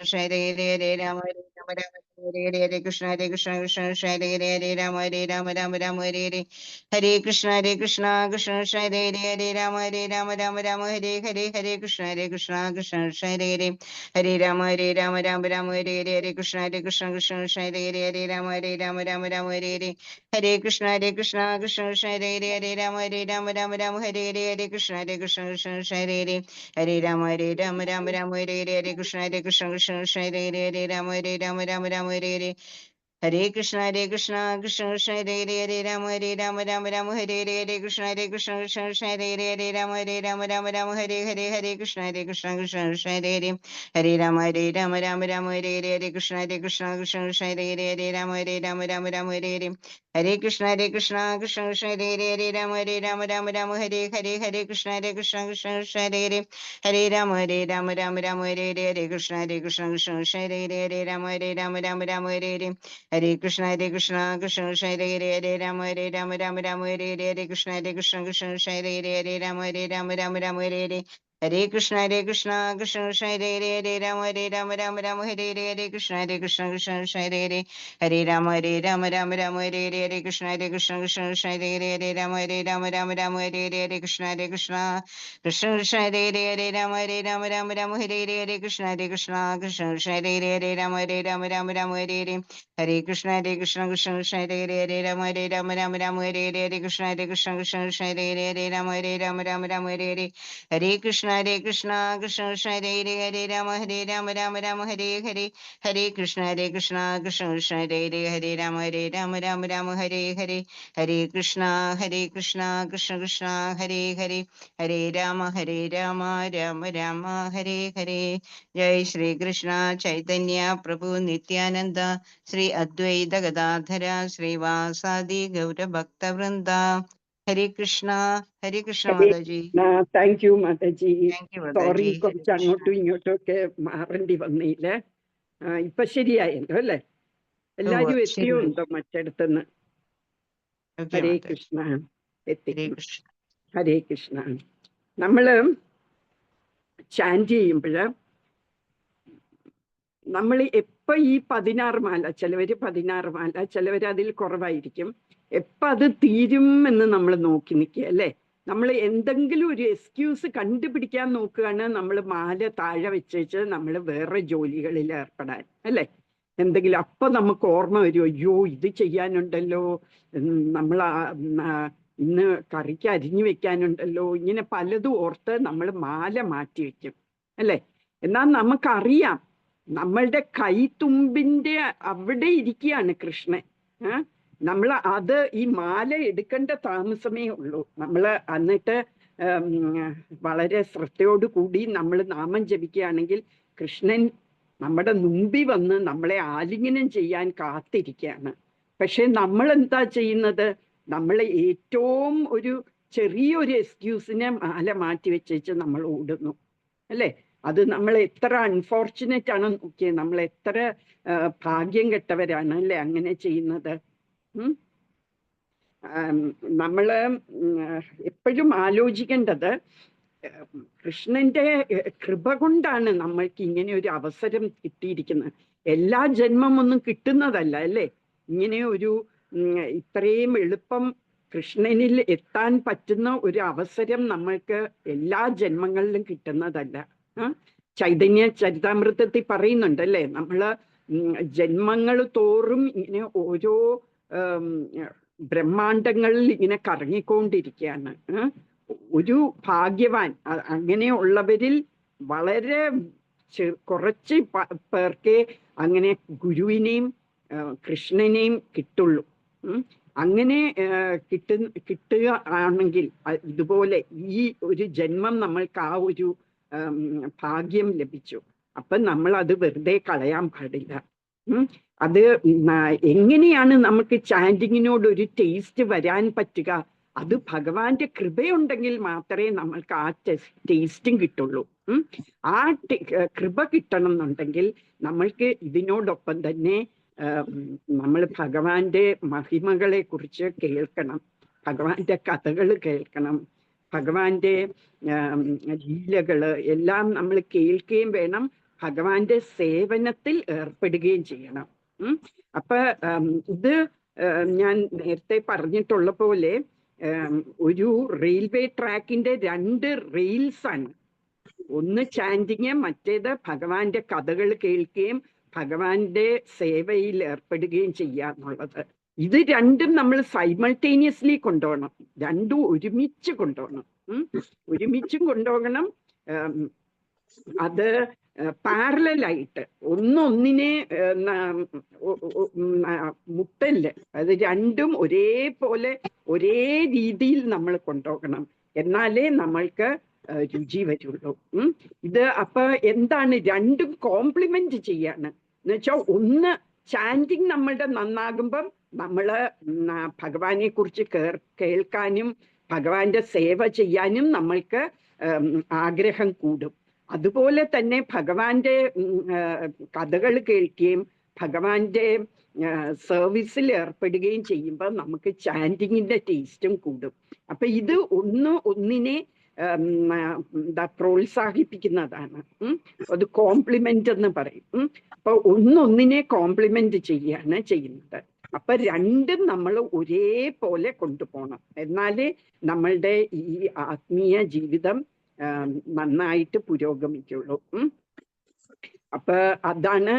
Hare Hare Rama Rama Rama Hare Hare Krishna Krishna Krishna Hare Hare Rama Rama Rama Hare Hare Krishna Krishna Krishna Hare Hare Rama Rama Hare Hare Krishna Krishna Hare Hare Rama Rama Hare Hare Krishna Krishna Hare Hare Rama Rama Hare Hare Krishna Krishna Hare Hare Rama Hare Krishna Hare Hare Rama Hare Hare Krishna Hare Rama Hare Krishna Krishna Hare Rama Hare Krishna Hare Rama Hare Krishna Hare Rama Hare Krishna Hare Rama Hare Krishna Hare Rama Hare Krishna Hare Rama Hare Krishna Hare Rama Hare Krishna Krishna Hare Rama Hare Krishna Hare Rama Hare Krishna Hare Rama Hare Krishna Hare Rama Hare Krishna Hare Rama Hare Krishna Krishna Hare Rama Hare Krishna Hare Rama Hare Krishna Hare Rama Hare Krishna Hare Rama Hare Krishna Krishna Hare Rama Hare Krishna Hare Rama Hare Krishna Hare Rama Rama Hare Hare Jai Shri Krishna Chaitanya Prabhu Nityananda Sri Advaita Gadadhara Sri Vasadi Gaura Bhakta Vrinda Hare Krishna Mataji. Thank you Mataji. Thank you sorry, Mataji. കുറച്ച് അങ്ങോട്ടും ഇങ്ങോട്ടും ഒക്കെ മാറേണ്ടി വന്നില്ല. ഇപ്പൊ ശരിയായല്ലോ അല്ലേ? എല്ലാരും എത്തിയോ ഉണ്ടോ മറ്റിടത്തുനിന്ന്? ഹരേ കൃഷ്ണ. എത്തി. ഹരേ കൃഷ്ണ. നമ്മള് ചാൻറ്റ് ചെയ്യുമ്പോഴ് നമ്മൾ എപ്പോ ഈ 16 മാല, ചിലവര് 16 മാല, ചിലവര് അതിൽ കുറവായിരിക്കും, എപ്പോ അത് തീരും എന്ന് നമ്മൾ നോക്കി നിൽക്കുക അല്ലേ? നമ്മൾ എന്തെങ്കിലും ഒരു എക്സ്ക്യൂസ് കണ്ടുപിടിക്കാൻ നോക്കുകയാണ് നമ്മൾ മാല താഴെ വെച്ചേച്ച് നമ്മൾ വേറെ ജോലികളിൽ ഏർപ്പെടാൻ അല്ലേ? എന്തെങ്കിലും അപ്പൊ നമുക്ക് ഓർമ്മ വരും, അയ്യോ ഇത് ചെയ്യാനുണ്ടല്ലോ, നമ്മൾ ഇന്ന് കറിക്ക് അരിഞ്ഞു വെക്കാനുണ്ടല്ലോ, ഇങ്ങനെ പലതും ഓർത്ത് നമ്മൾ മാല മാറ്റി വെക്കും അല്ലേ? എന്നാൽ നമുക്കറിയാം നമ്മളുടെ കൈത്തുമ്പിന്റെ അവിടെ ഇരിക്കുകയാണ് കൃഷ്ണൻ. നമ്മൾ അത് ഈ മാല എടുക്കേണ്ട താമസമേ ഉള്ളൂ. നമ്മൾ എന്നിട്ട് വളരെ ശ്രദ്ധയോടു കൂടി നമ്മൾ നാമം ജപിക്കുകയാണെങ്കിൽ കൃഷ്ണൻ നമ്മുടെ മുമ്പിൽ വന്ന് നമ്മളെ ആലിംഗനം ചെയ്യാൻ കാത്തിരിക്കുകയാണ്. പക്ഷെ നമ്മൾ എന്താ ചെയ്യുന്നത്? നമ്മൾ ഏറ്റവും ഒരു ചെറിയൊരു എക്സ്ക്യൂസിനെ മാല മാറ്റി വെച്ചേച്ച് നമ്മൾ ഓടുന്നു അല്ലേ? അത് നമ്മൾ എത്ര അൺഫോർച്ചുനേറ്റ് ആണ് നോക്കിയത്, നമ്മൾ എത്ര ഭാഗ്യം കെട്ടവരാണ് അല്ലേ അങ്ങനെ ചെയ്യുന്നത്. നമ്മൾ എപ്പോഴും ആലോചിക്കേണ്ടത് കൃഷ്ണന്റെ കൃപ കൊണ്ടാണ് നമ്മൾക്ക് ഇങ്ങനെ ഒരു അവസരം കിട്ടിയിരിക്കുന്നത്. എല്ലാ ജന്മമൊന്നും കിട്ടുന്നതല്ല അല്ലേ? ഇങ്ങനെ ഒരു ഇത്രയും എളുപ്പം കൃഷ്ണനിൽ എത്താൻ പറ്റുന്ന ഒരു അവസരം നമ്മൾക്ക് എല്ലാ ജന്മങ്ങളിലും കിട്ടുന്നതല്ല. ചൈതന്യ ചരിതാമൃതത്തിൽ പറയുന്നുണ്ടല്ലേ, നമ്മള് ജന്മങ്ങൾ തോറും ഇങ്ങനെ ഓരോ ബ്രഹ്മാണ്ടങ്ങളിൽ ഇങ്ങനെ കറങ്ങിക്കൊണ്ടിരിക്കുകയാണ്. ഒരു ഭാഗ്യവാൻ അങ്ങനെയുള്ളവരിൽ വളരെ കുറച്ച് പേർക്കേ അങ്ങനെ ഗുരുവിനെയും കൃഷ്ണനെയും കിട്ടുള്ളൂ. അങ്ങനെ കിട്ടുക ആണെങ്കിൽ ഇതുപോലെ ഈ ഒരു ജന്മം നമ്മൾക്ക് ആ ഒരു ഭാഗ്യം ലഭിച്ചു. അപ്പൊ നമ്മൾ അത് വെറുതെ കളയാൻ പാടില്ല. അത് എങ്ങനെയാണ് നമുക്ക് ചാൻഡിങ്ങിനോട് ഒരു ടേസ്റ്റ് വരാൻ പറ്റുക? അത് ഭഗവാന്റെ കൃപയുണ്ടെങ്കിൽ മാത്രമേ നമ്മൾക്ക് ആ ടേസ്റ്റും കിട്ടുള്ളൂ. ആ കൃപ കിട്ടണം എന്നുണ്ടെങ്കിൽ നമ്മൾക്ക് ഇതിനോടൊപ്പം തന്നെ നമ്മൾ ഭഗവാന്റെ മഹിമകളെ കുറിച്ച് കേൾക്കണം, ഭഗവാന്റെ കഥകൾ കേൾക്കണം, ഭഗവാന്റെ ലീലകള് എല്ലാം നമ്മൾ കേൾക്കുകയും വേണം, ഭഗവാന്റെ സേവനത്തിൽ ഏർപ്പെടുകയും ചെയ്യണം. അപ്പൊ ഇത് ഞാൻ നേരത്തെ പറഞ്ഞിട്ടുള്ള പോലെ ഒരു റെയിൽവേ ട്രാക്കിന്റെ 2 റെയിൽസ് ആണ്. ഒന്ന് ചാൻഡിങ്, മറ്റേത് ഭഗവാന്റെ കഥകൾ കേൾക്കുകയും ഭഗവാന്റെ സേവയിൽ ഏർപ്പെടുകയും ചെയ്യാന്നുള്ളത്. ഇത് രണ്ടും നമ്മൾ സൈമൾട്ടേനിയസ്ലി കൊണ്ടുപോകണം, രണ്ടും ഒരുമിച്ച് കൊണ്ടുപോകണം. ഒരുമിച്ചും കൊണ്ടുപോകണം. അത് പാരലായിട്ട് ഒന്നൊന്നിനെ മുട്ടല്, അത് രണ്ടും ഒരേപോലെ ഒരേ രീതിയിൽ നമ്മൾ കൊണ്ടുപോകണം. എന്നാലേ നമ്മൾക്ക് രുചി വരുള്ളൂ. ഇത് അപ്പൊ എന്താണ്, രണ്ടും കോംപ്ലിമെന്റ് ചെയ്യാണ് എന്ന് വെച്ചാൽ, ഒന്ന് ചാൻഡിങ് നമ്മളുടെ നന്നാകുമ്പം നമ്മള് ഭഗവാനെ കുറിച്ച് കേൾക്കാനും ഭഗവാന്റെ സേവ ചെയ്യാനും നമ്മൾക്ക് ആഗ്രഹം കൂടും. അതുപോലെ തന്നെ ഭഗവാന്റെ കഥകൾ കേൾക്കുകയും ഭഗവാന്റെ സർവീസിൽ ഏർപ്പെടുകയും ചെയ്യുമ്പോൾ നമുക്ക് ചാൻഡിങ്ങിന്റെ ടേസ്റ്റും കൂടും. അപ്പൊ ഇത് ഒന്നിനെ പ്രോത്സാഹിപ്പിക്കുന്നതാണ്. അത് കോംപ്ലിമെന്റ് എന്ന് പറയും. അപ്പൊ ഒന്നിനെ കോംപ്ലിമെന്റ് ചെയ്യാണ് ചെയ്യുന്നത്. അപ്പൊ രണ്ടും നമ്മൾ ഒരേപോലെ കൊണ്ടുപോകണം. എന്നാലേ നമ്മളുടെ ഈ ആത്മീയ ജീവിതം നന്നായിട്ട് പുരോഗമിക്കുള്ളൂ. അപ്പൊ അതാണ്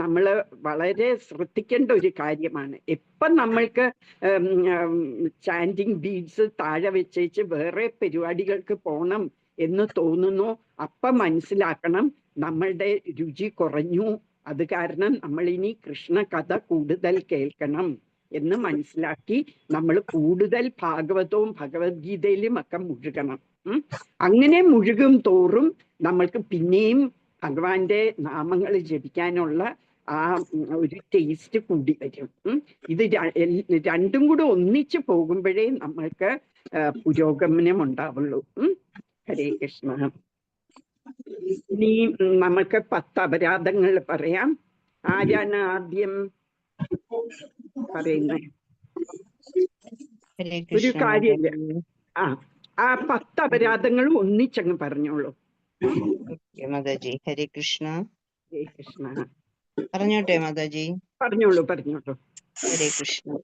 നമ്മൾ വളരെ ശ്രദ്ധിക്കേണ്ട ഒരു കാര്യമാണ്. എപ്പം നമ്മൾക്ക് ചാൻഡിങ് ബീഡ്സ് താഴെ വെച്ചേച്ച് വേറെ പരിപാടികൾക്ക് പോകണം എന്ന് തോന്നുന്നു, അപ്പം മനസ്സിലാക്കണം നമ്മളുടെ രുചി കുറഞ്ഞു. അത് കാരണം നമ്മൾ ഇനി കൃഷ്ണ കഥ കൂടുതൽ കേൾക്കണം എന്ന് മനസ്സിലാക്കി നമ്മൾ കൂടുതൽ ഭാഗവതവും ഭഗവത്ഗീതയിലും ഒക്കെ മുഴുകണം. അങ്ങനെ മുഴുകും തോറും നമ്മൾക്ക് പിന്നെയും ഭഗവാന്റെ നാമങ്ങൾ ജപിക്കാനുള്ള ആ ഒരു ടേസ്റ്റ് കൂടി വരും. ഇത് രണ്ടും കൂടെ ഒന്നിച്ചു പോകുമ്പോഴേ നമ്മൾക്ക് പുരോഗമനം ഉണ്ടാവുള്ളൂ. ഹരേ കൃഷ്ണ. ഇനി നമ്മൾക്ക് 10 അപരാധങ്ങൾ പറയാം. ആരാണ് ആദ്യം പറയുന്നത്? ഒരു കാര്യമില്ല, ആ 10 അപരാധങ്ങൾ ഒന്നിച്ചങ്ങ് പറഞ്ഞോളൂ. മാതാജി. ഹരേ കൃഷ്ണ. ഹരേ കൃഷ്ണ. പറഞ്ഞോട്ടെ മാതാജി? പറഞ്ഞോളൂ. ഹരേ കൃഷ്ണ.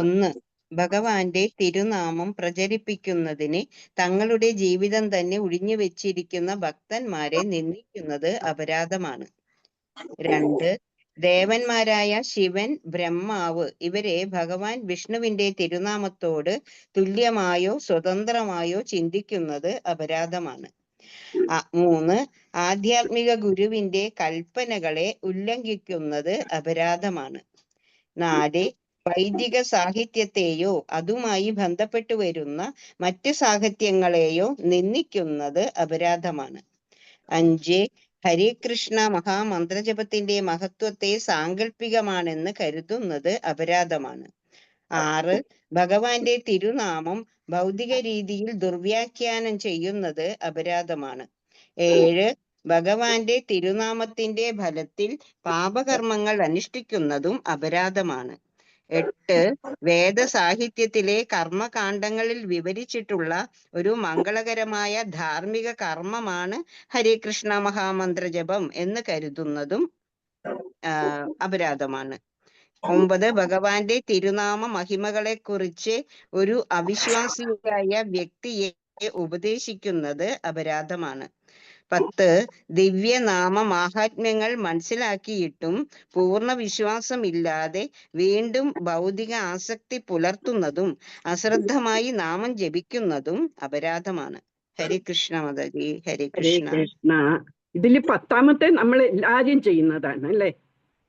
1. ഭഗവാന്റെ തിരുനാമം പ്രചരിപ്പിക്കുന്നതിന് തങ്ങളുടെ ജീവിതം തന്നെ ഒഴിഞ്ഞു വെച്ചിരിക്കുന്ന ഭക്തന്മാരെ നിന്ദിക്കുന്നത് അപരാധമാണ്. 2. ദേവന്മാരായ ശിവൻ, ബ്രഹ്മാവ് ഇവരെ ഭഗവാൻ വിഷ്ണുവിന്റെ തിരുനാമത്തോട് തുല്യമായോ സ്വതന്ത്രമായോ ചിന്തിക്കുന്നത് അപരാധമാണ്. 3. ആധ്യാത്മിക ഗുരുവിന്റെ കൽപ്പനകളെ ഉല്ലംഘിക്കുന്നത് അപരാധമാണ്. 4. വൈദിക സാഹിത്യത്തെയോ അതുമായി ബന്ധപ്പെട്ടു വരുന്ന മറ്റ് സാഹിത്യങ്ങളെയോ നിന്ദിക്കുന്നത് അപരാധമാണ്. 5. ഹരേകൃഷ്ണ മഹാമന്ത്രജപത്തിന്റെ മഹത്വത്തെ സാങ്കല്പികമാണെന്ന് കരുതുന്നത് അപരാധമാണ്. 6. ഭഗവാന്റെ തിരുനാമം ഭൗതിക രീതിയിൽ ദുർവ്യാഖ്യാനം ചെയ്യുന്നത് അപരാധമാണ്. 7. ഭഗവാന്റെ തിരുനാമത്തിന്റെ ഫലത്തിൽ പാപകർമ്മങ്ങൾ അനുഷ്ഠിക്കുന്നതും അപരാധമാണ്. 8. വേദസാഹിത്യത്തിലെ കർമ്മകാണ്ഡങ്ങളിൽ വിവരിച്ചിട്ടുള്ള ഒരു മംഗളകരമായ ധാർമ്മിക കർമ്മമാണ് ഹരേകൃഷ്ണ മഹാമന്ത്രജപം എന്ന് കരുതുന്നതും അപരാധമാണ്. 9. ഭഗവാന്റെ തിരുനാമ മഹിമകളെ കുറിച്ച് ഒരു അവിശ്വാസിയായ വ്യക്തിയെ ഉപദേശിക്കുന്നത് അപരാധമാണ്. 10. ദിവ്യനാമ മാഹാത്മ്യങ്ങൾ മനസ്സിലാക്കിയിട്ടും പൂർണ്ണ വിശ്വാസമില്ലാതെ വീണ്ടും ഭൗതിക ആസക്തി പുലർത്തുന്നതും അശ്രദ്ധമായി നാമം ജപിക്കുന്നതും അപരാധമാണ്. ഹരികൃഷ്ണ മാതാജി. ഹരികൃഷ്ണ. ഇതില് 10ാമത്തെ നമ്മൾ എല്ലാരും ചെയ്യുന്നതാണ് അല്ലെ.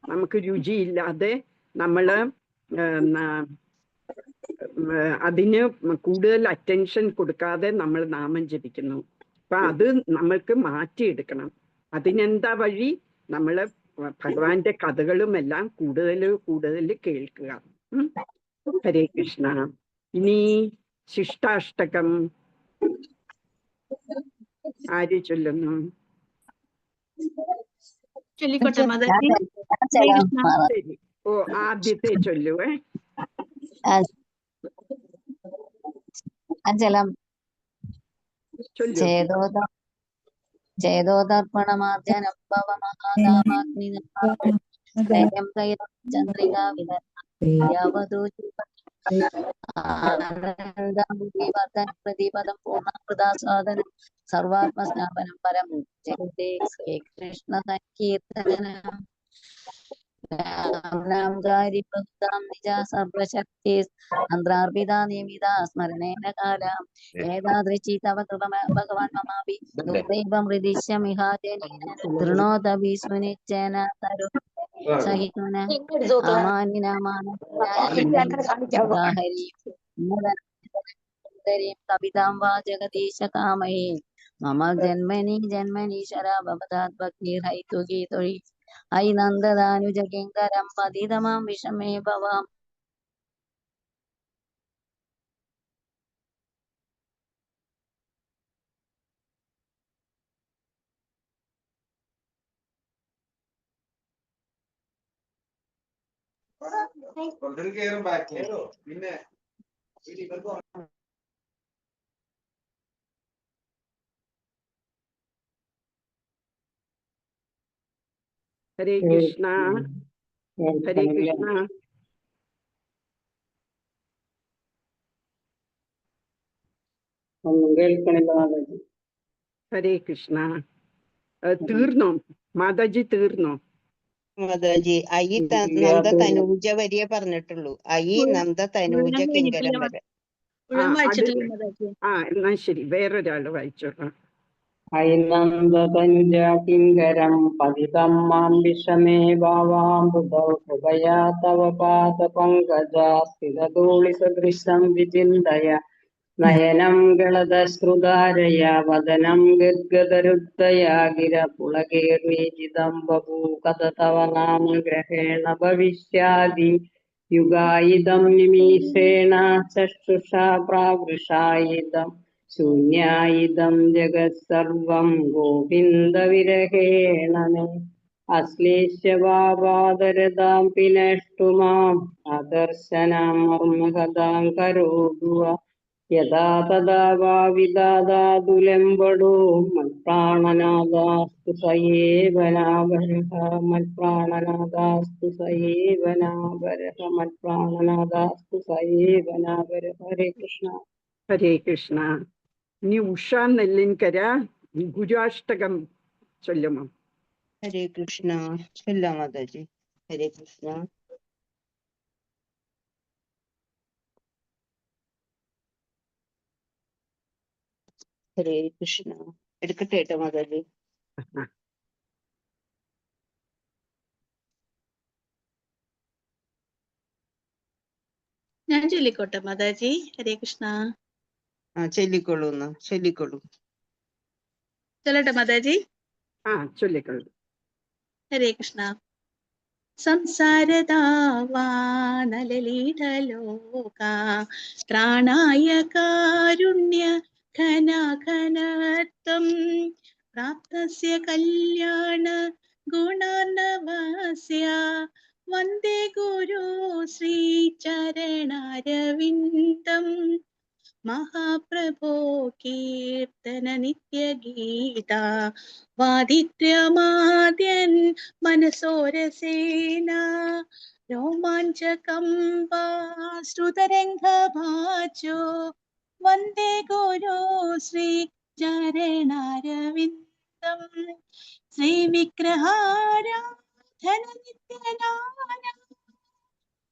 നമുക്ക് രുചിയില്ലാതെ നമ്മള് അതിന് കൂടുതൽ അറ്റൻഷൻ കൊടുക്കാതെ നമ്മൾ നാമം ജപിക്കുന്നു. അപ്പൊ അത് നമ്മൾക്ക് മാറ്റിയെടുക്കണം. അതിനെന്താ വഴി? നമ്മള് ഭഗവാന്റെ കഥകളും എല്ലാം കൂടുതൽ കേൾക്കുക. ഹരേ കൃഷ്ണ. ഇനി ശിഷ്ടാഷ്ടകം ആര് ചൊല്ലുന്നു? ശരി. ഓ, ആദ്യത്തെ ചൊല്ലുവേ. ചേതോദർപ്പണമാർജനം ഭവമഹാതാമാഗ്നിയം ചന്ദ്രികാ വിദവതോ പ്രതിപദം പൂർണ്ണകൃതാസ്വാദനം സർവാത്മസ്ഥാപനം പരം ജയതേ ശ്രീകൃഷ്ണ സങ്കീർത്തനം സർവശക്തി മന്ത്രാർപ്പിത നിയമിത സ്മരണേന കാലം ഏതാദൃശി തവ കൃപ ഭഗവാൻ മമാപി ദുർദൈവം ഹൃദിശ്യമിഹാജനേന തൃണോദപി സുനിശ്ചേന തരു സഹിഷ്ണുന കവിതാം വാ ജഗദീശ കാമയേ മമ ജന്മനി ജന്മനി ശരാഭവതാത് ഭക്തിർഹൈതു ഗീതൊഴി ഐ നന്ദദാനുജകിങ്കരം പതിതമാം വിഷമേ ഭവാം. ഹരേ കൃഷ്ണ ഹരേ കൃഷ്ണ. ഹരേ കൃഷ്ണ. തീർന്നോ മാതാജി? തീർന്നോ മാതാജി? ഐ നന്ദ തനൂജ വരിയെ പറഞ്ഞിട്ടുള്ളൂ. ഐ നന്ദ തനൂജ കിങ്കരം വരെ. എന്നാ ശരി, വേറൊരാള് വായിച്ചോളാം. ഐനന്ദതനുജ കിങ്കരം പതിതം മാം വിഷമേ ഭാവാംബുധൗ കൃപയാ തവ പാദപങ്കജാ സ്ഥിതധൂളിസദൃശം വിചിന്തയ നയനം ഗളദശ്രുതാരയ വദനം ഗദ്ഗദരുദ്ധയാ ഗിര പുളകേർണീജിതം ബഭൂ കഥ തവ നാമ ഗ്രഹേണ ഭവിഷ്യാദി യുഗായിദം നിമീഷേണ ചക്ഷുഷാ പ്രാവൃഷായിദം ശൂന്യായിദം ജഗത് സർവം ഗോവിന്ദ വിരഹേണ മേ അശ്ലേഷ്യ വാദരതാം പിനഷ്ടുമാം ആദർശനാം മർമ്മകഥാം കരോതുവ യഥാ തഥാ ഭാവിദാതുലംബടോ മൽപ്രാണനാദാസ്തു സയേവനാഭരഃ മൽപ്രാണനാദാസ്തു സയേവനാഭരഃ മൽപ്രാണനാദാസ്തു സയേവനാഭരഃ. ഹരേ കൃഷ്ണ. ഹരേ കൃഷ്ണ. ഇനി ഉഷ നെല്ലിൻകര ഗുരുഷ്ടകം ചൊല്ലുമോ? ഹരേ കൃഷ്ണ. ചൊല്ലാം മാതാജി. ഹരേ കൃഷ്ണ. ഹരേ കൃഷ്ണ. എടുക്കട്ടെ കേട്ടോ മാതാജി. ഞാൻ ചൊല്ലിക്കോട്ടെ മാതാജി. ഹരേ കൃഷ്ണ. ചൊല്ലിക്കൊള്ളൂ. ചൊല്ലിക്കൊള്ളൂ. ചൊല്ലട്ടെ മാതാജി? ചൊല്ലിക്കൊള്ളൂ. ഹരേ കൃഷ്ണ. സംസാരദാവാനലീഢലോക ത്രാണായ കാരുണ്യ ഘനഘനത്വം പ്രാപ്തസ്യ കല്യാണ ഗുണാർണവസ്യ വന്ദേ ഗുരു ശ്രീചരണാരവിന്ദം മഹാപ്രഭോ കീർത്തന നിത്യഗീത വാദിത്രമാദ്യൻ മനസോരസേന രോമാഞ്ചകമ്പാ ശ്രുതരംഗഭാജോ വന്ദേ ഗുരു ശ്രീ ചരണാരവിന്ദം ശ്രീവിഗ്രഹാരാധന നിത്യനാന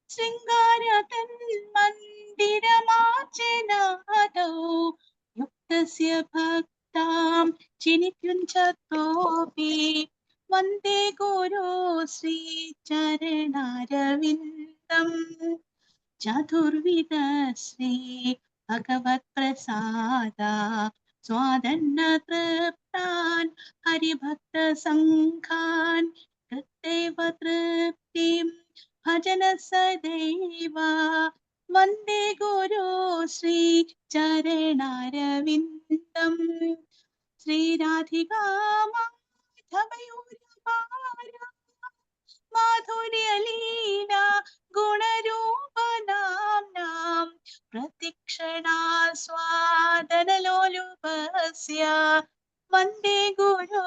ശൃംഗാരതന്മന്ദിരമാർച്ചനാദൗ യുക്തസ്യ ഭക്താം ചിനിത്യുഞ്ചതോപി വന്ദേ ഗുരു ശ്രീ ചരണാരവിന്ദം ചതുർവിധ ശ്രീ ഭഗവത് പ്രസാദ സ്വാദന്ന തൃപ്താൻ ഹരിഭക്ത സംഘാൻ കൃത്യൈവ തൃപ്തിം ഭജന സദൈവ വന്ദേ ഗുരു ശ്രീ ചരണാരവിന്ദം ശ്രീരാധികാ മാധവയൂരപാര മാധുര്യലീല ഗുണരൂപനാംനാം പ്രതിക്ഷണാസ്വാദനലോലുപസ്യ വന്ദേ ഗുരു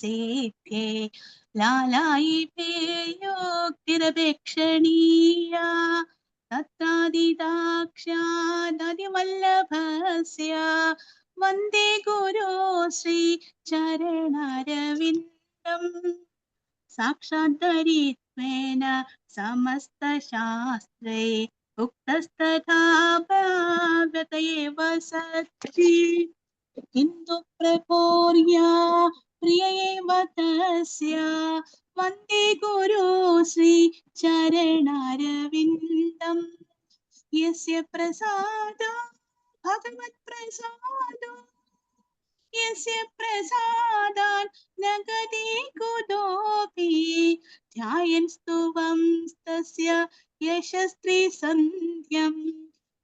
सेध्ये लालायितेयोक्तिरपेक्षणीया तत्रादिदाक्ष्यादतिवल्लभस्य वन्दे गुरो श्रीचरणारविन्दम् साक्षाद्धरित्वेन समस्तशास्त्रे उक्तस्तथा भाव्यत एव सच्चि किन्तु प्रपोर्या प्रिय एव तस्य वन्दे गुरो श्रीचरणारविन्दम् यस्य प्रसादो भगवत्प्रसादो यस्य प्रसादान् न गति कुतोऽपि ध्यायन् स्तुवंस्तस्य यशस्त्रिसन्ध्यम्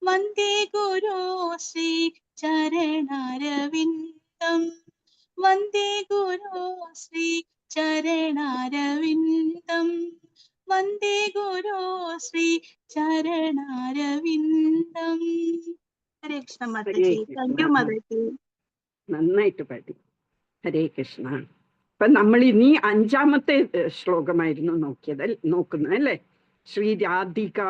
वन्दे गुरो श्रीचरणारविन्दम् वन्दे गुरो श्रीचरणारविन्दम् वन्दे गुरो श्रीचरणारविन्दम् हरे कृष्ण माताजी थैंक यू माताजी നന്നായിട്ട് പാടി. ഹരേ കൃഷ്ണ. അപ്പൊ നമ്മൾ ഇനി 5ാമത്തെ ശ്ലോകമായിരുന്നു നോക്കുന്നത് അല്ലേ? ശ്രീ രാധിക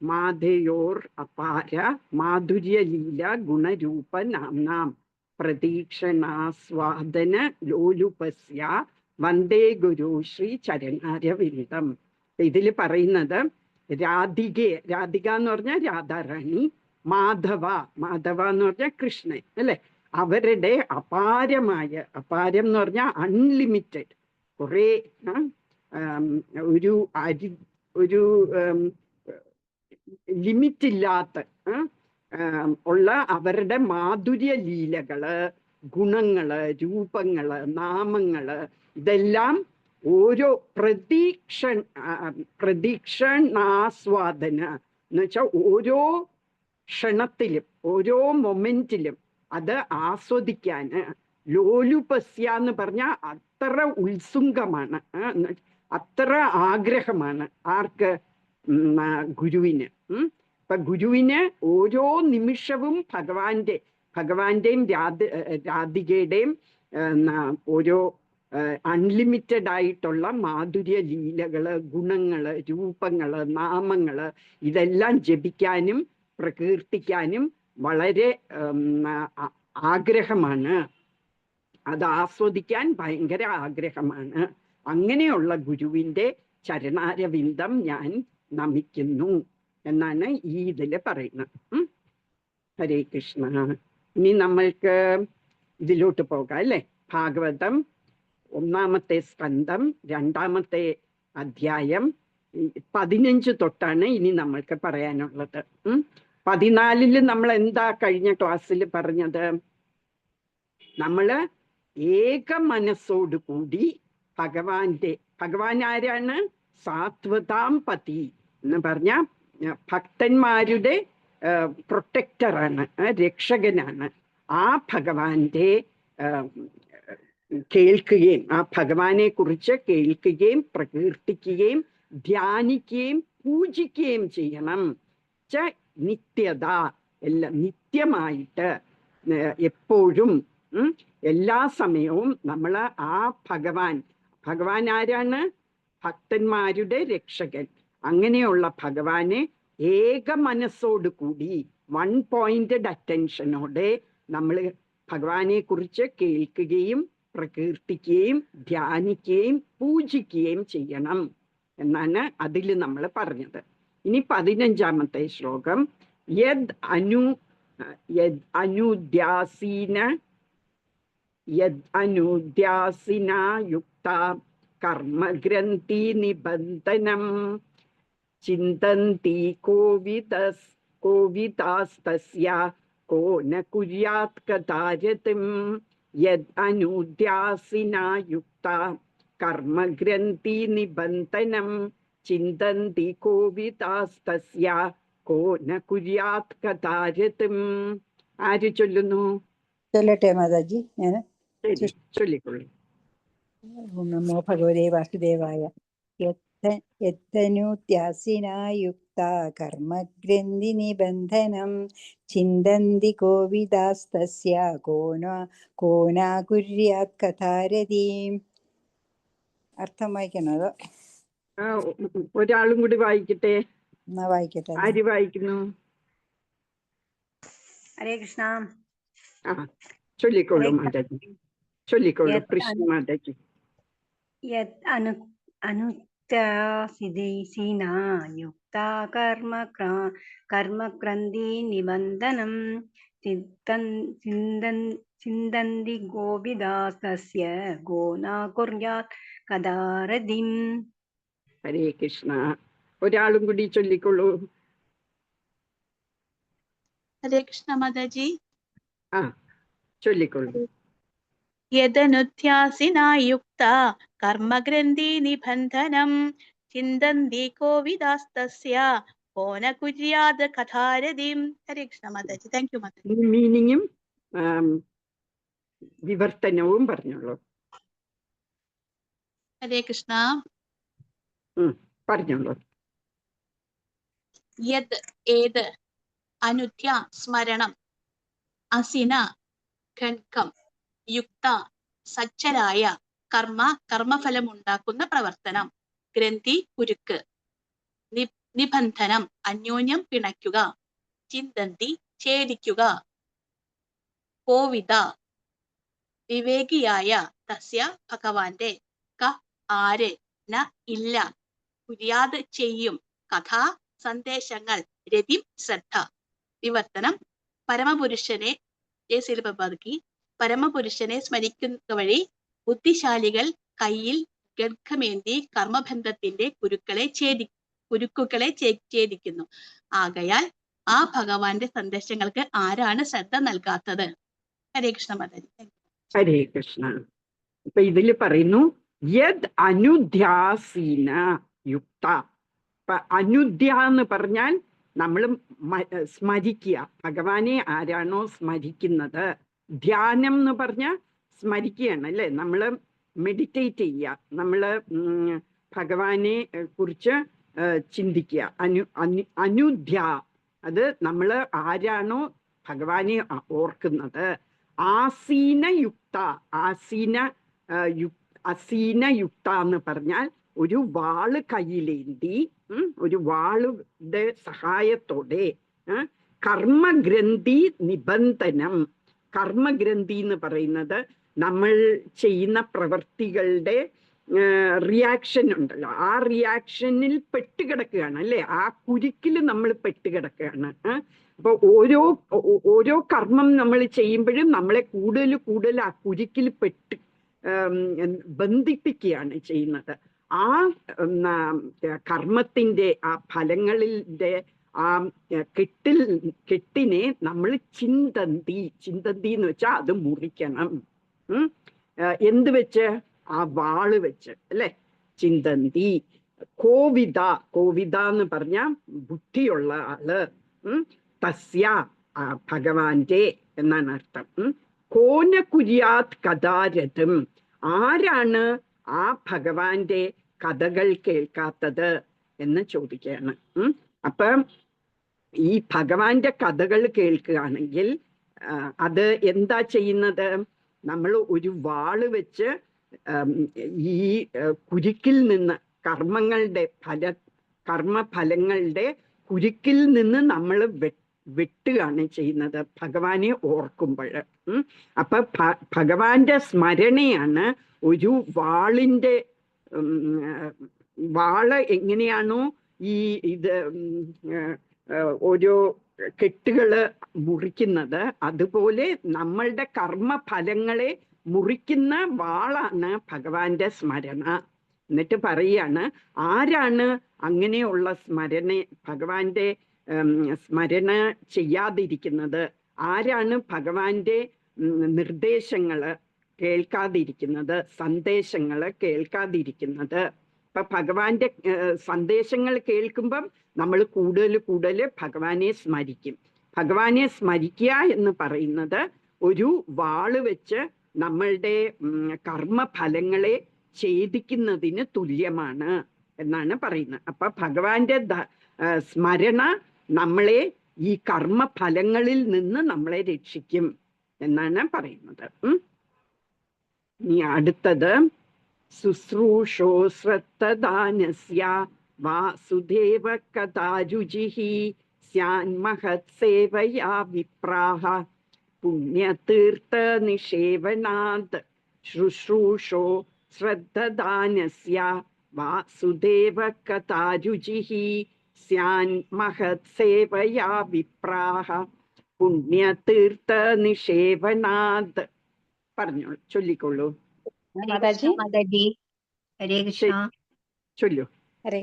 മാധയോർ അപാര മാധുര്യ ലീല ഗുണരൂപ നാംനാം പ്രതീക്ഷണാസ്വാദന ലോലുപസ്യ വന്ദേ ഗുരു ശ്രീ ചരണാരവിന്ദം. ഇതിൽ പറയുന്നത് രാധിക എന്ന് പറഞ്ഞാൽ രാധാറാണി, മാധവ എന്ന് പറഞ്ഞാൽ കൃഷ്ണൻ അല്ലെ, അവരുടെ അപാരം എന്ന് പറഞ്ഞാൽ അൺലിമിറ്റഡ്, കുറെ ഒരു ലിമിറ്റ് ഇല്ലാത്ത ഉള്ള അവരുടെ മാധുര്യ ലീലകള്, ഗുണങ്ങള്, രൂപങ്ങള്, നാമങ്ങള്, ഇതെല്ലാം ഓരോ പ്രതീക്ഷണാസ്വാദന എന്ന് വെച്ചാൽ ഓരോ ക്ഷണത്തിലും ഓരോ മൊമെന്റിലും അത് ആസ്വദിക്കാന്, ലോലുപസ്യ എന്ന് പറഞ്ഞാൽ അത്ര ഉത്സുങ്കമാണ്, അത്ര ആഗ്രഹമാണ് ആർക്ക്? ഗുരുവിന്. ഇപ്പൊ ഗുരുവിന് ഓരോ നിമിഷവും ഭഗവാന്റെയും രാധികയുടെയും ഓരോ അൺലിമിറ്റഡ് ആയിട്ടുള്ള മാധുര്യ ലീലകള്, ഗുണങ്ങള്, രൂപങ്ങള്, നാമങ്ങള്, ഇതെല്ലാം ജപിക്കാനും പ്രകീർത്തിക്കാനും വളരെ ആഗ്രഹമാണ്, അത് ആസ്വദിക്കാൻ ഭയങ്കര ആഗ്രഹമാണ്. അങ്ങനെയുള്ള ഗുരുവിന്റെ ചരണാരവിന്ദം ഞാൻ നമിക്കുന്നു എന്നാണ് ഈ ഇതില് പറയുന്നത്. ഹരേ കൃഷ്ണ. ഇനി നമ്മൾക്ക് ഇതിലോട്ട് പോകാം അല്ലെ? ഭാഗവതം 1ാമത്തെ സ്കന്ധം 2ാമത്തെ അധ്യായം 15 തൊട്ടാണ് ഇനി നമ്മൾക്ക് പറയാനുള്ളത്. 14 നമ്മൾ എന്താ കഴിഞ്ഞ ക്ലാസ്സിൽ പറഞ്ഞത്? നമ്മള് ഏക മനസ്സോടു കൂടി ഭഗവാൻ ആരാണ്? സാത്വതാം പതി എന്ന് പറഞ്ഞ ഭക്തന്മാരുടെ പ്രൊട്ടക്ടറാണ്, രക്ഷകനാണ്. ആ ഭഗവാന്റെ കേൾക്കുകയും ആ ഭഗവാനെ കുറിച്ച് കേൾക്കുകയും പ്രകീർത്തിക്കുകയും ധ്യാനിക്കുകയും പൂജിക്കുകയും ചെയ്യണം. നിത്യത, എല്ലാം നിത്യമായിട്ട് എപ്പോഴും എല്ലാ സമയവും നമ്മൾ ആ ഭഗവാൻ ആരാണ്? ഭക്തന്മാരുടെ രക്ഷകൻ. അങ്ങനെയുള്ള ഭഗവാനെ ഏക മനസ്സോടു കൂടി 1 പോയിന്റഡ് അറ്റൻഷനോടെ നമ്മൾ ഭഗവാനെ കുറിച്ച് കേൾക്കുകയും പ്രകീർത്തിക്കുകയും ധ്യാനിക്കുകയും പൂജിക്കുകയും ചെയ്യണം എന്നാണ് അതിൽ നമ്മൾ പറഞ്ഞത്. ഇനി 15ാമത്തെ ശ്ലോകം. യദ് അനുദ്യാസീന യുക്ത കർമ്മഗ്രന്ഥി നിബന്ധനം ചിന്തന്തി കോവിതാസ്തസ്യ കോ ന കുര്യാത് കഥാരതിം. യദ് അനുദ്യാസിന യുക്ത കർമ്മഗ്രന്ഥി നിബന്ധനം ചിന്തന്തി കോവിതാസ്തസ്യ കോ ന കുര്യാത് കഥാരതിം. ആര് ചൊല്ലുന്നു? ചൊല്ലട്ടെ മാതാജി, ഞാൻ ചൊല്ലിക്കൊള്ളു. നമോ ഭഗവതേ വാസുദേവായ. യത്തനുത്യാസിനായുക്ത യുക്താ കർമ്മഗ്രന്ഥി നിബന്ധനം ചിന്തന്തി കോവിദാസ്തസ്യ കോനാ കുര്യാത് കഥാരതീം. അർത്ഥം വായിക്കണോ അതോ? ഒരാളും കൂടി വായിക്കട്ടെ. എന്നാ വായിക്കട്ടെ. ആര് വായിക്കുന്നു? ഹരേ കൃഷ്ണ. ആ, ചൊല്ലിക്കോളൂ മാതാജി, ചൊല്ലിക്കോളൂ കൃഷ്ണ മാതാജി. അനുത്യാസിദേശിനാ യുക്താ കർമ്മഗ്രന്ഥി നിബന്ധനം ചിന്തന്തി ഗോപിദാസ്തസ്യ ഗോനാ കുര്യാത് കഥാരതിം. ഹരേ കൃഷ്ണ. ഒരാളും കൂടി ചൊല്ലിക്കോളൂ. ഹരേ കൃഷ്ണ മാതാജി. ആ, ചൊല്ലിക്കോളൂ. യദനുധ്യാസിനാ യുക്ത കർമ്മഗ്രന്ഥി നിബന്ധനം ചിന്തന്തി കോവിദാസ്തസ്യ കോന കുര്യാത് കഥാരതിം. ഹരേ കൃഷ്ണ മാതാജി. താങ്ക് യു മാതാജി. മീനിങ്ങും വിവർത്തനവും പറഞ്ഞോളൂ. ഹരേ കൃഷ്ണ. പറഞ്ഞോളൂ. യത് ഏത്, അനുധ്യ സ്മരണം, അസിന ഖണ്ഡം, യുക്ത സജ്ജരായ, കർമ്മഫലമുണ്ടാക്കുന്ന പ്രവർത്തനം, ഗ്രന്ഥി കുരുക്ക്, നിബന്ധനം അന്യോന്യം പിണയ്ക്കുക, ചിന്തന്തി ഛേദിക്കുക, കോവിദ വിവേകിയായ, തസ്യ ഭഗവാന്റെ, ക ആര്, ന ഇല്ല, കുര്യാത് ചെയ്യും, കഥ സന്ദേശങ്ങൾ, രതി ശ്രദ്ധ. വിവർത്തനം: പരമപുരുഷനെ പരമപുരുഷനെ സ്മരിക്കുന്ന വഴി ബുദ്ധിശാലികൾ കയ്യിൽ ഗർഭമേന്തി കർമ്മബന്ധത്തിന്റെ കുരുക്കുകളെ ഛേദിക്കുന്നു. ആകയാൽ ആ ഭഗവാന്റെ സന്ദേശങ്ങൾക്ക് ആരാണ് ശ്രദ്ധ നൽകാത്തത്? ഹരേ കൃഷ്ണ മാതാജി. ഹരേ കൃഷ്ണ. ഇപ്പൊ ഇതില് പറയുന്നു യദ് അനുധ്യാസീന യുക്ത. അനുധ്യ എന്ന് പറഞ്ഞാൽ നമ്മൾ സ്മരിക്കുക, ഭഗവാനെ ആരാണോ സ്മരിക്കുന്നത്. ധ്യാനം എന്ന് പറഞ്ഞാൽ സ്മരിക്കുകയാണ് അല്ലെ, നമ്മൾ മെഡിറ്റേറ്റ് ചെയ്യുക, നമ്മൾ ഭഗവാനെ കുറിച്ച് ചിന്തിക്കുക. അനുധ്യ, അത് നമ്മൾ ആരാണോ ഭഗവാനെ ഓർക്കുന്നത്. ആസീനയുക്ത, അസീനയുക്ത എന്ന് പറഞ്ഞാൽ ഒരു വാള് കയ്യിലേന്തി, ഒരു വാളുടെ സഹായത്തോടെ കർമ്മഗ്രന്ഥി നിബന്ധനം. കർമ്മഗ്രന്ഥി എന്ന് പറയുന്നത് നമ്മൾ ചെയ്യുന്ന പ്രവൃത്തികളുടെ റിയാക്ഷൻ ഉണ്ടല്ലോ, ആ റിയാക്ഷനിൽ പെട്ടുകിടക്കുകയാണ് അല്ലെ, ആ കുരുക്കിൽ നമ്മൾ പെട്ടുകിടക്കുകയാണ്. അപ്പൊ ഓരോ കർമ്മം നമ്മൾ ചെയ്യുമ്പോഴും നമ്മളെ കൂടുതൽ ആ കുരുക്കിൽ ബന്ധിപ്പിക്കുകയാണ് ചെയ്യുന്നത്. ആ കർമ്മത്തിന്റെ ആ ഫലങ്ങളിലെ ആ കെട്ടിനെ നമ്മൾ ചിന്തന്തി എന്ന് വെച്ചാൽ അത് മുറിക്കണം. എന്ത് വെച്ച്? ആ വാള് വെച്ച് അല്ലെ, ചിന്തന്തി. കോവിദ എന്ന് പറഞ്ഞ ബുദ്ധിയുള്ള ആള്. തസ്യ ഭഗവാന്റെ എന്നാണ് അർത്ഥം. കോന കുര്യാത് കഥാരഥം, ആരാണ് ആ ഭഗവാന്റെ കഥകൾ കേൾക്കാത്തത് എന്ന് ചോദിക്കുകയാണ്. അപ്പൊ ഈ ഭഗവാന്റെ കഥകൾ കേൾക്കുകയാണെങ്കിൽ അത് എന്താ ചെയ്യുന്നത്? നമ്മൾ ഒരു വാള് വെച്ച് ഈ കുരുക്കിൽ നിന്ന് കർമ്മഫലങ്ങളുടെ കുരുക്കിൽ നിന്ന് നമ്മൾ വെട്ടുകയാണ് ചെയ്യുന്നത് ഭഗവാനെ ഓർക്കുമ്പോൾ. അപ്പൊ ഭഗവാന്റെ സ്മരണയാണ് ഒരു വാള് എങ്ങനെയാണോ ഇത് ഓരോ കെട്ടുകള് മുറിക്കുന്നത്, അതുപോലെ നമ്മളുടെ കർമ്മഫലങ്ങളെ മുറിക്കുന്ന വാളാണ് ഭഗവാന്റെ സ്മരണ. എന്നിട്ട് പറയാണ്, ആരാണ് അങ്ങനെയുള്ള ഭഗവാന്റെ സ്മരണ ചെയ്യാതിരിക്കുന്നത്? ആരാണ് ഭഗവാന്റെ നിർദ്ദേശങ്ങള് കേൾക്കാതിരിക്കുന്നത്, സന്ദേശങ്ങള് കേൾക്കാതിരിക്കുന്നത്? ഇപ്പൊ ഭഗവാന്റെ സന്ദേശങ്ങൾ കേൾക്കുമ്പം നമ്മൾ കൂടുതൽ ഭഗവാനെ സ്മരിക്കും. ഭഗവാനെ സ്മരിക്കുക എന്ന് പറയുന്നത് ഒരു വാള് വെച്ച് നമ്മളുടെ കർമ്മഫലങ്ങളെ ഛേദിക്കുന്നതിന് തുല്യമാണ് എന്നാണ് പറയുന്നത്. അപ്പൊ ഭഗവാന്റെ സ്മരണ നമ്മളെ ഈ കർമ്മഫലങ്ങളിൽ നിന്ന് നമ്മളെ രക്ഷിക്കും എന്നാണ് പറയുന്നത്. ഇനി അടുത്തത് ശുശ്രൂഷോ ശ്രദ്ധദാനസ്യ വാസുദേവ കഥാരുചിഃ സ്യാന്മഹത് സേവയാ വിപ്രാഹ പുണ്യതീർത്ഥ നിഷേവനാത്. ശുശ്രൂഷോ ശ്രദ്ധദാനസ്യ വാസുദേവ കഥാരുചിഃ സ്യാന്മഹത് സേവയാ വിപ്രാഹ പുണ്യതീർത്ഥ നിഷേവനാത്. പറഞ്ഞോളൂ, ചൊല്ലിക്കൊള്ളൂ. മാതാജി ഹരേ കൃഷ്ണ. ചൊല്ലു. ഹരേ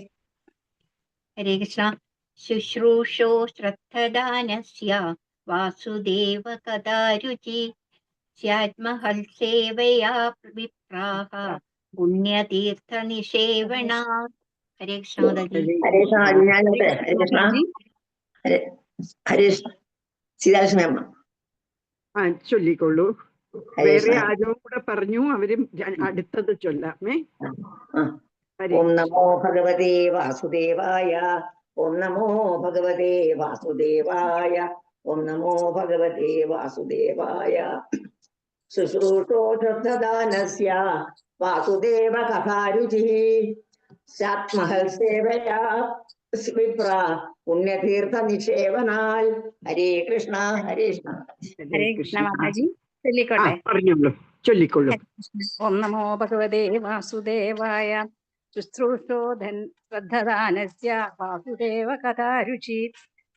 കൃഷ്ണ. ശുശ്രൂഷോ ശ്രദ്ധദാനസ്യ വാസുദേവ കഥാരുചി സ്യാത്മഹൽസേവയാ വിപ്രാഹ പുണ്യതീർത്ഥ നിഷേവണ. ഹരേ കൃഷ്ണ മാതാജി. ഹരേ കൃഷ്ണ. ഞാനോട്ടെ. ഹരേ കൃഷ്ണ. ഹരേ സീതാലക്ഷ്മിയമ്മ ചൊല്ലിക്കൊള്ളൂ. വേറെ ആരോ കൂടെ പറഞ്ഞു, അവരും അടുത്തത് ചൊല്ലാമേ. ഓം നമോ ഭഗവതേ വാസുദേവായ. ഓം നമോ ഭഗവതേ വാസുദേവായ. ഓം നമോ ഭഗവതേ വാസുദേവായ. ശുശ്രൂഷോ ശ്രദ്ധദാനസ്യ വാസുദേവ കഥാരുചിഃ സ്യാത്മഹൽസേവയാ വിപ്ര പുണ്യതീർത്ഥ നിഷേവനാൽ. ഹരേ കൃഷ്ണ. ഹരേ കൃഷ്ണ. ഹരേ കൃഷ്ണ മാതാജി. ചൊല്ലിക്കോട്ടെ. പറഞ്ഞോളൂ, ചൊല്ലിക്കൊള്ളൂ. ഓം നമോ ഭഗവതേ വാസുദേവായ. ശുശ്രൂഷോ ശ്രദ്ധദാനസ്യ വാസുദേവ കഥാരുചി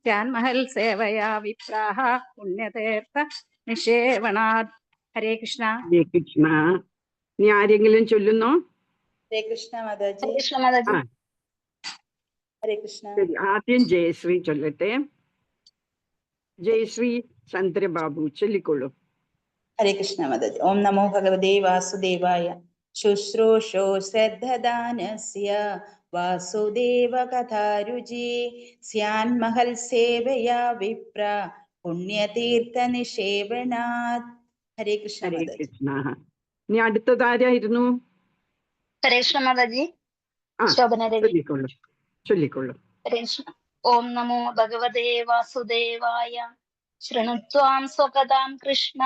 സ്യാന്മഹൽ സേവയാ വിപ്രാഹ പുണ്യതീർത്ഥ നിഷേവണാത്. ഹരേ കൃഷ്ണ. ഹരേ കൃഷ്ണ. ഇനി ആരെങ്കിലും ചൊല്ലുന്നോ? ഹരേ കൃഷ്ണ മാതാജി. ഹരേ കൃഷ്ണ. ആദ്യം ജയശ്രീ ചൊല്ലട്ടെ. ജയശ്രീ ചന്ദ്രബാബു ചൊല്ലിക്കൊള്ളൂ. ഹരേ കൃഷ്ണ മാതാജി. ഓം നമോ ഭഗവതേ വാസുദേവായ. ശുശ്രൂഷോ ശ്രദ്ധദാനസ്യ വാസുദേവ കഥാരുചി സ്യാന്മഹൽ സേവയാ വിപ്ര പുണ്യതീർത്ഥ നിഷേവനാത്. ഹരേ കൃഷ്ണ. ഹരേ കൃഷ്ണ. ഇനി അടുത്തതാരായിരുന്നു? ഹരേ കൃഷ്ണ മാതാജി. ചൊല്ലിക്കൊള്ളൂ, ചൊല്ലിക്കൊള്ളൂ. ഹരേ കൃഷ്ണ. ഓം നമോ ഭഗവതേ വാസുദേവായ. ശൃണുത്വാം സ്വകഥാം കൃഷ്ണ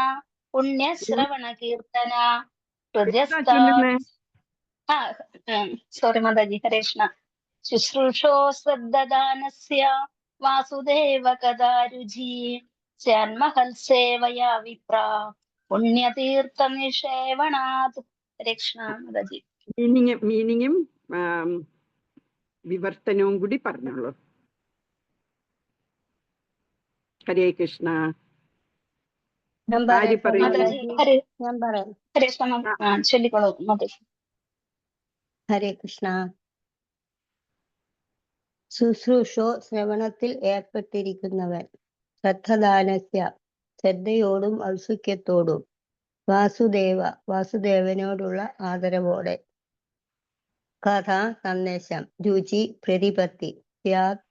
പുണ്യശ്രവണ കീർത്തന സോറി മാതാജി. ഹരേ കൃഷ്ണ. ശുശ്രൂഷോ ശ്രദ്ധദാനസ്യ വാസുദേവ കഥാരുചി സ്യാന്മഹൽ സേവയാ വിപ്ര പുണ്യതീർത്ഥ നിഷേവണാത്. ഹരേ കൃഷ്ണ മാതാജി. മീനിങ്ങും വിവർത്തനവും കൂടി പറഞ്ഞോളൂ. ഹരേ കൃഷ്ണ. ഹരേ കൃഷ്ണ. ശുശ്രൂഷോ ശ്രവണത്തിൽ ഏർപ്പെട്ടിരിക്കുന്നവൻ. ശ്രദ്ധദാനസ്യ ശ്രദ്ധയോടും ഔത്സുക്യത്തോടും. വാസുദേവനോടുള്ള ആദരവോടെ. കഥ സന്ദേശം. രുചി പ്രതിപത്തി. സ്യാത്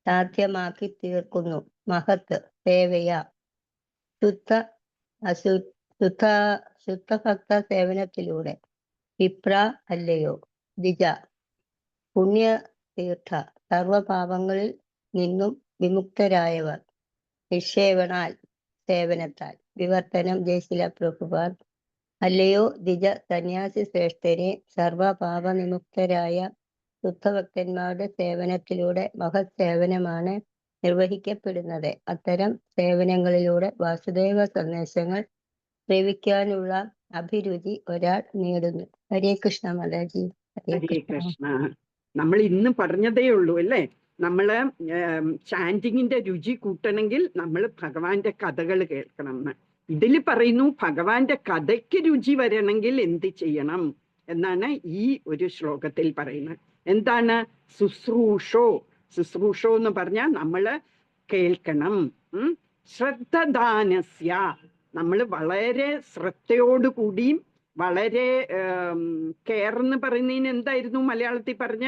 സാധ്യമാക്കി തീർക്കുന്നു. മഹത്ത് സേവയ ശുദ്ധഭക്ത സേവനത്തിലൂടെ. വിപ്ര അല്ലയോ. ദ്വിജ പുണ്യതീർത്ഥ സർവപാപങ്ങളിൽ നിന്നും വിമുക്തരായവർ. നിക്ഷേപണാൽ സേവനത്താൽ. വിവർത്തനം ജയശീല പ്രഭുപാദ്. അല്ലയോ ദ്വിജ സന്യാസി ശ്രേഷ്ഠരെ, സർവപാപനിമുക്തരായ ശുദ്ധഭക്തന്മാരുടെ സേവനത്തിലൂടെ മഹത് സേവനമാണ് നിർവഹിക്കപ്പെടുന്നത്. അത്തരം സേവനങ്ങളിലൂടെ വാസുദേവ സന്ദേശങ്ങൾ ശ്രവിക്കാനുള്ള അഭിരുചി ഒരാൾ നേടുന്നു. ഹരേ കൃഷ്ണ മാതാജി. ഹരേ കൃഷ്ണ. നമ്മൾ ഇന്ന് പറഞ്ഞതേ ഉള്ളൂ അല്ലേ? നമ്മള് ചാൻറ്റിങ്ങിന്റെ രുചി കൂട്ടണമെങ്കിൽ നമ്മൾ ഭഗവാന്റെ കഥകൾ കേൾക്കണം എന്ന്. ഇതിൽ പറയുന്നു ഭഗവാന്റെ കഥയ്ക്ക് രുചി വരണമെങ്കിൽ എന്ത് ചെയ്യണം എന്നാണ് ഈ ഒരു ശ്ലോകത്തിൽ പറയുന്നത്. എന്താണ്? ശുശ്രൂഷോ. ശുശ്രൂഷോ എന്ന് പറഞ്ഞാൽ നമ്മള് കേൾക്കണം. ശ്രദ്ധദാനസ്യ നമ്മൾ വളരെ ശ്രദ്ധയോടുകൂടിയും വളരെ കെയർ എന്ന് പറയുന്നതിന് എന്തായിരുന്നു മലയാളത്തിൽ പറഞ്ഞ?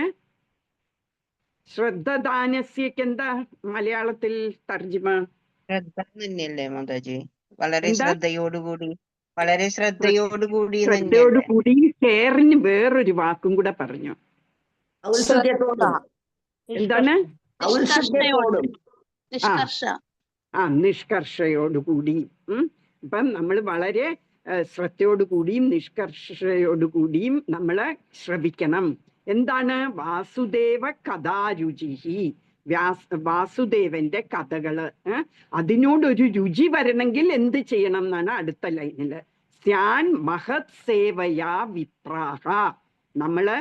ശ്രദ്ധദാനസ്യക്ക് എന്താ മലയാളത്തിൽ തർജിമ? ശ്രദ്ധ തന്നെയല്ലേ മാതാജി? വളരെ ശ്രദ്ധയോടുകൂടി, വളരെ ശ്രദ്ധയോടുകൂടി. ശ്രദ്ധയോടുകൂടി. കെയറിന് വേറൊരു വാക്കും കൂടെ പറഞ്ഞു. ഔത്സുക്യത്തോടും. എന്താണ്? ഔത്സുക്യത്തോടും നിഷ്കർഷ നിഷ്കർഷയോടുകൂടി. ഇപ്പം നമ്മൾ വളരെ ശ്രദ്ധയോടുകൂടിയും നിഷ്കർഷയോടുകൂടിയും നമ്മൾ ശ്രവിക്കണം. എന്താണ്? വാസുദേവ കഥാരുചി, വാസുദേവന്റെ കഥകള്. അതിനോടൊരു രുചി വരണമെങ്കിൽ എന്ത് ചെയ്യണം എന്നാണ് അടുത്ത ലൈനില്. സ്യാൻ മഹത് സേവയാ വിപ്രാഹ. നമ്മള്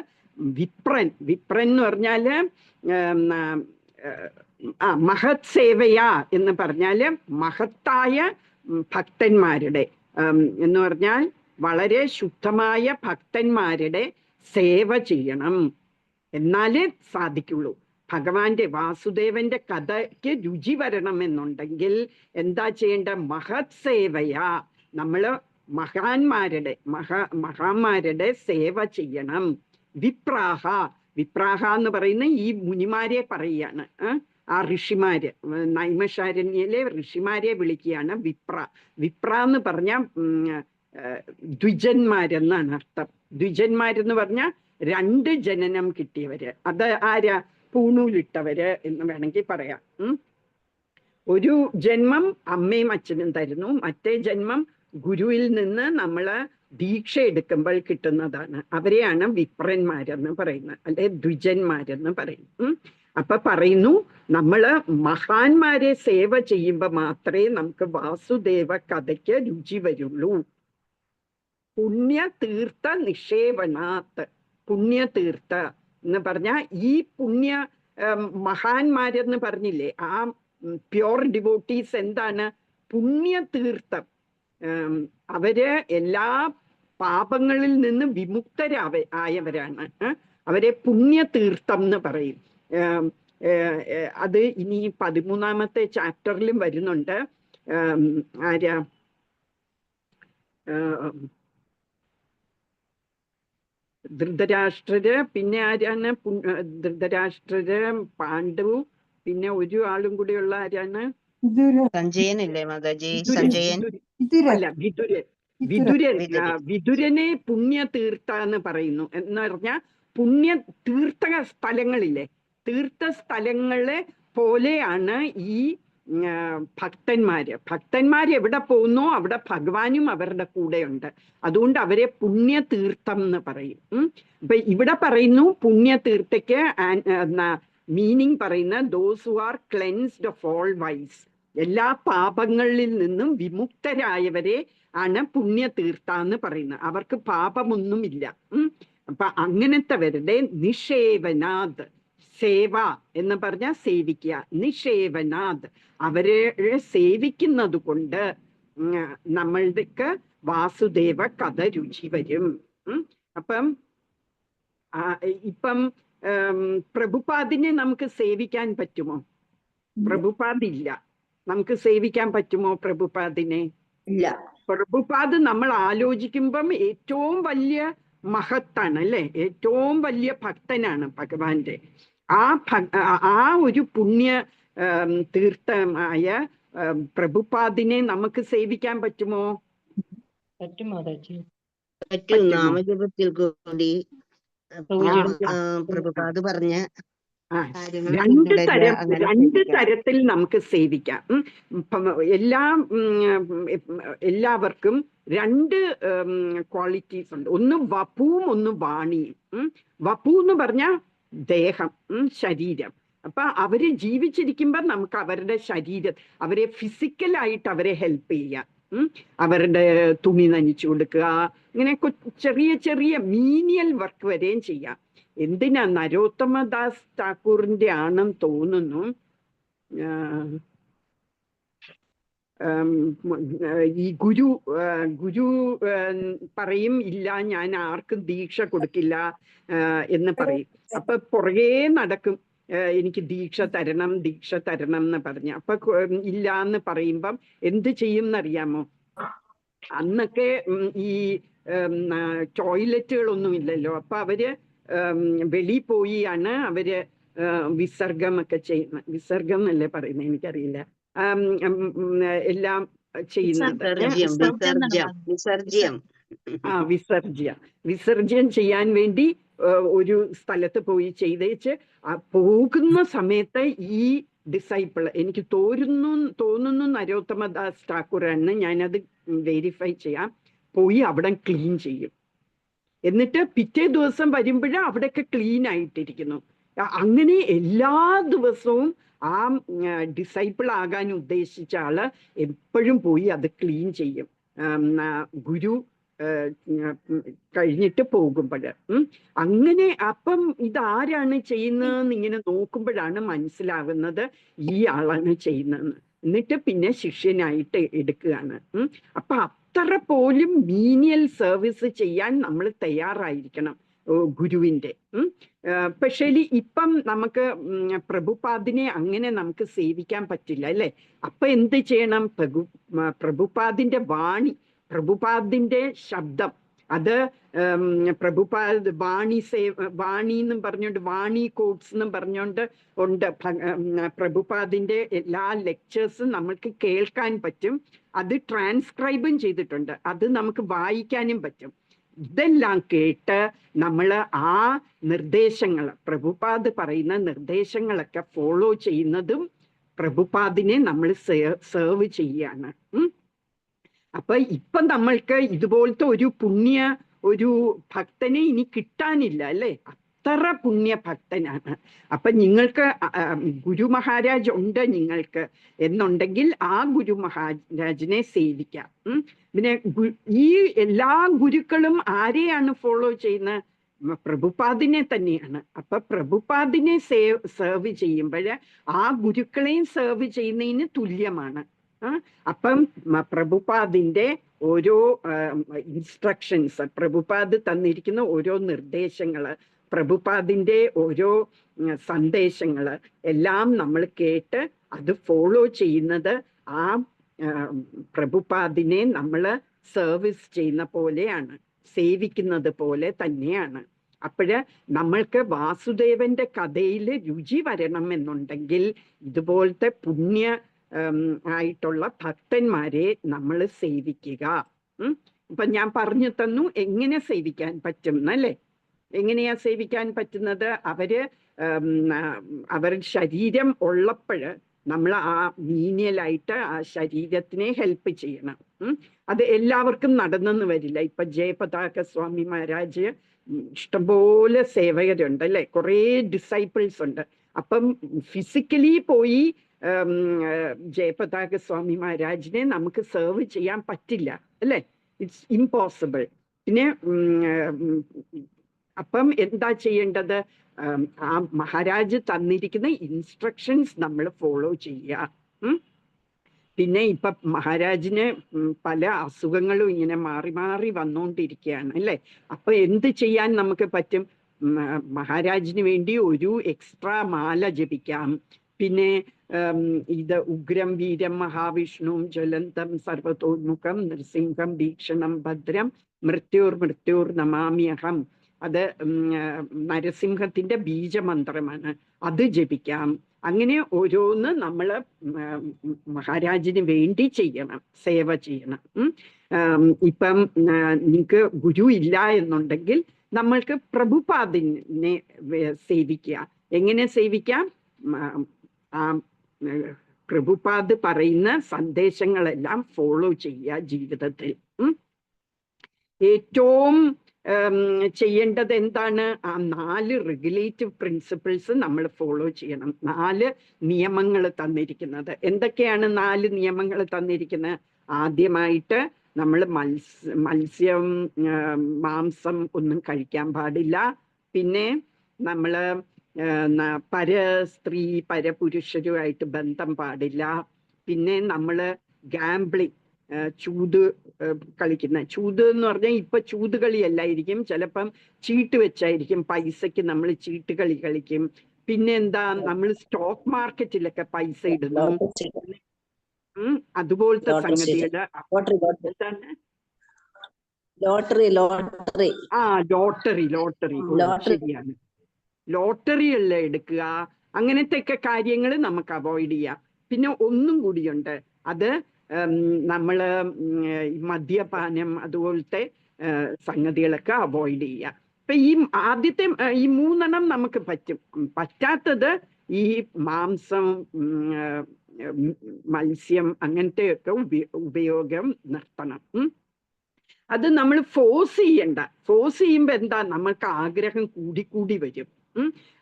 വിപ്രൻ എന്ന് പറഞ്ഞാല് മഹത് സേവയാ എന്ന് പറഞ്ഞാല് മഹത്തായ ഭക്തന്മാരുടെ എന്ന് പറഞ്ഞാൽ വളരെ ശുദ്ധമായ ഭക്തന്മാരുടെ സേവ ചെയ്യണം, എന്നാലേ സാധിക്കുള്ളൂ. ഭഗവാന്റെ വാസുദേവന്റെ കഥയ്ക്ക് രുചി വരണമെന്നുണ്ടെങ്കിൽ എന്താ ചെയ്യേണ്ട? മഹത് സേവയാ, നമ്മള് മഹാന്മാരുടെ സേവ ചെയ്യണം. വിപ്രാഹ എന്ന് പറയുന്ന ഈ മുനിമാരെ പറയാണ്. ആ ഋഷിമാര്, നൈമിഷാരണ്യയിലെ ഋഷിമാരെ വിളിക്കുകയാണ് വിപ്ര എന്ന് പറഞ്ഞ ദ്വിജന്മാരെന്നാണ് അർത്ഥം. ദ്വിജന്മാരെന്ന് പറഞ്ഞാൽ 2 ജനനം കിട്ടിയവര്. അത് ആരാ? പൂണൂലിട്ടവര് എന്ന് വേണമെങ്കിൽ പറയാം. ഒരു ജന്മം അമ്മയും അച്ഛനും തരുന്നു, മറ്റേ ജന്മം ഗുരുവിൽ നിന്ന് നമ്മള് ദീക്ഷ എടുക്കുമ്പോൾ കിട്ടുന്നതാണ്. അവരെയാണ് വിപ്രന്മാരെന്ന് പറയുന്നത്, അല്ലെ ദ്വിജന്മാരെന്ന് പറയും. അപ്പൊ പറയുന്നു, നമ്മള് മഹാന്മാരെ സേവ ചെയ്യുമ്പോൾ മാത്രമേ നമുക്ക് വാസുദേവ കഥയ്ക്ക് രുചി വരുള്ളൂ. പുണ്യതീർത്ഥ നിഷേവനാത്ത്. പുണ്യതീർത്ഥ എന്ന് പറഞ്ഞാൽ ഈ മഹാന്മാരെന്ന് പറഞ്ഞില്ലേ, ആ പ്യോർ ഡിവോട്ടീസ് എന്താണ്? പുണ്യതീർത്ഥം. അവര് എല്ലാ പാപങ്ങളിൽ നിന്ന് വിമുക്തരായവരാണ്. അവരെ പുണ്യതീർത്ഥം എന്ന് പറയും. അത് ഇനി 13ാമത്തെ ചാപ്റ്ററിലും വരുന്നുണ്ട്. ആരാ? ധൃതരാഷ്ട്രര്, പിന്നെ ആരാണ്? ധൃതരാഷ്ട്രര്, പാണ്ഡു, പിന്നെ ഒരു ആളും കൂടിയുള്ള ആരാണ്? സഞ്ജയനല്ലേ മാതാജി? സഞ്ജയൻ അല്ല, വിതുരനെ പുണ്യതീർത്ഥ എന്ന് പറയുന്നു. എന്ന് പറഞ്ഞാൽ തീർത്ഥ സ്ഥലങ്ങളില്ലേ, തീർത്ഥ സ്ഥലങ്ങളെ പോലെയാണ് ഈ ഭക്തന്മാര് എവിടെ പോകുന്നോ അവിടെ ഭഗവാനും അവരുടെ കൂടെയുണ്ട്. അതുകൊണ്ട് അവരെ പുണ്യതീർത്ഥം എന്ന് പറയും. ഇപ്പൊ ഇവിടെ പറയുന്നു പുണ്യതീർത്ഥയ്ക്ക് മീനിങ് പറയുന്ന those who are cleansed of all vice. എല്ലാ പാപങ്ങളിൽ നിന്നും വിമുക്തരായവരെ ആണ് പുണ്യതീർത്ഥ എന്ന് പറയുന്നത്. അവർക്ക് പാപമൊന്നുമില്ല. അപ്പൊ അങ്ങനത്തെവരുടെ നിഷേവനാത്, സേവ എന്ന് പറഞ്ഞാൽ സേവിക്കുക. നിഷേവനാത്, അവരെ സേവിക്കുന്നത് കൊണ്ട് നമ്മൾക്ക് വാസുദേവ കഥ രുചി വരും. ഇപ്പം പ്രഭുപാദിനെ നമുക്ക് സേവിക്കാൻ പറ്റുമോ? പ്രഭുപാദില്ല. നമുക്ക് സേവിക്കാൻ പറ്റുമോ പ്രഭുപാദിനെ? ഇല്ല. പ്രഭുപാദ് നമ്മൾ ആലോചിക്കുമ്പം ഏറ്റവും വലിയ മഹത്താണ്, അല്ലെ? ഏറ്റവും വലിയ ഭക്തനാണ് ഭഗവാന്റെ. ആ ഒരു പുണ്യ തീർത്ഥമായ പ്രഭുപാദിനെ നമുക്ക് സേവിക്കാൻ പറ്റുമോ? പറ്റും. നാമജപത്തിൽ കൂടി പ്രഭുപാദ് പറഞ്ഞ രണ്ട് തരത്തിൽ നമുക്ക് സേവിക്കാം. എല്ലാവർക്കും 2 ക്വാളിറ്റീസ് ഉണ്ട്. ഒന്ന് വപുവും ഒന്ന് വാണിയും. വപു എന്ന് പറഞ്ഞാൽ ദേഹം, ശരീരം. അപ്പൊ അവര് ജീവിച്ചിരിക്കുമ്പോ നമുക്ക് അവരുടെ ശരീരം, അവരെ ഫിസിക്കലായിട്ട് അവരെ ഹെൽപ്പ് ചെയ്യാം. അവരുടെ തുണി നനച്ചു കൊടുക്കുക, ഇങ്ങനെ ചെറിയ ചെറിയ മീനിയൽ വർക്ക് വരെയും ചെയ്യാം. എന്തിനാ? നരോത്തമദാസ് ഠാക്കൂറിന്റെ ആണെന്ന് തോന്നുന്നു. ഈ ഗുരു പറയും, ഇല്ല ഞാൻ ആർക്കും ദീക്ഷ കൊടുക്കില്ല എന്ന് പറയും. അപ്പൊ പുറകെ നടക്കും, എനിക്ക് ദീക്ഷ തരണം എന്ന് പറഞ്ഞ. അപ്പൊ ഇല്ല എന്ന് പറയുമ്പം എന്ത് ചെയ്യും എന്നറിയാമോ? അന്നൊക്കെ ഈ ടോയ്ലറ്റുകളൊന്നും ഇല്ലല്ലോ. അപ്പൊ അവര് വെളി പോയിയാണ് അവര് വിസർഗമൊക്കെ ചെയ്യുന്നത്. വിസർഗം എന്നല്ലേ പറയുന്നത്, എനിക്കറിയില്ല. എല്ലാം ചെയ്യുന്നത് വിസർജ്യം ചെയ്യാൻ വേണ്ടി ഒരു സ്ഥലത്ത് പോയി ചെയ്തേച്ച് പോകുന്ന സമയത്ത് ഈ ഡിസൈപ്പിൾ, എനിക്ക് തോന്നുന്നു നരോത്തമദാസ് ഠാക്കൂറാണ്, ഞാനത് വെരിഫൈ ചെയ്യാം, പോയി അവിടെ ക്ലീൻ ചെയ്യും. എന്നിട്ട് പിറ്റേ ദിവസം വരുമ്പോഴേ അവിടെയൊക്കെ ക്ലീൻ ആയിട്ടിരിക്കുന്നു. അങ്ങനെ എല്ലാ ദിവസവും ആ ഡിസൈപ്പിൾ ആകാൻ ഉദ്ദേശിച്ച ആള് എപ്പോഴും പോയി അത് ക്ലീൻ ചെയ്യും, ഗുരു കഴിഞ്ഞിട്ട് പോകുമ്പോൾ. അങ്ങനെ അപ്പം ഇതാരാണ് ചെയ്യുന്നതെന്ന് ഇങ്ങനെ നോക്കുമ്പോഴാണ് മനസ്സിലാകുന്നത് ഈ ആളാണ് ചെയ്യുന്നതെന്ന്. എന്നിട്ട് പിന്നെ ശിഷ്യനായിട്ട് എടുക്കുകയാണ്. അപ്പൊ അത്ര പോലും മീനിയൽ സർവീസ് ചെയ്യാൻ നമ്മൾ തയ്യാറായിരിക്കണം ഗുരുവിന്റെ. പക്ഷേ ഇപ്പം നമുക്ക് പ്രഭുപാദിനെ അങ്ങനെ നമുക്ക് സേവിക്കാൻ പറ്റില്ല അല്ലെ. അപ്പൊ എന്ത് ചെയ്യണം? പ്രഭുപാദിന്റെ വാണി, പ്രഭുപാദിന്റെ ശബ്ദം, അത് പ്രഭുപാദ് വാണി എന്നും പറഞ്ഞോണ്ട്, വാണി കോട്സ് എന്നും പറഞ്ഞോണ്ട് ഉണ്ട്. പ്രഭുപാദിന്റെ എല്ലാ ലെക്ചേഴ്സും നമ്മൾക്ക് കേൾക്കാൻ പറ്റും, അത് ട്രാൻസ്ക്രൈബും ചെയ്തിട്ടുണ്ട്, അത് നമുക്ക് വായിക്കാനും പറ്റും. ഇതെല്ലാം കേട്ട് നമ്മൾ ആ നിർദ്ദേശങ്ങൾ, പ്രഭുപാദ് പറയുന്ന നിർദ്ദേശങ്ങളൊക്കെ ഫോളോ ചെയ്യുന്നതും പ്രഭുപാദിനെ നമ്മൾ സെർവ് ചെയ്യാണ്. അപ്പൊ ഇപ്പൊ നമ്മൾക്ക് ഇതുപോലത്തെ ഒരു ഭക്തനെ ഇനി കിട്ടാനില്ല അല്ലെ, അത്ര പുണ്യ ഭക്തനാണ്. അപ്പൊ നിങ്ങൾക്ക് ഗുരു മഹാരാജ് ഉണ്ട് നിങ്ങൾക്ക് എന്നുണ്ടെങ്കിൽ ആ ഗുരു മഹാരാജിനെ സേവിക്കാം. പിന്നെ ഈ എല്ലാ ഗുരുക്കളും ആരെയാണ് ഫോളോ ചെയ്യുന്നത്? പ്രഭുപാദിനെ തന്നെയാണ്. അപ്പൊ പ്രഭുപാദിനെ സെർവ് ചെയ്യുമ്പോൾ ആ ഗുരുക്കളെയും സെർവ് ചെയ്യുന്നതിന് തുല്യമാണ്. അപ്പം പ്രഭുപാദിന്റെ ഓരോ ഇൻസ്ട്രക്ഷൻസ്, പ്രഭുപാദ് തന്നിരിക്കുന്ന ഓരോ നിർദ്ദേശങ്ങള്, പ്രഭുപാദിന്റെ ഓരോ സന്ദേശങ്ങള് എല്ലാം നമ്മൾ കേട്ട് അത് ഫോളോ ചെയ്യുന്നത് ആ പ്രഭുപാദിനെ നമ്മൾ സർവീസ് ചെയ്യുന്ന പോലെയാണ്, സേവിക്കുന്നത് പോലെ തന്നെയാണ്. അപ്പോഴ് നമ്മൾക്ക് വാസുദേവന്റെ കഥയിൽ രുചി വരണം എന്നുണ്ടെങ്കിൽ ഇതുപോലത്തെ പുണ്യ ആയിട്ടുള്ള ഭക്തന്മാരെ നമ്മൾ സേവിക്കുക. ഇപ്പൊ ഞാൻ പറഞ്ഞു തന്നു എങ്ങനെ സേവിക്കാൻ പറ്റും എന്നല്ലേ. എങ്ങനെയാ സേവിക്കാൻ പറ്റുന്നത്? അവർ ശരീരം ഉള്ളപ്പോഴ് നമ്മൾ ആ മീനിയലായിട്ട് ആ ശരീരത്തിനെ ഹെൽപ്പ് ചെയ്യണം. അത് എല്ലാവർക്കും നടന്നെന്ന് വരില്ല. ഇപ്പൊ ജയപതാക സ്വാമി മഹാരാജ് ഇഷ്ടംപോലെ സേവകരുണ്ട് അല്ലെ, കുറേ ഡിസൈപ്പിൾസ് ഉണ്ട്. അപ്പം ഫിസിക്കലി പോയി ജയപതാക സ്വാമി മഹാരാജിനെ നമുക്ക് സെർവ് ചെയ്യാൻ പറ്റില്ല അല്ലെ, ഇറ്റ്സ് ഇമ്പോസിബിൾ. പിന്നെ അപ്പം എന്താ ചെയ്യേണ്ടത്? ആ മഹാരാജ് തന്നിരിക്കുന്ന ഇൻസ്ട്രക്ഷൻസ് നമ്മൾ ഫോളോ ചെയ്യുക. പിന്നെ ഇപ്പൊ മഹാരാജിന് പല അസുഖങ്ങളും ഇങ്ങനെ മാറി മാറി വന്നുകൊണ്ടിരിക്കുകയാണ് അല്ലെ. അപ്പൊ എന്ത് ചെയ്യാൻ നമുക്ക് പറ്റും? മഹാരാജിന് വേണ്ടി ഒരു എക്സ്ട്രാ മാല ജപിക്കാം. പിന്നെ ഇത് ഉഗ്രം വീരം മഹാവിഷ്ണുവും ജ്വലന്തം സർവതോന്മുഖം നൃസിംഹം ഭീക്ഷണം ഭദ്രം മൃത്യുർ നമാമ്യഹം, അത് നരസിംഹത്തിന്റെ ബീജമന്ത്രമാണ്, അത് ജപിക്കാം. അങ്ങനെ ഓരോന്ന് നമ്മൾ മഹാരാജിന് വേണ്ടി ചെയ്യണം, സേവ ചെയ്യണം. ഇപ്പം നിങ്ങൾക്ക് ഗുരു ഇല്ല എന്നുണ്ടെങ്കിൽ നമ്മൾക്ക് പ്രഭുപാദിനെ സേവിക്കുക. എങ്ങനെ സേവിക്കാം? ആ പ്രഭുപാദ് പറയുന്ന സന്ദേശങ്ങളെല്ലാം ഫോളോ ചെയ്യുക ജീവിതത്തിൽ. ഏറ്റവും ചെയ്യേണ്ടത് എന്താണ്? ആ 4 റെഗുലേറ്റീവ് പ്രിൻസിപ്പിൾസ് നമ്മൾ ഫോളോ ചെയ്യണം. 4 നിയമങ്ങൾ തന്നിരിക്കുന്നത്. എന്തൊക്കെയാണ് 4 നിയമങ്ങൾ തന്നിരിക്കുന്നത്? ആദ്യമായിട്ട് നമ്മൾ മത്സ്യം മാംസം ഒന്നും കഴിക്കാൻ പാടില്ല. പിന്നെ നമ്മൾ പരസ്ത്രീ പരപുരുഷരുമായിട്ട് ബന്ധം പാടില്ല. പിന്നെ നമ്മൾ ഗാംബ്ലിംഗ്, ചൂത് കളിക്കുന്ന, ചൂത് എന്ന് പറഞ്ഞാൽ ഇപ്പൊ ചൂത് കളിയല്ലായിരിക്കും, ചിലപ്പം ചീട്ട് വെച്ചായിരിക്കും, പൈസക്ക് നമ്മൾ ചീട്ട് കളി കളിക്കും. പിന്നെ എന്താ, നമ്മൾ സ്റ്റോക്ക് മാർക്കറ്റിലൊക്കെ പൈസ ഇടുന്നു, അതുപോലത്തെ സംഗതികള്. ലോട്ടറി ശരിയാണ്, ലോട്ടറികളിൽ എടുക്കുക, അങ്ങനത്തെ ഒക്കെ കാര്യങ്ങൾ നമുക്ക് അവോയ്ഡ് ചെയ്യാം. പിന്നെ ഒന്നും കൂടിയുണ്ട്, അത് നമ്മള് മദ്യപാനം അതുപോലത്തെ സംഗതികളൊക്കെ അവോയ്ഡ് ചെയ്യുക. ഇപ്പൊ ഈ ആദ്യത്തെ ഈ 3 നമുക്ക് പറ്റും. പറ്റാത്തത് ഈ മാംസം, മത്സ്യം അങ്ങനത്തെയൊക്കെ ഉപയോഗം നിർത്തണം. അത് നമ്മൾ ഫോഴ്സ് ചെയ്യണ്ട. ഫോഴ്സ് ചെയ്യുമ്പോ എന്താ, നമ്മൾക്ക് ആഗ്രഹം കൂടി വരും.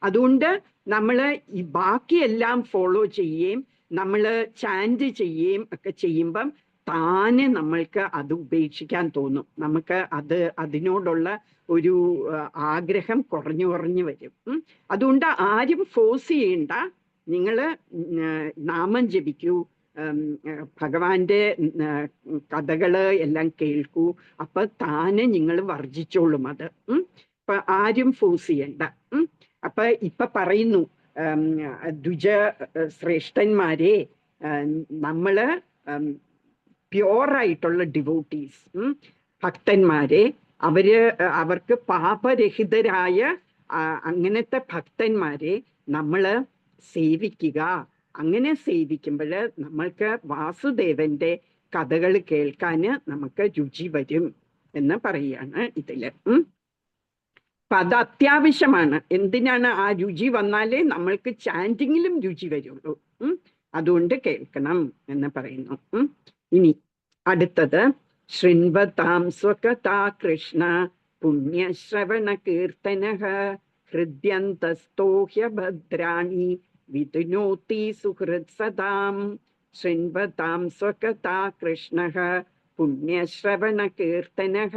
അതുകൊണ്ട് നമ്മള് ഈ ബാക്കിയെല്ലാം ഫോളോ ചെയ്യുകയും നമ്മള് ചാൻഡ് ചെയ്യുകയും ഒക്കെ ചെയ്യുമ്പം താനെ നമ്മൾക്ക് അത് ഉപേക്ഷിക്കാൻ തോന്നും. നമുക്ക് അതിനോടുള്ള ഒരു ആഗ്രഹം കുറഞ്ഞു വരും. അതുകൊണ്ട് ആരും ഫോഴ്സ് ചെയ്യണ്ട. നിങ്ങള് നാമം ജപിക്കൂ, ഭഗവാന്റെ കഥകള് എല്ലാം കേൾക്കൂ. അപ്പൊ താനെ നിങ്ങൾ വർജിച്ചോളും അത്. അപ്പൊ ആരും ഫോഴ്സ് ചെയ്യണ്ട. ഇപ്പൊ പറയുന്നു ദ്വിജ ശ്രേഷ്ഠന്മാരെ, നമ്മള് പ്യോറായിട്ടുള്ള ഡിവോട്ടീസ്, ഭക്തന്മാരെ, അവർക്ക് പാപരഹിതരായ അങ്ങനത്തെ ഭക്തന്മാരെ നമ്മള് സേവിക്കുക. അങ്ങനെ സേവിക്കുമ്പോൾ നമ്മൾക്ക് വാസുദേവന്റെ കഥകൾ കേൾക്കാന് നമുക്ക് രുചി വരും എന്ന് പറയാണ് ഇതില്. അപ്പൊ അത് അത്യാവശ്യമാണ്. എന്തിനാണ്? ആ രുചി വന്നാലേ നമ്മൾക്ക് ചാൻറ്റിങ്ങിലും രുചി വരുള്ളൂ. അതുകൊണ്ട് കേൾക്കണം എന്ന് പറയുന്നു. ഇനി അടുത്തത് ശൃണ്വതാം സ്വകഥാ കൃഷ്ണ പുണ്യശ്രവണ കീർത്തനഃ ഹൃദ്യന്തസ്തോ ഹ്യഭദ്രാണി വിതുനോതി സുഹൃത് സദാം. ശൃണ്വതാം സ്വകഥാ കൃഷ്ണഃ പുണ്യശ്രവണ കീർത്തനഃ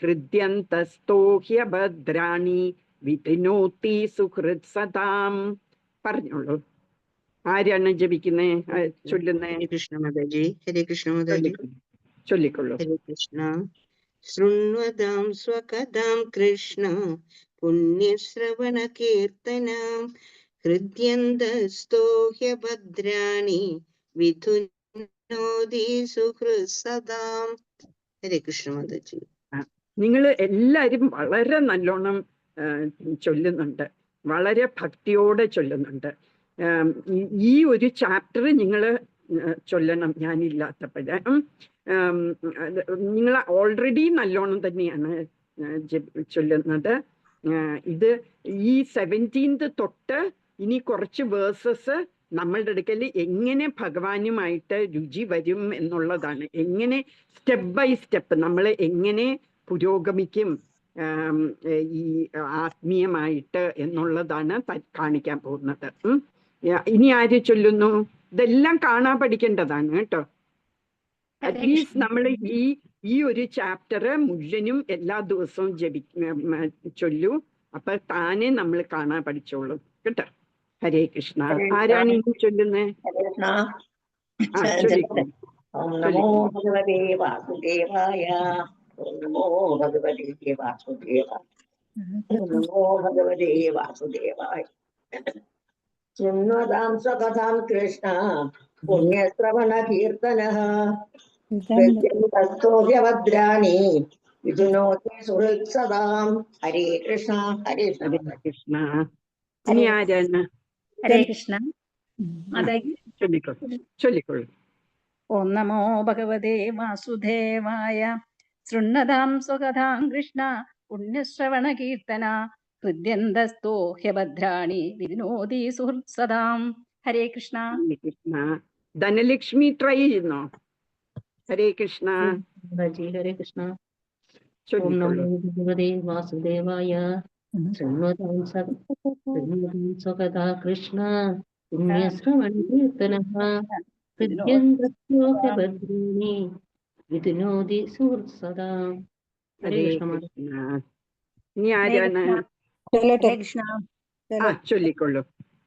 ഹൃദ്യന്തസ്തോ ഹ്യഭദ്രാണി വിതുനോതി സുഹൃത് സദാം. പറഞ്ഞോളൂ, ആരാണ് ജപിക്കുന്നത്, ചൊല്ലുന്നേ? കൃഷ്ണ മാതാജി. ഹരേ കൃഷ്ണ മാതാജി. ചൊല്ലിക്കൊള്ളൂ. ഹരേ കൃഷ്ണ. ശൃണ്വതാം സ്വകഥാം കൃഷ്ണ പുണ്യശ്രവണ കീർത്തനാം ഹൃദ്യന്തസ്തോ ഹ്യഭദ്രാണി വിധുനോതി സുഹൃത് സദാം. ഹരേ കൃഷ്ണ മാതാജി. നിങ്ങൾ എല്ലാരും വളരെ നല്ലോണം ചൊല്ലുന്നുണ്ട്, വളരെ ഭക്തിയോടെ ചൊല്ലുന്നുണ്ട്. ഈ ഒരു ചാപ്റ്റർ നിങ്ങൾ ചൊല്ലണം ഞാനില്ലാത്തപ്പോഴേ. നിങ്ങൾ ഓൾറെഡി നല്ലോണം തന്നെയാണ് ചൊല്ലുന്നത്. ഇത് ഈ 17th തൊട്ട് ഇനി കുറച്ച് വേഴ്സസ് നമ്മളുടെ അടുക്കൽ എങ്ങനെ ഭഗവാനുമായിട്ട് രുചി വരും എന്നുള്ളതാണ്. എങ്ങനെ സ്റ്റെപ്പ് ബൈ സ്റ്റെപ്പ് നമ്മൾ എങ്ങനെ പുരോഗമിക്കും ഈ ആത്മീയമായിട്ട് എന്നുള്ളതാണ് കാണിക്കാൻ പോകുന്നത്. ഇനി ആര് ചൊല്ലുന്നു? ഇതെല്ലാം കാണാൻ പഠിക്കേണ്ടതാണ് കേട്ടോ. അറ്റ്ലീസ്റ്റ് നമ്മൾ ഈ ഒരു ചാപ്റ്റർ മുഴുവനും എല്ലാ ദിവസവും ചൊല്ലൂ. അപ്പൊ താനെ നമ്മൾ കാണാൻ പഠിച്ചോളൂ കേട്ടോ. ഹരേ കൃഷ്ണ. ആരാണ് ഇനി ചൊല്ലുന്നത്? ഓം നമോ ഭഗവതേ വാസുദേവായ. ഓം നമോ ഭഗവതേ വാസുദേവായ. ഓം നമോ ഭഗവതേ വാസുദേവായ. ശൃണ്വതാം സ്വകഥാം കൃഷ്ണ പുണ്യശ്രവണ കീർത്തനഃ ഹൃദ്യന്തസ്തോഹ്യഭദ്രാണി വിധുനോതി സുഹൃത് സദാം. ഹരേ കൃഷ്ണ. ഹരേ കൃഷ്ണ. ഇനി ആരാണ്? ഹരേ കൃഷ്ണ. ചൊല്ലിക്കൊള്ളു. ഓം നമോ ഭഗവതേ വാസുദേവായ. ശൃണ്വതാം സ്വകഥാം കൃഷ്ണ പുണ്യശ്രവണ കീർത്തന ഹൃദ്യന്തസ്തോ ഹ്യഭദ്രാണി വിനോദി സുഹൃത് സദാം. ഹരേ കൃഷ്ണ. കൃഷ്ണ. ധനലക്ഷ്മി ട്രൈ ചെയ്യുന്നോ? ഹരേ കൃഷ്ണ. ഹരേ കൃഷ്ണ. ഓം നമോ ഭഗവതേ വാസുദേവായ. ശൃണ്വതാം സ്വകഥാ കൃഷ്ണ പുണ്യശ്രവണ കീർത്തനഃ ഹൃദ്യന്തസ്തോ ഹ്യഭദ്രാണി വിതുനോതി സുഹൃത് സദാം. ഹരേ കൃഷ്ണ. ഇനി ആരാണ്? ഹരേ കൃഷ്ണ. ചൊല്ലിക്കൊള്ളു.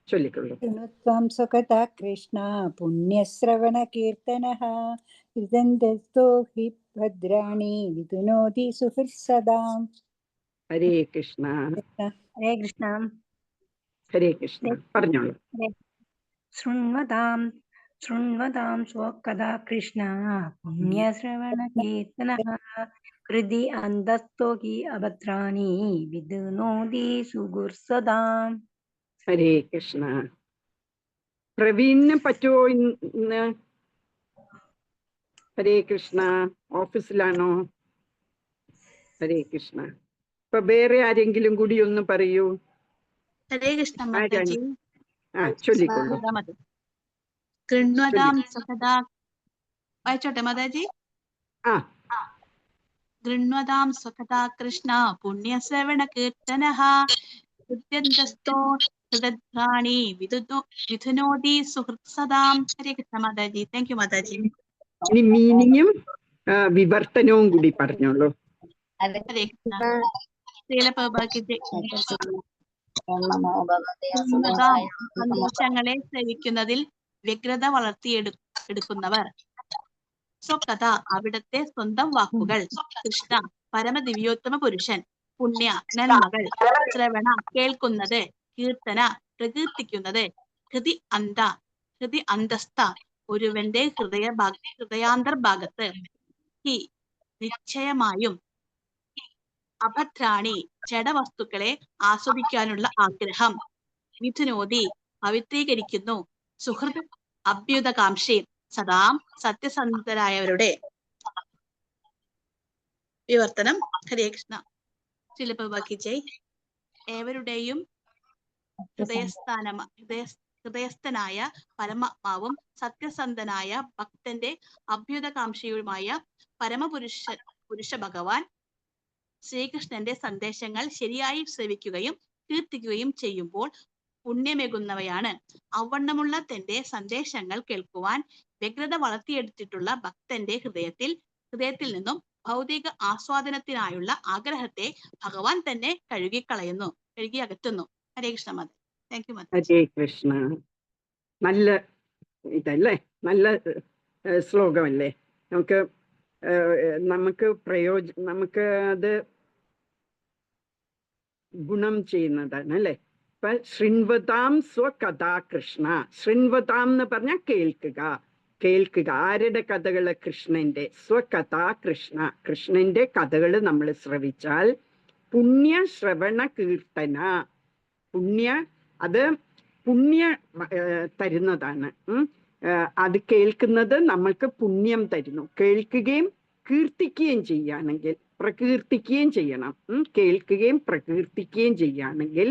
ശൃണ്വതാം സ്വകഥാ കൃഷ്ണ പുണ്യശ്രവണ കീർത്തനഃ ഹൃദന്തസ്തോ ഹി ഭദ്രാണി വിതുനോതി സുഹൃത് സദാം. ഹരേ കൃഷ്ണ. ഹരേ കൃഷ്ണ. ഹരേ കൃഷ്ണ. പറഞ്ഞോളൂ. ശൃണ്വതാം സ്വകഥാ കൃഷ്ണ പുണ്യശ്രവണ കീർത്തനഃ ഹൃദി അന്തസ്തോ ഹി അഭദ്രാണി വിതുനോതി സുഹൃത് സദാം. ഹരേ കൃഷ്ണ. പ്രവീണിന് പറ്റുമോ ഇന്ന്? ഹരേ കൃഷ്ണ. ഓഫീസിലാണോ? ഹരേ കൃഷ്ണ. ഇപ്പൊ വേറെ ആരെങ്കിലും കൂടി ഒന്ന് പറയൂ. ഹരേ കൃഷ്ണ ആരാണ്? മാതാജി. ചൊല്ലിക്കൊള്ളൂ. ഗൃണ്വതാം സുഖദാ, വായിച്ചോട്ടെ മാതാജി? ഗൃണ്വതാം സുഖദാ കൃഷ്ണ പുണ്യശ്രവണ കീർത്തനഃ ഹൃദ്യന്തസ്തോ ഹൃദദ്ഘാണി വിധുനോതി സുഹൃത്സദാം. ഹരേ കൃഷ്ണ മാതാജി. താങ്ക് യു മാതാജി. ഇനി മീനിങ്ങും വിവർത്തനവും കൂടി പറഞ്ഞോളൂ. ഹരേ കൃഷ്ണ. ശ്രീലപ്രഭുപാദ് സന്ദേശങ്ങളെ സേവിക്കുന്നതിൽ വ്യഗ്രത വളർത്തിയെടുക്കുന്നവർ. സ്വകഥ അവിടത്തെ സ്വന്തം വാക്കുകൾ. കൃഷ്ണ പരമദിവ്യോത്തമ പുരുഷൻ. പുണ്യ നന്മകൾ. ശ്രവണ കേൾക്കുന്നത്. കീർത്തന പ്രകീർത്തിക്കുന്നത്. ഹൃദി അന്തസ്ഥ ഒരുവന്റെ ഹൃദയാന്തർഭാഗത്ത്. ഹി നിശ്ചയമായും. അഭദ്രാണി ജഡവസ്തുക്കളെ ആസ്വദിക്കാനുള്ള ആഗ്രഹം. മിഥുനോതി പവിത്രീകരിക്കുന്നു. സുഹൃത് അഭ്യുതകാംക്ഷി സദാം സത്യസന്ധരായവരുടെ. വിവർത്തനം. ഹരേ കൃഷ്ണ. ശ്രീലപ്രഭുപാദ് ജയ്. ഏവരുടെയും ഹൃദയസ്ഥനായ പരമാത്മാവും സത്യസന്ധനായ ഭക്തന്റെ അഭ്യുതകാംക്ഷിയുമായ പുരുഷ ഭഗവാൻ ശ്രീകൃഷ്ണന്റെ സന്ദേശങ്ങൾ ശരിയായി ശ്രവിക്കുകയും കീർത്തിക്കുകയും ചെയ്യുമ്പോൾ പുണ്യമേകുന്നവയാണ്. ഔവണ്ണമുള്ള തന്റെ സന്ദേശങ്ങൾ കേൾക്കുവാൻ വ്യഗ്രത വളർത്തിയെടുത്തിട്ടുള്ള ഭക്തന്റെ ഹൃദയത്തിൽ നിന്നും ഭൗതിക ആസ്വാദനത്തിനായുള്ള ആഗ്രഹത്തെ ഭഗവാൻ തന്നെ കഴുകി അകറ്റുന്നു. ഹരേ കൃഷ്ണ മാതാ. താങ്ക് യു മാതാ. ഹരേ കൃഷ്ണ. നല്ല ഇതല്ലേ, നല്ല ശ്ലോകമല്ലേ. നമുക്ക് അത് ഗുണം ചെയ്യുന്നതാണ് അല്ലെ. ഇപ്പൊ ശൃണ്വതാം സ്വകഥാ കൃഷ്ണ. ശൃണ്വതാം എന്ന് പറഞ്ഞാൽ കേൾക്കുക. ആരുടെ കഥകള്? കൃഷ്ണന്റെ. സ്വകഥാ കൃഷ്ണ, കൃഷ്ണന്റെ കഥകള് നമ്മൾ ശ്രവിച്ചാൽ പുണ്യ ശ്രവണ കീർത്തന. അത് പുണ്യ തരുന്നതാണ്. അത് കേൾക്കുന്നത് നമ്മൾക്ക് പുണ്യം തരുന്നു. കേൾക്കുകയും കീർത്തിക്കുകയും ചെയ്യുകയാണെങ്കിൽ, പ്രകീർത്തിക്കുകയും ചെയ്യണം. കേൾക്കുകയും പ്രകീർത്തിക്കുകയും ചെയ്യുകയാണെങ്കിൽ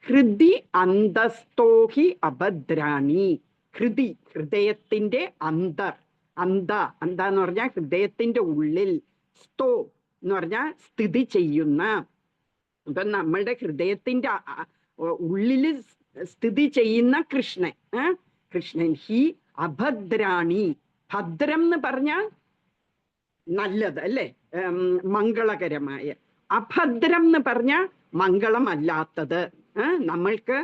ഹൃദി അന്തസ്തോഹി അഭദ്രാണി. ഹൃദയത്തിന്റെ എന്ന് പറഞ്ഞാൽ ഹൃദയത്തിന്റെ ഉള്ളിൽ. സ്തോ എന്ന് പറഞ്ഞാൽ സ്ഥിതി ചെയ്യുന്ന. ഇപ്പൊ നമ്മളുടെ ഹൃദയത്തിന്റെ ഉള്ളില് സ്ഥിതി ചെയ്യുന്ന കൃഷ്ണൻ ഹി അഭദ്രാണി. ഭദ്രം എന്ന് പറഞ്ഞാൽ നല്ലത് അല്ലെ, മംഗളകരമായ. അഭദ്രം എന്ന് പറഞ്ഞാൽ മംഗളമല്ലാത്തത്. നമ്മൾക്ക്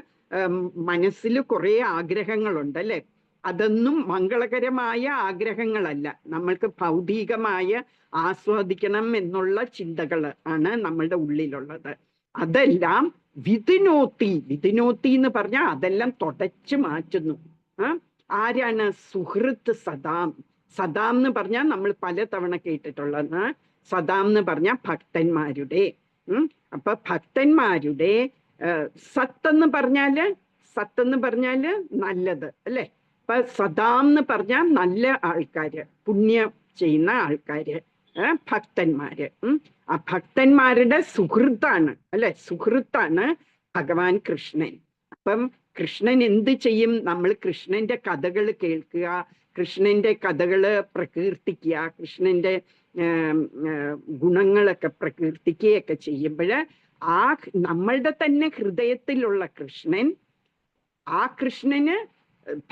മനസ്സിൽ കുറെ ആഗ്രഹങ്ങളുണ്ട് അല്ലെ, അതൊന്നും മംഗളകരമായ ആഗ്രഹങ്ങളല്ല. നമ്മൾക്ക് ഭൗതികമായ ആസ്വദിക്കണം എന്നുള്ള ചിന്തകൾ ആണ് നമ്മളുടെ ഉള്ളിലുള്ളത്. അതെല്ലാം വിധുനോത്തി എന്ന് പറഞ്ഞാൽ അതെല്ലാം തുടച്ചു മാറ്റുന്നു. ആരാണ്? സുഹൃത്ത് സദാം. സദാം എന്ന് പറഞ്ഞാൽ നമ്മൾ പലതവണ കേട്ടിട്ടുള്ളത്. സദാം എന്ന് പറഞ്ഞാൽ ഭക്തന്മാരുടെ. അപ്പൊ ഭക്തന്മാരുടെ സത്തെന്ന് പറഞ്ഞാല് നല്ലത് അല്ലെ. ഇപ്പൊ സദാം എന്ന് പറഞ്ഞാൽ നല്ല ആൾക്കാര്, പുണ്യം ചെയ്യുന്ന ആൾക്കാര്, ഭക്തന്മാര്. ആ ഭക്തന്മാരുടെ സുഹൃത്താണ് അല്ലെ, സുഹൃത്താണ് ഭഗവാൻ കൃഷ്ണൻ. അപ്പം കൃഷ്ണൻ എന്ത് ചെയ്യും? നമ്മൾ കൃഷ്ണന്റെ കഥകൾ കേൾക്കുക, കൃഷ്ണന്റെ കഥകള് പ്രകീർത്തിക്കുക, കൃഷ്ണന്റെ ഗുണങ്ങളൊക്കെ പ്രകീർത്തിക്കുകയൊക്കെ ചെയ്യുമ്പോൾ നമ്മളുടെ തന്നെ ഹൃദയത്തിലുള്ള കൃഷ്ണൻ, ആ കൃഷ്ണന്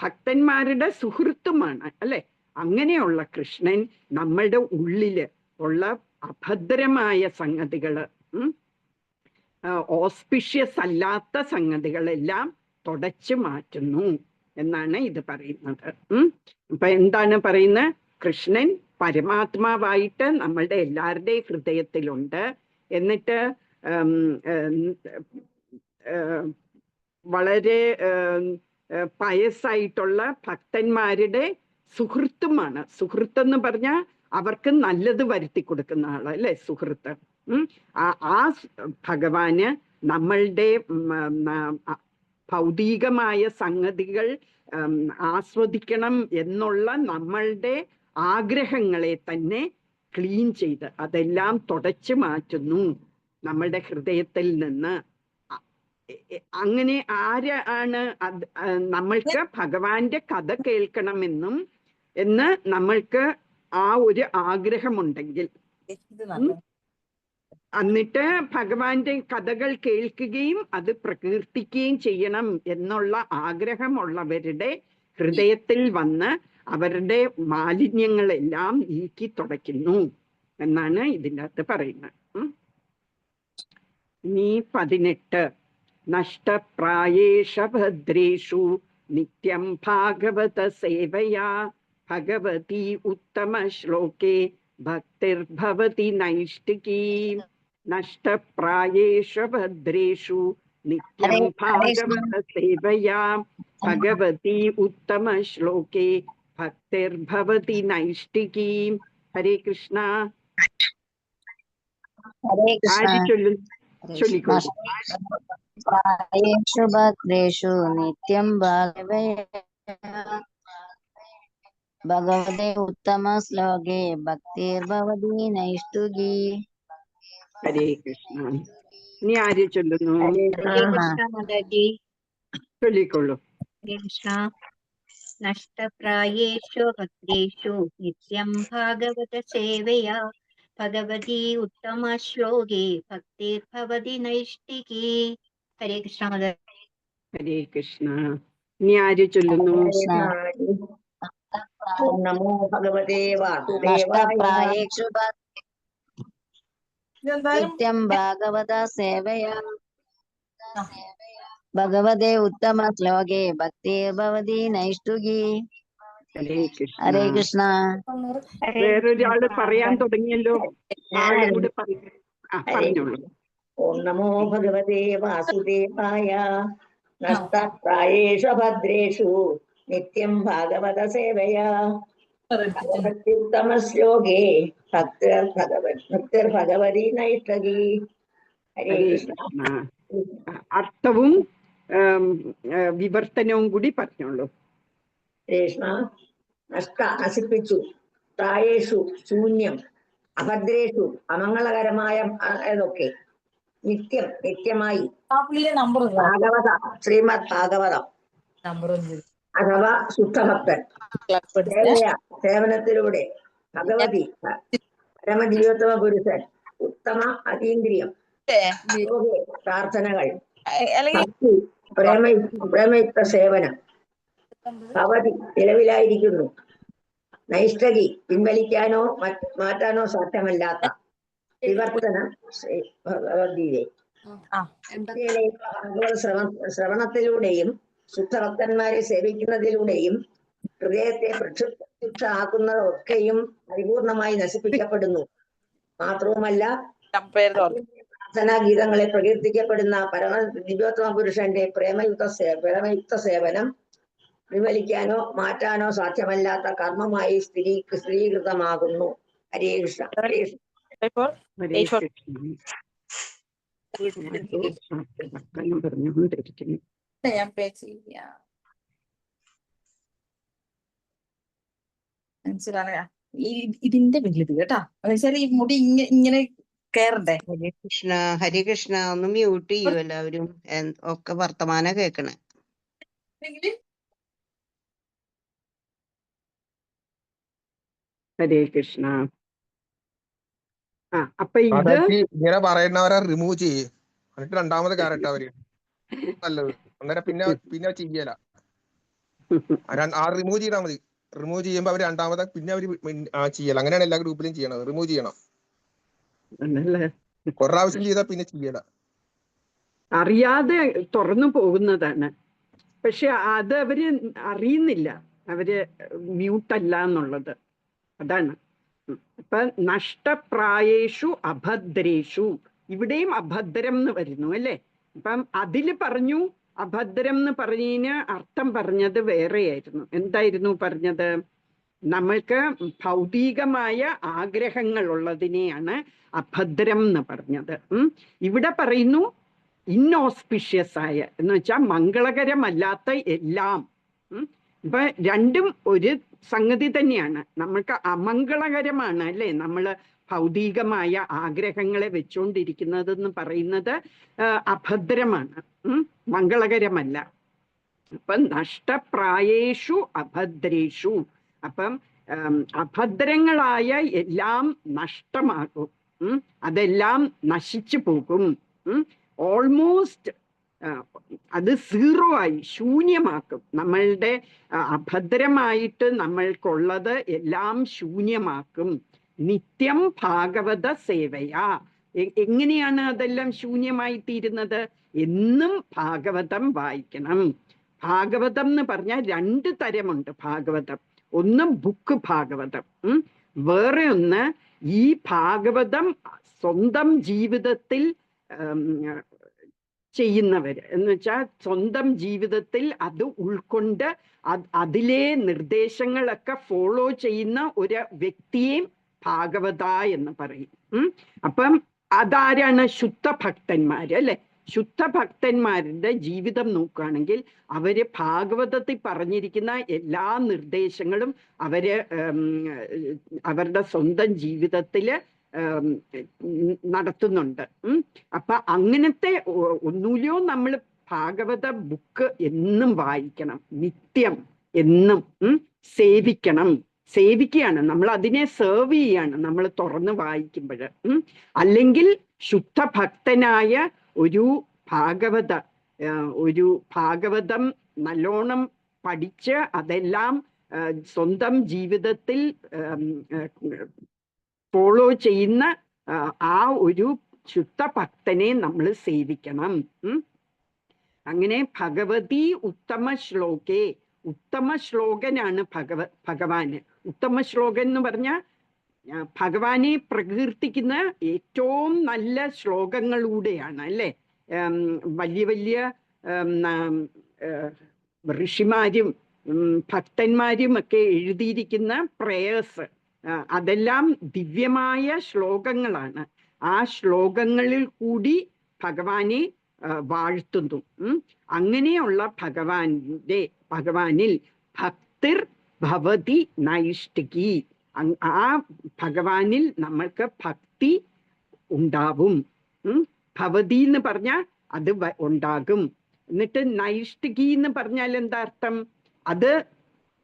ഭക്തന്മാരുടെ സുഹൃത്തുമാണ് അല്ലെ. അങ്ങനെയുള്ള കൃഷ്ണൻ നമ്മളുടെ ഉള്ളില് ഉള്ള അഭദ്രമായ സംഗതികള്, ഓസ്പിഷ്യസ് അല്ലാത്ത സംഗതികളെല്ലാം തുടച്ചു മാറ്റുന്നു എന്നാണ് ഇത് പറയുന്നത്. അപ്പൊ എന്താണ് പറയുന്നത്? കൃഷ്ണൻ പരമാത്മാവായിട്ട് നമ്മളുടെ എല്ലാവരുടെയും ഹൃദയത്തിലുണ്ട്. എന്നിട്ട് വളരെ പയസ്സായിട്ടുള്ള ഭക്തന്മാരുടെ സുഹൃത്തുമാണ്. സുഹൃത്ത് എന്ന് പറഞ്ഞാൽ അവർക്ക് നല്ലത് വരുത്തി കൊടുക്കുന്ന ആള് അല്ലെ, സുഹൃത്ത്. ആ ഭഗവാന് നമ്മളുടെ ഭൗതികമായ സംഗതികൾ ആസ്വദിക്കണം എന്നുള്ള നമ്മളുടെ ആഗ്രഹങ്ങളെ തന്നെ ക്ലീൻ ചെയ്ത് അതെല്ലാം തുടച്ചു മാറ്റുന്നു. നമ്മളുടെ ഹൃദയത്തിൽ നിന്ന്. അങ്ങനെ ആരാണ് നമ്മൾക്ക് ഭഗവാന്റെ കഥ കേൾക്കണമെന്നും എന്ന് നമ്മൾക്ക് ആ ഒരു ആഗ്രഹമുണ്ടെങ്കിൽ, എന്നിട്ട് ഭഗവാന്റെ കഥകൾ കേൾക്കുകയും അത് പ്രകീർത്തിക്കുകയും ചെയ്യണം എന്നുള്ള ആഗ്രഹമുള്ളവരുടെ ഹൃദയത്തിൽ വന്ന് അവരുടെ മാലിന്യങ്ങളെല്ലാം നീക്കി തുടയ്ക്കുന്നു എന്നാണ് ഇതിൻ്റെ അകത്ത് പറയുന്നത്. ഇനി 18. നഷ്ടപ്രായേഷ ഭദ്രേഷു നിത്യം ഭാഗവത സേവയാ ഭഗവതി ഉത്തമ ശ്ലോകേ ഭക്തിർഭവതി നൈഷ്ഠികീ. നഷ്ടപ്രായേഷ ഭദ്രേഷു നിത്യം ഭാഗവത സേവയാ ഭഗവതി ഉത്തമ ശ്ലോകേ ഭക്തിർഭവതി നൈഷ്ഠികീ. ഹരേ കൃഷ്ണ. ആര് ചൊല്ലിക്കൊള്ളു? ഭദ്രേഷു നിത്യം ഭഗവതേ ഉത്തമ ശ്ലോകേ ഭക്തിർഭവതി നൈഷ്ഠികീ. ഹരേ കൃഷ്ണ. ഇനി ആര് ചൊല്ലുന്നു? ചൊല്ലിക്കൊള്ളു. നഷ്ടപ്രായേഷു ഭദ്രേഷു നിത്യം ഭാഗവത സേവയാ ഭഗവതി ഉത്തമ ശ്ലോകേ ഭക്തിർഭവതി നൈഷ്ഠികീ. ഹരേ കൃഷ്ണ. ഹരേ കൃഷ്ണ. ഇനി ആര് ചൊല്ലുന്നു? നമോ ഭഗവതേ നഷ്ടപ്രായേഷു നിത്യം ഭാഗവത സേവയാ ഭഗവതേ ഉത്തമ ശ്ലോകേ ഭക്തിർഭവതി നൈഷ്ഠികീ. ഹരേ കൃഷ്ണ. ഹരേ കൃഷ്ണ. വേറൊരാള് പറയാൻ തുടങ്ങിയല്ലോ, ആളും കൂടെ പറഞ്ഞോളൂ. ഓം നമോ ഭഗവതേ വാസുദേവായ. നഷ്ടപ്രായേഷു ഭദ്രേഷു നിത്യം ഭാഗവത സേവയാ ഭക്തിർത്തമ ശ്ലോകേ ഭക്തിർഭഗവതി നൈഷ്ഠികീ. ഹരേ കൃഷ്ണ. അർത്ഥവും വിവർത്തനവും കൂടി പറഞ്ഞോളൂ. കൃഷ്ണ. നശിപ്പിച്ചു, പ്രായേഷു ശൂന്യം, അഭദ്രേഷു അമംഗളകരമായ അതൊക്കെ, നിത്യം നിത്യമായി, ഭാഗവത ശ്രീമദ് ഭാഗവതം അഥവാ ശുദ്ധഭക്തൻ സേവനത്തിലൂടെ ഭഗവതി പരമജീവോത്തമ പുരുഷൻ ഉത്തമ അതീന്ദ്രിയം പ്രാർത്ഥനകൾ ഭക്തി പ്രേമയുക്ത സേവനം ഭവതി നിലവിലായിരിക്കുന്നു. നൈഷ്ഠകി പിൻവലിക്കാനോ മാറ്റാനോ സാധ്യമല്ലാത്ത വിവർത്തനം ഭഗവത്ഗീതയെ ശ്രവണത്തിലൂടെയും ശുദ്ധഭക്തന്മാരെ സേവിക്കുന്നതിലൂടെയും ഹൃദയത്തെ പ്രക്ഷുബ്ധമാക്കുന്നതൊക്കെയും പരിപൂർണമായി നശിപ്പിക്കപ്പെടുന്നു. മാത്രവുമല്ല പ്രാർത്ഥനാഗീതങ്ങളെ പ്രകീർത്തിക്കപ്പെടുന്ന പരമ ദിവ്യോത്തമ പുരുഷന്റെ പ്രേമയുക്ത സേവനം വിവലിക്കാനോ മാറ്റാനോ സാധ്യമല്ലാത്ത കർമ്മമായി സ്ത്രീകൃതമാകുന്നു. ഹരേ കൃഷ്ണ. ഇതിന്റെ വലുത് കേട്ടാ, ഈ മുടി ഇങ്ങനെ കേറണ്ടേ. ഹരേ കൃഷ്ണ. ഹരേ കൃഷ്ണ. ഒന്ന് മ്യൂട്ട് ചെയ്യൂ എല്ലാവരും, ഒക്കെ വർത്തമാനം കേൾക്കണേ. ഹരേ കൃഷ്ണ. അപ്പൊ ഇത് ഇങ്ങനെ പറയുന്നവരെ റിമൂവ് ചെയ്യേ, എന്നിട്ട് രണ്ടാമത് ക്യാരക്ടർ അവര് നല്ലത്. അന്നേരം പിന്നെ ചെയ്യല, ആ റിമൂവ് ചെയ്താൽ മതി. റിമൂവ് ചെയ്യുമ്പോ അവര് രണ്ടാമത് പിന്നെ അവര് ചെയ്യല. അങ്ങനെയാണ് എല്ലാ ഗ്രൂപ്പിലും ചെയ്യണത്. റിമൂവ് ചെയ്യണം. കുറെ പ്രാവശ്യം ചെയ്താൽ പിന്നെ ചെയ്യല. അറിയാതെ തുറന്നു പോകുന്നതാണ്. പക്ഷെ അത് അവര് അറിയുന്നില്ല, അവര് മ്യൂട്ടല്ല എന്നുള്ളത്. അതാണ്. അപ്പൊ നഷ്ടപ്രായേഷു അഭദ്രേഷു, ഇവിടെയും അഭദ്രം എന്ന് വരുന്നു അല്ലെ. അപ്പം അതില് പറഞ്ഞു അഭദ്രം എന്ന് പറഞ്ഞതിന് അർത്ഥം പറഞ്ഞത് വേറെയായിരുന്നു. എന്തായിരുന്നു പറഞ്ഞത്? നമ്മൾക്ക് ഭൗതികമായ ആഗ്രഹങ്ങൾ ഉള്ളതിനെയാണ് അഭദ്രം എന്ന് പറഞ്ഞത്. ഇവിടെ പറയുന്നു ഇൻഓസ്പിഷ്യസ് ആയ എന്ന് വെച്ചാൽ മംഗളകരമല്ലാത്ത എല്ലാം, അപ്പൊ രണ്ടും ഒരു സംഗതി തന്നെയാണ്. നമ്മൾക്ക് അമംഗളകരമാണ് അല്ലെ നമ്മൾ ഭൗതികമായ ആഗ്രഹങ്ങളെ വെച്ചുകൊണ്ടിരിക്കുന്നതെന്ന് പറയുന്നത് അഭദ്രമാണ്, മംഗളകരമല്ല. അപ്പം നഷ്ടപ്രായേഷു അഭദ്രേഷു, അപ്പം അഭദ്രങ്ങളായ എല്ലാം നഷ്ടമാകും, അതെല്ലാം നശിച്ചു പോകും. ഓൾമോസ്റ്റ് അത് സീറോ ആയി ശൂന്യമാക്കും. നമ്മളുടെ അഭദ്രമായിട്ട് നമ്മൾക്കുള്ളത് എല്ലാം ശൂന്യമാക്കും. നിത്യം ഭാഗവത സേവയാ. എങ്ങനെയാണ് അതെല്ലാം ശൂന്യമായി തീരുന്നത്? എന്നും ഭാഗവതം വായിക്കണം. ഭാഗവതം എന്ന് പറഞ്ഞാൽ 2 തരമുണ്ട് ഭാഗവതം. ഒന്ന് ബുക്ക് ഭാഗവതം, വേറെ ഒന്ന് ഈ ഭാഗവതം സ്വന്തം ജീവിതത്തിൽ ചെയ്യുന്നവര്, എന്ന് വെച്ചാൽ സ്വന്തം ജീവിതത്തിൽ അത് ഉൾക്കൊണ്ട് അതിലെ നിർദ്ദേശങ്ങളൊക്കെ ഫോളോ ചെയ്യുന്ന ഒരു വ്യക്തിയെയും ഭാഗവത എന്ന് പറയും. അപ്പം അതാരാണ്? ശുദ്ധഭക്തന്മാര് അല്ലെ. ശുദ്ധഭക്തന്മാരുടെ ജീവിതം നോക്കുകയാണെങ്കിൽ അവര് ഭാഗവതത്തിൽ പറഞ്ഞിരിക്കുന്ന എല്ലാ നിർദ്ദേശങ്ങളും അവരുടെ സ്വന്തം ജീവിതത്തില് നടത്തുന്നുണ്ട്. അപ്പൊ അങ്ങനത്തെ ഒന്നുമില്ലോ നമ്മൾ ഭാഗവത ബുക്ക് എന്നും വായിക്കണം, നിത്യം എന്നും സേവിക്കണം. സേവിക്കുകയാണ് നമ്മൾ, അതിനെ സെർവ് ചെയ്യാണ് നമ്മൾ തുറന്ന് വായിക്കുമ്പോൾ. അല്ലെങ്കിൽ ശുദ്ധഭക്തനായ ഒരു ഭാഗവതം നല്ലോണം പഠിച്ച് അതെല്ലാം സ്വന്തം ജീവിതത്തിൽ ഫോളോ ചെയ്യുന്ന ആ ഒരു ശുദ്ധഭക്തനെ നമ്മൾ സേവിക്കണം. അങ്ങനെ ഭഗവതി ഉത്തമ ശ്ലോകേ, ഉത്തമ ശ്ലോകനാണ് ഭഗവാന്. ഉത്തമ ശ്ലോകൻ എന്ന് പറഞ്ഞാൽ ഭഗവാനെ പ്രകീർത്തിക്കുന്ന ഏറ്റവും നല്ല ശ്ലോകങ്ങളിലൂടെയാണ് അല്ലെ. വലിയ വലിയ ഋഷിമാരും ഭക്തന്മാരും ഒക്കെ എഴുതിയിരിക്കുന്ന പ്രേയേഴ്സ്, അതെല്ലാം ദിവ്യമായ ശ്ലോകങ്ങളാണ്. ആ ശ്ലോകങ്ങളിൽ കൂടി ഭഗവാനെ വാഴ്ത്തുന്നു. അങ്ങനെയുള്ള ഭഗവാനിൽ ഭക്തിർ ഭവതി നൈഷ്ഠികി, ആ ഭഗവാനിൽ നമ്മൾക്ക് ഭക്തി ഉണ്ടാവും. ഭവതി എന്ന് പറഞ്ഞാൽ അത് ഉണ്ടാകും. എന്നിട്ട് നൈഷ്ഠികി എന്ന് പറഞ്ഞാൽ എന്താ അർത്ഥം? അത്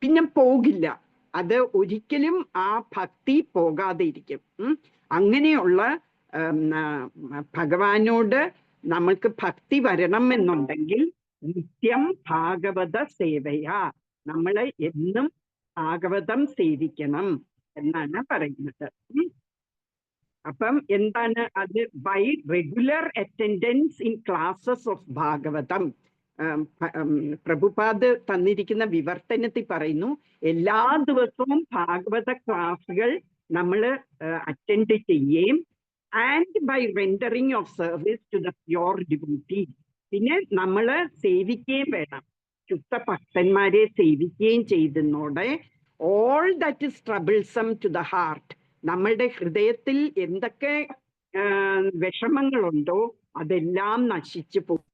പിന്നെ പോകില്ല, അത് ഒരിക്കലും ആ ഭക്തി പോകാതെ ഇരിക്കും. അങ്ങനെയുള്ള ഭഗവാനോട് നമ്മൾക്ക് ഭക്തി വരണം എന്നുണ്ടെങ്കിൽ നിത്യം ഭാഗവത സേവയാ, നമ്മളെ എന്നും ഭാഗവതം സേവിക്കണം എന്നാണ് പറയുന്നത്. അപ്പം എന്താണ് അത്? By regular attendance in classes of Bhagavatam. Prabhupad തന്നിരിക്കുന്ന വിവർത്തനത്തിൽ പറയുന്നു, എല്ലാ ദിവസവും ഭാഗവത ക്ലാസുകൾ നമ്മൾ അറ്റൻഡ് ചെയ്യുകയും and by rendering of service to the pure devotee. പിന്നെ നമ്മൾ സേവിക്കുകയും വേണം, ശുദ്ധഭക്തന്മാരെ സേവിക്കുകയും ചെയ്തതോടെ all that is troublesome to the heart, നമ്മളുടെ ഹൃദയത്തിൽ എന്തൊക്കെ വിഷമങ്ങളുണ്ടോ അതെല്ലാം നശിച്ചു പോകും.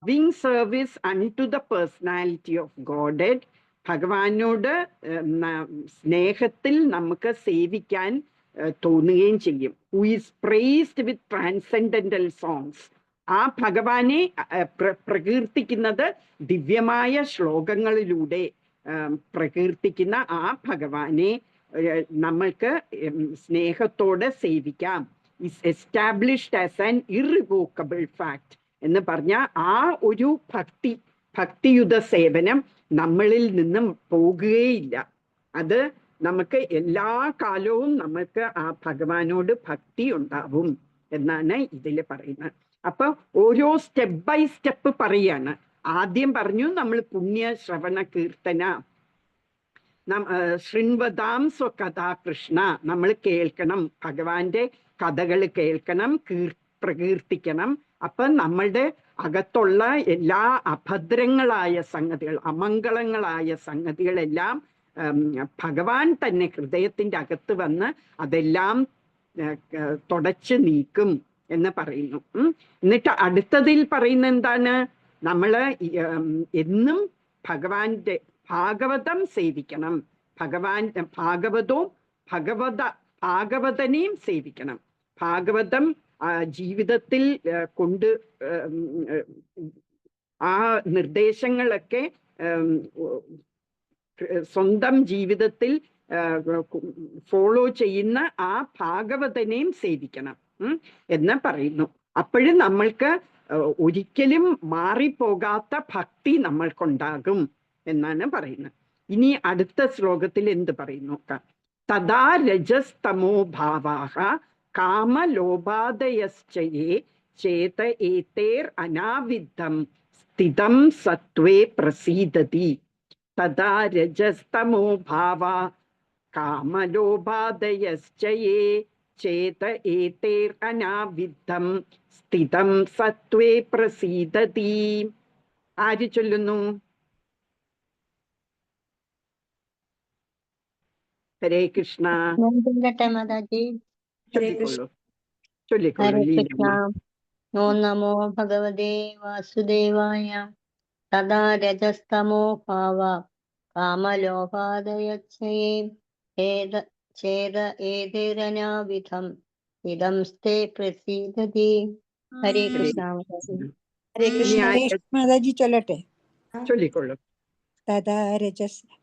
Giving service unto the personality of Godhead, ഭഗവാനോട് സ്നേഹത്തിൽ നമുക്ക് സേവിക്കാൻ തോന്നുകയും ചെയ്യും. Who is praised with transcendental songs, ആ ഭഗവാനെ പ്രകീർത്തിക്കുന്നത് ദിവ്യമായ ശ്ലോകങ്ങളിലൂടെ പ്രകീർത്തിക്കുന്ന ആ ഭഗവാനെ നമ്മൾക്ക് സ്നേഹത്തോടെ സേവിക്കാം. Is established as an irrevocable fact എന്ന് പറഞ്ഞാൽ ആ ഒരു ഭക്തിയുത സേവനം നമ്മളിൽ നിന്നും പോകുകയില്ല. അത് നമുക്ക് എല്ലാ കാലവും നമുക്ക് ആ ഭഗവാനോട് ഭക്തി ഉണ്ടാവും എന്നാണ് ഇതിൽ പറയുന്നത്. അപ്പൊ ഓരോ സ്റ്റെപ്പ് ബൈ സ്റ്റെപ്പ് പറയാണ്. ആദ്യം പറഞ്ഞു നമ്മൾ പുണ്യ ശ്രവണ കീർത്തന, ശൃണ്വതാം സ്വകഥാ കൃഷ്ണ, നമ്മൾ കേൾക്കണം, ഭഗവാന്റെ കഥകൾ കേൾക്കണം, പ്രകീർത്തിക്കണം. അപ്പൊ നമ്മളുടെ അകത്തുള്ള എല്ലാ അഭദ്രങ്ങളായ സംഗതികൾ, അമംഗളങ്ങളായ സംഗതികളെല്ലാം ഭഗവാൻ തന്നെ ഹൃദയത്തിന്റെ അകത്ത് വന്ന് അതെല്ലാം തുടച്ചു നീക്കും എന്ന് പറയുന്നു. എന്നിട്ട് അടുത്തതിൽ പറയുന്ന എന്താണ്? നമ്മള് എന്നും ഭാഗവതം സേവിക്കണം. ഭാഗവതനെയും സേവിക്കണം. ഭാഗവതം ജീവിതത്തിൽ കൊണ്ട് ആ നിർദ്ദേശങ്ങളൊക്കെ സ്വന്തം ജീവിതത്തിൽ ഫോളോ ചെയ്യുന്ന ആ ഭാഗവതനെയും സേവിക്കണം എന്ന് പറയുന്നു. അപ്പോഴും നമ്മൾക്ക് ഒരിക്കലും മാറിപ്പോകാത്ത ഭക്തി നമ്മൾക്കുണ്ടാകും എന്നാണ് പറയുന്നത്. ഇനി അടുത്ത ശ്ലോകത്തിൽ എന്ത് പറയുന്നു? തഥാ രജസ്തമോ ഭാവാഹ കാമലോപാദയശ്ചയേ ചേത ഏതേർ അനാവിദ്ധം സ്ഥിതം സത്വേ പ്രസീദതി. തഥാ രജസ്തമോ ഭാവാ കാമലോപാദയശ്ചയേ ചേത ഏതേർ അനാവിദ്ധം സ്ഥിതം സത്വേ പ്രസീദതി. ആര് ചൊല്ലുന്നു? ഹരേ കൃഷ്ണ. ചൊല്ലിക്കൊള്ളൂ, ചൊല്ലിക്കൊള്ളൂ ലീലമ്മ. ഓം നമോ ഭഗവതേ വാസുദേവായ. തഥാ രജസ്തമോ ഭാവ കാമലോപാദയച്ഛയേ ചേത ഏതേരനാവിധം ഇദം സ്തേ പ്രസീദതി. ഹരേ കൃഷ്ണ. ഹരേ കൃഷ്ണ. മാതാജി ചൊല്ലട്ടെ. ചൊല്ലിക്കൊള്ളൂ.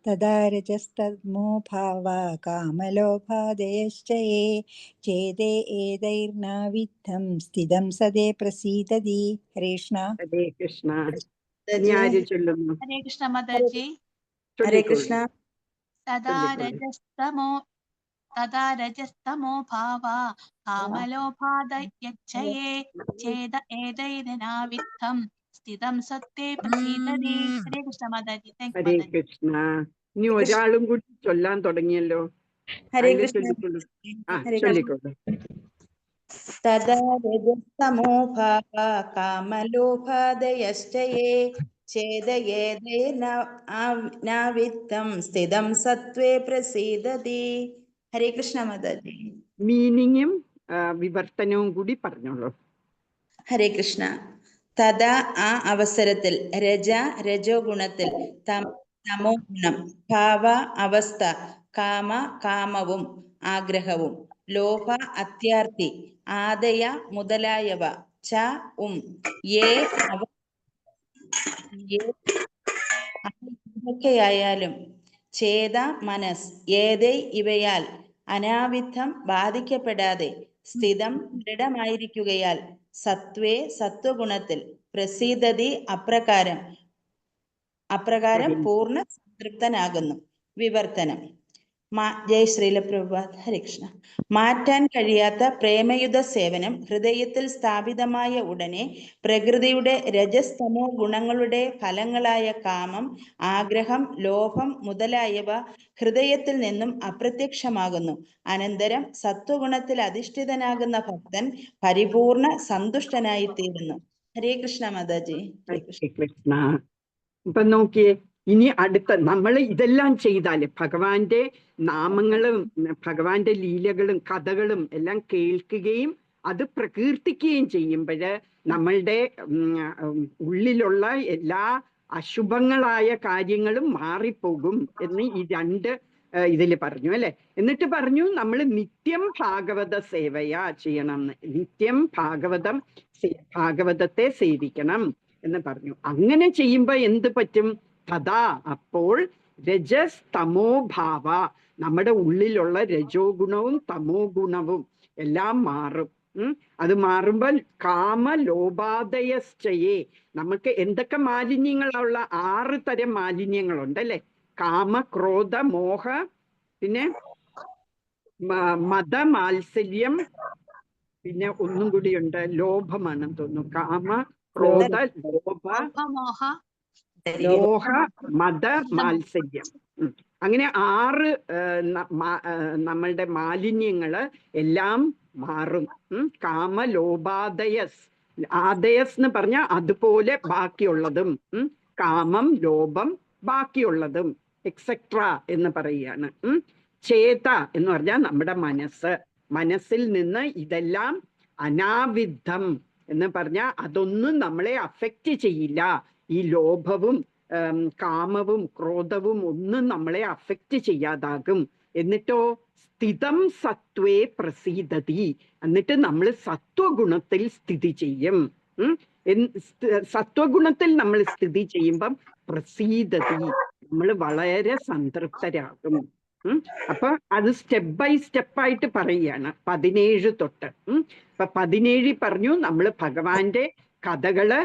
തഥാ രജസ്തമോ ഭാവ കാമലോപാദയശ്ചയേ ചേതേ ഏതൈർനാവിദ്ധം സ്ഥിതം സദേ പ്രസീദതി. ഹരേ കൃഷ്ണ. ഹരേ കൃഷ്ണ. ആര് ചൊല്ലുന്നു? ഹരേ കൃഷ്ണ മാതാജി. ഹരേ കൃഷ്ണ. തഥാ രജസ്തമോ ഭാവ കാമലോപാദയച്ഛയേ ചേത ഏതൈരനാവിദ്ധം സ്ഥിതം സത്വേ പ്രസീദതി. ഹരേ കൃഷ്ണ മാതാജി. ഹരേ കൃഷ്ണ. ഇനി ഒരാളും കൂടി ചൊല്ലാൻ തുടങ്ങിയല്ലോ. ഹരേ കൃഷ്ണ. ചൊല്ലിക്കൊള്ളു. തഥാ രജസ്തമോ ഭാവ കാമലോപാദയശ്ചയേ ചേതയേതേർനാവിദ്ധം സ്ഥിതം സത്വേ പ്രസീദതി. ഹരേ കൃഷ്ണ മാതാജി. മീനിങ്ങും വിവർത്തനവും കൂടി പറഞ്ഞോളൂ. ഹരേ കൃഷ്ണ. തഥാ ആ അവസരത്തിൽ, രജോ ഗുണത്തിൽ, തമോ ഗുണം, ഭാവ അവസ്ഥ, കാമ കാമവും ആഗ്രഹവും, ലോഭ അത്യാർത്തി, ആദയ മുതലായവ, ച ഏതൊക്കെയായാലും, ചേത മനസ്, ഏതൈ ഇവയാൽ, അനാവിദ്ധം ബാധിക്കപ്പെടാതെ, സ്ഥിതം ദൃഢമായിരിക്കുകയാൽ, സത്വേ സത്വഗുണത്തിൽ, പ്രസീദതി അപ്രകാരം പൂർണ്ണ സംതൃപ്തനാകുന്നു. വിവർത്തനം. ജയ് ശ്രീല പ്രഭുപാദ്. ഹരേ കൃഷ്ണ. മാറ്റാൻ കഴിയാത്ത പ്രേമയുധ സേവനം ഹൃദയത്തിൽ സ്ഥാപിതമായ ഉടനെ പ്രകൃതിയുടെ രജസ്തമോ ഗുണങ്ങളുടെ ഫലങ്ങളായ കാമം, ആഗ്രഹം, ലോഭം മുതലായവ ഹൃദയത്തിൽ നിന്നും അപ്രത്യക്ഷമാകുന്നു. അനന്തരം സത്വഗുണത്തിൽ അധിഷ്ഠിതനാകുന്ന ഭക്തൻ പരിപൂർണ സന്തുഷ്ടനായി തീരുന്നു. ഹരേ കൃഷ്ണ മാതാജി. ഹരേ കൃഷ്ണ. ഇപ്പൊ നോക്കിയേ, ഇനി അടുത്ത നമ്മൾ ഇതെല്ലാം ചെയ്താല് ഭഗവാന്റെ നാമങ്ങളും ഭഗവാന്റെ ലീലകളും കഥകളും എല്ലാം കേൾക്കുകയും അത് പ്രകീർത്തിക്കുകയും ചെയ്യുമ്പോഴ് നമ്മളുടെ ഉള്ളിലുള്ള എല്ലാ അശുഭങ്ങളായ കാര്യങ്ങളും മാറിപ്പോകും എന്ന് ഈ രണ്ട് ഇതിൽ പറഞ്ഞു അല്ലെ. എന്നിട്ട് പറഞ്ഞു നമ്മൾ നിത്യം ഭാഗവത സേവയാ ചെയ്യണം, നിത്യം ഭാഗവതത്തെ സേവിക്കണം എന്ന് പറഞ്ഞു. അങ്ങനെ ചെയ്യുമ്പോ എന്ത് പറ്റും? തഥാ അപ്പോൾ രജസ് തമോ ഭാവ, നമ്മുടെ ഉള്ളിലുള്ള രജോ ഗുണവും തമോ ഗുണവും എല്ലാം മാറും. അത് മാറുമ്പോൾ കാമലോപാദയശ്ചയേ, നമുക്ക് എന്തൊക്കെ മാലിന്യങ്ങളുള്ള 6 തരം മാലിന്യങ്ങളുണ്ടല്ലേ. കാമ, ക്രോധ, മോഹ, പിന്നെ മത, മാത്സല്യം, പിന്നെ ഒന്നും കൂടിയുണ്ട്, ലോഭമാണെന്ന് തോന്നുന്നു. കാമ, ക്രോധ, ലോഹ, മത, മാത്സല്യം. അങ്ങനെ 6 നമ്മളുടെ മാലിന്യങ്ങള് എല്ലാം മാറും. കാമലോപാദയസ്, ആദയസ് എന്ന് പറഞ്ഞാൽ അതുപോലെ ബാക്കിയുള്ളതും, കാമം, ലോഭം, ബാക്കിയുള്ളതും എക്സെട്ര എന്ന് പറയുകയാണ്. ചേത എന്ന് പറഞ്ഞാൽ നമ്മുടെ മനസ്സിൽ നിന്ന് ഇതെല്ലാം അനാവിദ്ധം എന്ന് പറഞ്ഞാൽ അതൊന്നും നമ്മളെ അഫക്റ്റ് ചെയ്യില്ല. ഈ ലോഭവും കാമവും ക്രോധവും ഒന്നും നമ്മളെ അഫക്റ്റ് ചെയ്യാതാകും. എന്നിട്ടോ സ്ഥിതം സത്വേ പ്രസീദതി, എന്നിട്ട് നമ്മൾ സത്വഗുണത്തിൽ സ്ഥിതി ചെയ്യും. സത്വഗുണത്തിൽ നമ്മൾ സ്ഥിതി ചെയ്യുമ്പം പ്രസീദതി, നമ്മൾ വളരെ സംതൃപ്തരാകും. അപ്പൊ അത് സ്റ്റെപ്പ് ബൈ സ്റ്റെപ്പായിട്ട് പറയുകയാണ് 17 തൊട്ട്. അപ്പൊ 17 പറഞ്ഞു നമ്മൾ ഭഗവാന്റെ കഥകള്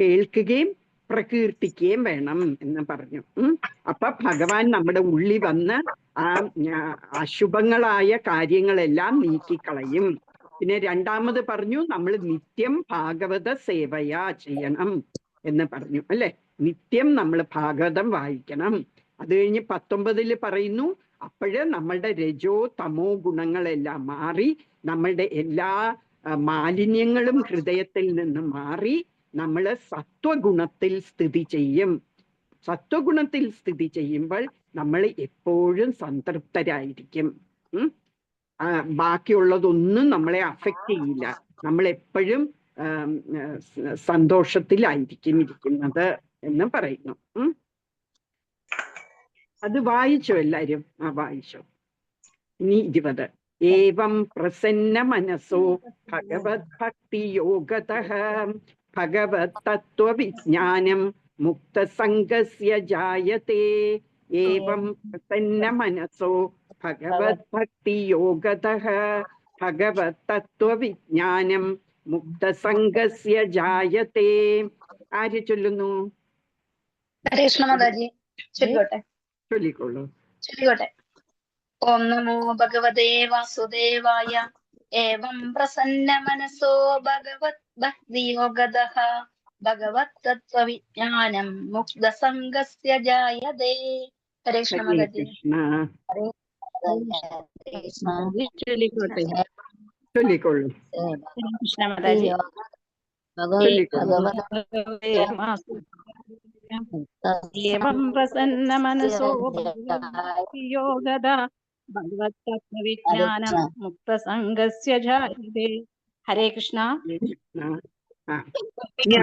കേൾക്കുകയും പ്രകീർത്തിക്കുകയും വേണം എന്ന് പറഞ്ഞു. അപ്പൊ ഭഗവാൻ നമ്മുടെ ഉള്ളിൽ വന്ന് ആ അശുഭങ്ങളായ കാര്യങ്ങളെല്ലാം നീക്കിക്കളയും. പിന്നെ രണ്ടാമത് പറഞ്ഞു നമ്മൾ നിത്യം ഭാഗവത സേവയാ ചെയ്യണം എന്ന് പറഞ്ഞു, അല്ലെ? നിത്യം നമ്മൾ ഭാഗവതം വായിക്കണം. അത് കഴിഞ്ഞ് 19 പറയുന്നു അപ്പോഴ് നമ്മളുടെ രജോ തമോ ഗുണങ്ങളെല്ലാം മാറി നമ്മളുടെ എല്ലാ മാലിന്യങ്ങളും ഹൃദയത്തിൽ നിന്ന് മാറി നമ്മൾ സത്വഗുണത്തിൽ സ്ഥിതി ചെയ്യും. സത്വഗുണത്തിൽ സ്ഥിതി ചെയ്യുമ്പോൾ നമ്മൾ എപ്പോഴും സംതൃപ്തരായിരിക്കും. ബാക്കിയുള്ളതൊന്നും നമ്മളെ അഫക്റ്റ് ചെയ്യില്ല. നമ്മൾ എപ്പോഴും സന്തോഷത്തിലായിരിക്കും ഇരിക്കുന്നത് എന്ന് പറയുന്നു. അത് വായിച്ചോ എല്ലാരും? വായിച്ചോ. ഇനി 20. ഏവം പ്രസന്ന മനസോ ഭഗവത് ഭക്തി യോഗതഃ ഭഗവത് തത്വവിജ്ഞാനം മുക്തസംഗസ്യ ജായതേ. ഏവം പ്രസന്ന മനസോ ഭഗവത് ഭക്തി യോഗതഃ ഭഗവത് തത്വവിജ്ഞാനം മുക്തസംഗസ്യ ജായതേ. ആര് ചൊല്ലുന്നു? ചൊല്ലിക്കൊള്ളൂ. ഓം നമോ ഭഗവതേ വാസുദേവായ. ഏവം പ്രസന്ന മനസോ ഭഗവത് ഭക്തിയോഗതഃ ഭഗവത് തത്വവിജ്ഞാനം മുക്തസംഗസ്യ ജായതേ. ഹരേ കൃഷ്ണ മാതാജി. ചൊല്ലിക്കൊള്ളൂ. കൃഷ്ണ മാതാജി. ഏവം പ്രസന്ന മനസോ യോഗത ഭഗവത് തത്വവിജ്ഞാനം മുക്തസംഗസ്യ ജായതേ. ഹരേ കൃഷ്ണ.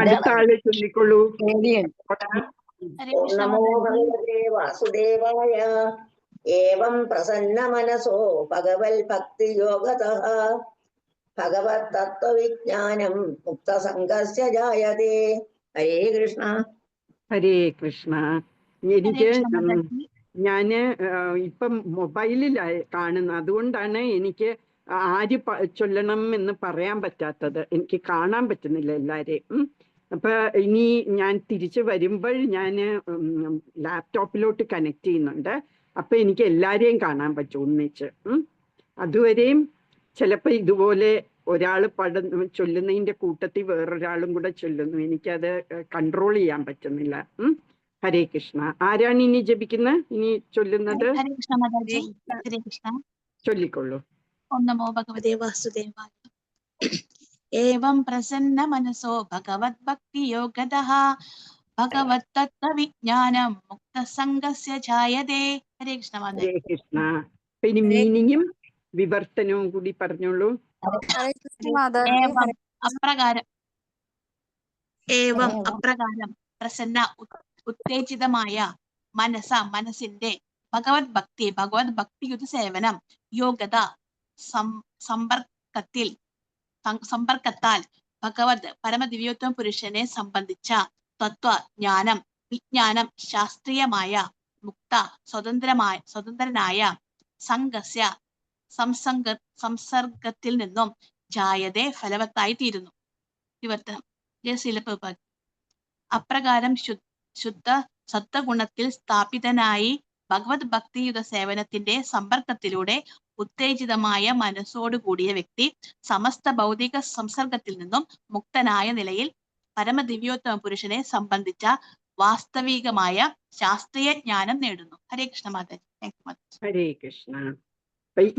അടുത്ത ആള് ചൊല്ലിക്കൊള്ളൂ. നമോ ഭഗവതേ വാസുദേവായ. ഏവം പ്രസന്ന മനസോ ഭഗവത് ഭക്തി യോഗതഃ ഭഗവത് തത്വവിജ്ഞാനം മുക്തസംഗസ്യ ജായതേ. ഹരേ കൃഷ്ണ. ഹരേ കൃഷ്ണ. എനിക്ക് ഞാന് ഇപ്പം മൊബൈലിലായി കാണുന്നത്, അതുകൊണ്ടാണ് എനിക്ക് ആര് ചൊല്ലണം എന്ന് പറയാൻ പറ്റാത്തത്. എനിക്ക് കാണാൻ പറ്റുന്നില്ല എല്ലാരെയും. അപ്പൊ ഇനി ഞാൻ തിരിച്ചു വരുമ്പോൾ ഞാൻ ലാപ്ടോപ്പിലോട്ട് കണക്ട് ചെയ്യുന്നുണ്ട്. അപ്പൊ എനിക്ക് എല്ലാരെയും കാണാൻ പറ്റും ഒന്നിച്ച്. അതുവരെയും ചിലപ്പോ ഇതുപോലെ ഒരാൾ ചൊല്ലുന്നതിന്റെ കൂട്ടത്തിൽ വേറൊരാളും കൂടെ ചൊല്ലുന്നു. എനിക്കത് കൺട്രോൾ ചെയ്യാൻ പറ്റുന്നില്ല. ഹരേ കൃഷ്ണ. ആരാണ് ഇനി ജപിക്കുന്നത്, ഇനി ചൊല്ലുന്നത്? ചൊല്ലിക്കൊള്ളൂ. ഓം നമോ ഭഗവതേ വാസുദേവായ. ഏവം പ്രസന്ന മനസോ ഭഗവത് ഭക്തി യോഗതഃ ഭഗവത് തത്വവിജ്ഞാനം മുക്തസംഗസ്യ ജായതേ. ഹരേ കൃഷ്ണ മാതാജി. ഹരേ കൃഷ്ണ. ഇനി മീനിങ്ങും വിവർത്തനവും കൂടി പറഞ്ഞോളൂ. അപ്രകാരം പ്രസന്ന ഉത്തേജിതമായ മനസ്സിന്റെ ഭഗവത് ഭക്തിയുത സേവനം യോഗത സമ്പർക്കത്താൽ ഭഗവത് പരമദിവ്യോത്തമ പുരുഷനെ സംബന്ധിച്ച തത്വജ്ഞാനം വിജ്ഞാനം ശാസ്ത്രീയമായ മുക്ത സ്വതന്ത്രനായ സംഘസ്യ സംസർഗത്തിൽ നിന്നും ജായതേ ഫലവത്തായി തീരുന്നു. വിവർത്തനം. അപ്രകാരം ശുദ്ധ സത്വഗുണത്തിൽ സ്ഥാപിതനായി ഭഗവത് ഭക്തിയുത സേവനത്തിന്റെ സമ്പർക്കത്തിലൂടെ ഉത്തേജിതമായ മനസ്സോടുകൂടിയ വ്യക്തി സമസ്ത ഭൗതിക സംസർഗത്തിൽ നിന്നും മുക്തനായ നിലയിൽ പരമദിവ്യോത്തമ പുരുഷനെ സംബന്ധിച്ച വാസ്തവികമായ ശാസ്ത്രീയ ജ്ഞാനം നേടുന്നു. ഹരേ കൃഷ്ണ മാതാജി. ഹരേ കൃഷ്ണ.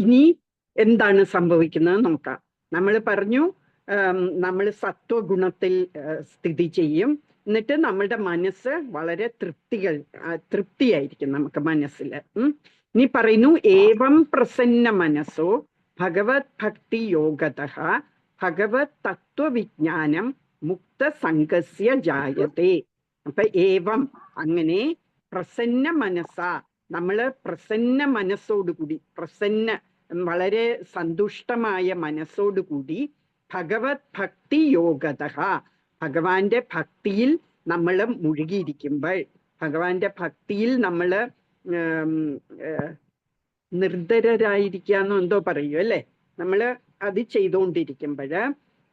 ഇനി എന്താണ് സംഭവിക്കുന്നത് നോക്കാം. നമ്മൾ പറഞ്ഞു നമ്മൾ സത്വഗുണത്തിൽ സ്ഥിതി ചെയ്യും. എന്നിട്ട് നമ്മളുടെ മനസ്സ് വളരെ തൃപ്തിയായിരിക്കും നമുക്ക് മനസ്സിൽ. ഇനി പറയുന്നു ഏവം പ്രസന്ന മനസ്സോ ഭഗവത് ഭക്തി യോഗതഃ ഭഗവത് തത്വവിജ്ഞാനം മുക്തസംഗസ്യ ജായതേ. അപ്പൊ ഏവം അങ്ങനെ പ്രസന്ന മനസ്സാ, നമ്മള് പ്രസന്ന മനസ്സോടുകൂടി, വളരെ സന്തുഷ്ടമായ മനസ്സോടുകൂടി ഭഗവത് ഭക്തി യോഗത, ഭഗവാന്റെ ഭക്തിയിൽ നമ്മൾ മുഴുകിയിരിക്കുമ്പോൾ, ഭഗവാന്റെ ഭക്തിയിൽ നമ്മൾ നിർദ്ധരായിരിക്കാന്നോ എന്തോ പറയൂ അല്ലെ, നമ്മൾ അത് ചെയ്തുകൊണ്ടിരിക്കുമ്പോൾ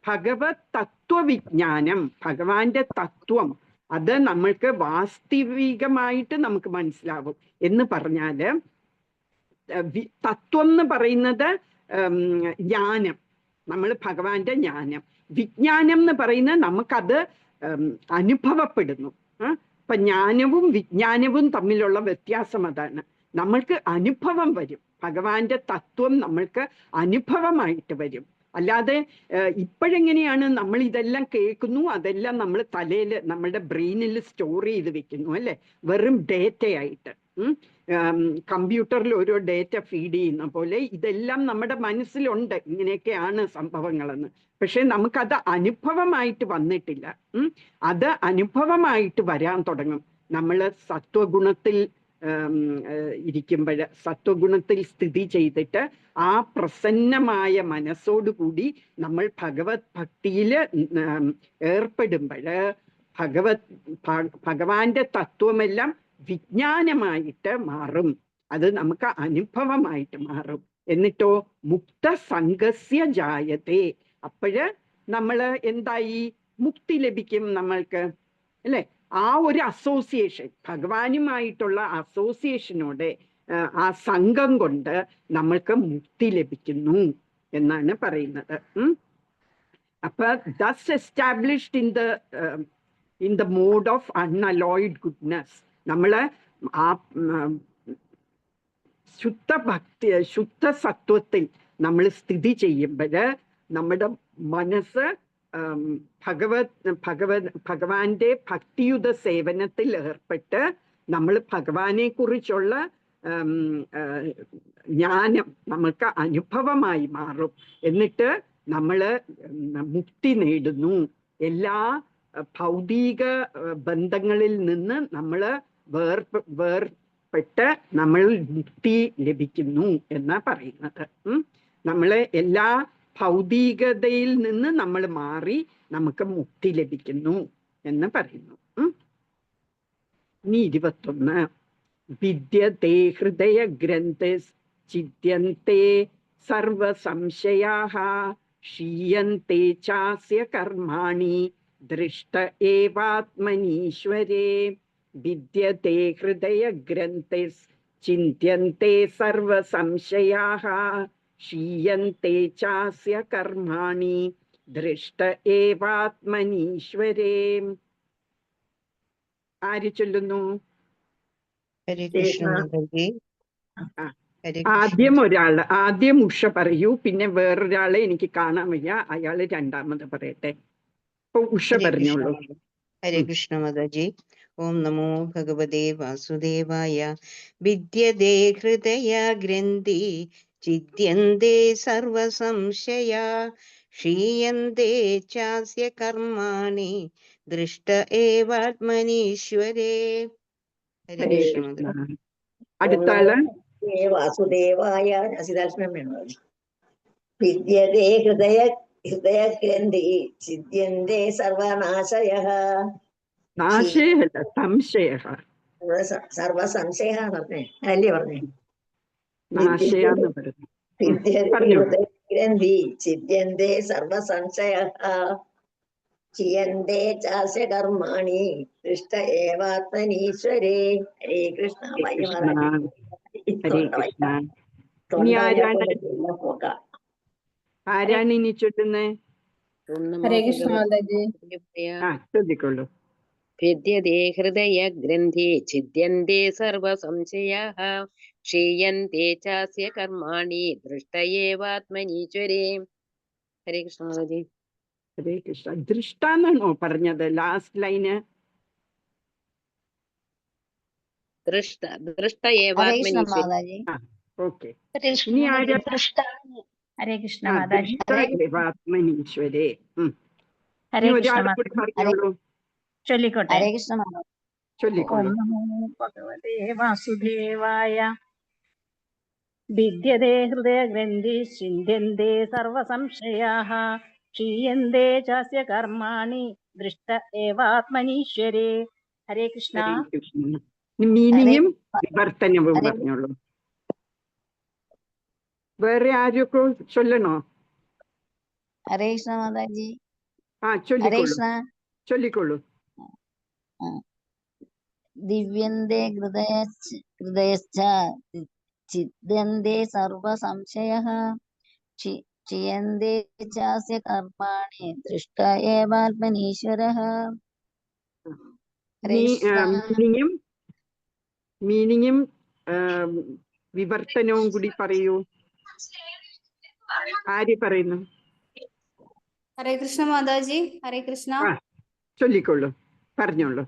ഭഗവത് തത്വവിജ്ഞാനം, ഭഗവാന്റെ തത്വം അത് നമ്മൾക്ക് വാസ്തവികമായിട്ട് നമുക്ക് മനസ്സിലാവും. എന്ന് പറഞ്ഞാല് തത്വം എന്ന് പറയുന്നത് ജ്ഞാനം, നമ്മൾ ഭഗവാന്റെ ജ്ഞാനം. വിജ്ഞാനം എന്ന് പറയുന്നത് നമുക്കത് അനുഭവപ്പെടുന്നു. അപ്പൊ ജ്ഞാനവും വിജ്ഞാനവും തമ്മിലുള്ള വ്യത്യാസം അതാണ്. നമ്മൾക്ക് അനുഭവം വരും, ഭഗവാന്റെ തത്വം നമ്മൾക്ക് അനുഭവമായിട്ട് വരും. അല്ലാതെ ഇപ്പോഴെങ്ങനെയാണ് നമ്മൾ ഇതെല്ലാം കേൾക്കുന്നു, അതെല്ലാം നമ്മൾ തലയിൽ നമ്മുടെ ബ്രെയിനിൽ സ്റ്റോർ ചെയ്ത് വെക്കുന്നു അല്ലെ, വെറും ഡേറ്റയായിട്ട്. കമ്പ്യൂട്ടറിൽ ഓരോ ഡേറ്റ ഫീഡ് ചെയ്യുന്ന പോലെ ഇതെല്ലാം നമ്മുടെ മനസ്സിലുണ്ട്, ഇങ്ങനെയൊക്കെയാണ് സംഭവങ്ങളെന്ന്. പക്ഷെ നമുക്കത് അനുഭവമായിട്ട് വന്നിട്ടില്ല. അത് അനുഭവമായിട്ട് വരാൻ തുടങ്ങും നമ്മൾ സത്വഗുണത്തിൽ ഇരിക്കുമ്പോൾ, സത്വഗുണത്തിൽ സ്ഥിതി ചെയ്തിട്ട് ആ പ്രസന്നമായ മനസ്സോടുകൂടി നമ്മൾ ഭഗവത് ഭക്തിയിൽ ഏർപ്പെടുമ്പോൾ ഭഗവാന്റെ തത്വമെല്ലാം വിജ്ഞാനമായിട്ട് മാറും, അത് നമുക്ക് അനുഭവമായിട്ട് മാറും. എന്നിട്ടോ മുക്ത സംഘസ്യ ജായത്തെ, അപ്പോഴ് നമ്മൾ എന്തായി, മുക്തി ലഭിക്കും നമ്മൾക്ക് അല്ലെ. ആ ഒരു അസോസിയേഷൻ, ഭഗവാനുമായിട്ടുള്ള അസോസിയേഷനോടെ ആ സംഘം കൊണ്ട് നമ്മൾക്ക് മുക്തി ലഭിക്കുന്നു എന്നാണ് പറയുന്നത്. അപ്പൊ thus established in the mode of unalloyed goodness, നമ്മള് ആ ശുദ്ധ സത്വത്തിൽ നമ്മൾ സ്ഥിതി ചെയ്യുമ്പോൾ നമ്മുടെ മനസ്സ് ഭഗവാന്റെ ഭക്തിയുത സേവനത്തിൽ ഏർപ്പെട്ട് നമ്മൾ ഭഗവാനെ കുറിച്ചുള്ള ജ്ഞാനം നമുക്ക് അനുഭവമായി മാറും. എന്നിട്ട് നമ്മൾ മുക്തി നേടുന്നു. എല്ലാ ഭൗതിക ബന്ധങ്ങളിൽ നിന്ന് നമ്മൾ വേർപെട്ട് നമ്മൾ മുക്തി ലഭിക്കുന്നു എന്നാ പറയുന്നത്. നമ്മളെ എല്ലാ ഭൗതികതയിൽ നിന്ന് നമ്മൾ മാറി നമുക്ക് മുക്തി ലഭിക്കുന്നു എന്ന് പറയുന്നു. ഇനി 21. വിദ്യത്തെ ഹൃദയ ഗ്രന്ഥസ് ചിദ്യന്തെ സർവ സംശയാഃ ക്ഷീയന്തെ ചാസ്യ കർമാണി ദൃഷ്ട ഏവാത്മനീശ്വരേ. വിദ്യത്തെ ഹൃദയ ഗ്രന്ഥസ് ചിന്ത്യന്തെ സർവ സംശയാഃ ക്ഷീയന്തെ ചാസ്യ കർമാണി ദൃഷ്ട ഏവാത്മനീശ്വരേ. ആര് ചൊല്ലുന്നു? ആദ്യം ഉഷ പറയൂ, പിന്നെ വേറൊരാളെ എനിക്ക് കാണാൻ വയ്യ, അയാള് രണ്ടാമത് പറയട്ടെ. അപ്പൊ ഉഷ പറഞ്ഞോളൂ. ഹരേ കൃഷ്ണ മാതാജി. ഓം നമോ ഭഗവതേ വാസുദേവായ. വിദ്യതേ ഹൃദയ ഗ്രന്ഥി ചിദ്യന്തെ സർവ സംശയാ ക്ഷീയന്തെ ചാസ്യ കർമാണി ദൃഷ്ട ഏവാത്മനീശ്വരേ. ഹരേ കൃഷ്ണ മാതാജി. അടുത്ത ആള് വാസുദേവായ. വിദ്യതേ ഹൃദയ ഗ്രന്ഥി ചിദ്യന്തെ സർവനാശയഃ. നാശയല്ല, സംശയഃ. സർവസംശയ പറഞ്ഞേ അല്ലേ പറഞ്ഞേ. നാശയാന്ന് പറഞ്ഞു. ഗ്രന്ഥി ചിദ്യന്തെ സർവസംശയഃ ക്ഷീയന്തെ ചാസ്യ കർമാണി ദൃഷ്ട ഏവാത്മനീശ്വരേ. ഹരേ കൃഷ്ണ. ഹരേ കൃഷ്ണ. ഇനി ആരാണ് ഇനി ചൊല്ലുന്നേ? ഹരേ കൃഷ്ണ മാതാജി. ശ്രദ്ധിക്കൊള്ളൂ. വിദ്യതേ ഹൃദയ ഗ്രന്ഥി ഛിദ്യന്തെ സർവ സംശയാഃ ക്ഷീയന്തെ ചാസ്യ കർമാണി ദൃഷ്ട ഏവാത്മനീശ്വരേ. ഹരേ കൃഷ്ണ മാതാജി. ഹരേ കൃഷ്ണ. ദൃഷ്ടാന്നാണോ പറഞ്ഞത് ലാസ്റ്റ് ലൈന്? ദൃഷ്ട ഏവാത്മനീശ്വരേ. ഓക്കെ. ഇനി ആരാ? ഹരേ കൃഷ്ണ മാതാജി. ഏവാത്മനീശ്വരേ. ഹരേ കൃഷ്ണ പറഞ്ഞോളൂ. ചൊല്ലിക്കോട്ടെ. ഹരേ കൃഷ്ണ മാതാജി. ഓം ചൊല്ലിക്കൊള്ളു. നമോ ഭഗവതേ വാസുദേവായ. ഭിദ്യതേ ഹൃദയഗ്രന്ഥി ചിന്ത്യന്തെ സർവസംശയാഃ ക്ഷീയന്തെ ചാസ്യ കർമാണി ദൃഷ്ട ഏവാത്മനീശ്വരേ. ഹരേ കൃഷ്ണ. ഹരേ കൃഷ്ണ. മീനിങ്ങും ഹരേ വിവർത്തനവും ഹരേ പറഞ്ഞോളൂ. വേറെ ആരൊക്കെ ചൊല്ലണോ? ഹരേ കൃഷ്ണ മാതാജി. ആ ഹരേ ചൊല്ലിക്കൊള്ളൂ, കൃഷ്ണ. ചൊല്ലിക്കൊള്ളൂ. ദിവ്യന്തെ ഹൃദയശ്ച ചിദ്യന്തെ സർവസംശയഃ ക്ഷിയന്തെ ചാസ്യ കർമാണി ദൃഷ്ട ഏവാത്മനീശ്വരഃ. ഹരേ കൃഷ്ണ. മീനിങ്ങും വിവർത്തനവും കൂടി പറയൂ. ആര് പറയുന്നു? ഹരേ കൃഷ്ണ മാതാജി. ഹരേ കൃഷ്ണ. ആ ചൊല്ലിക്കൊള്ളൂ, പറഞ്ഞോളൂ.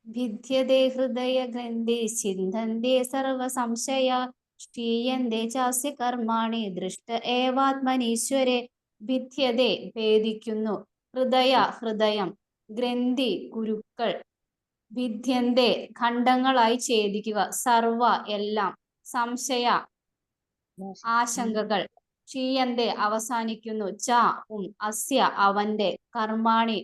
ഭിദ്യതേ ഹൃദയ ഗ്രന്ഥി ചിന്തന്തി സർവ സംശയ ക്ഷീയന്തെ ചാസ്യ കർമാണി ദൃഷ്ട ഏവാത്മനീശ്വരെ. ഭിദ്യതേ ഭേദിക്കുന്നു, ഹൃദയം, ഗ്രന്ഥി കുരുക്കൾ, ഭിദ്യന്തെ ഖണ്ഡങ്ങളായി ഛേദിക്കുക, സർവ എല്ലാം, സംശയ ആശങ്കകൾ, ക്ഷീയന്തെ അവസാനിക്കുന്നു, അസ്യ അവന്റെ, കർമാണി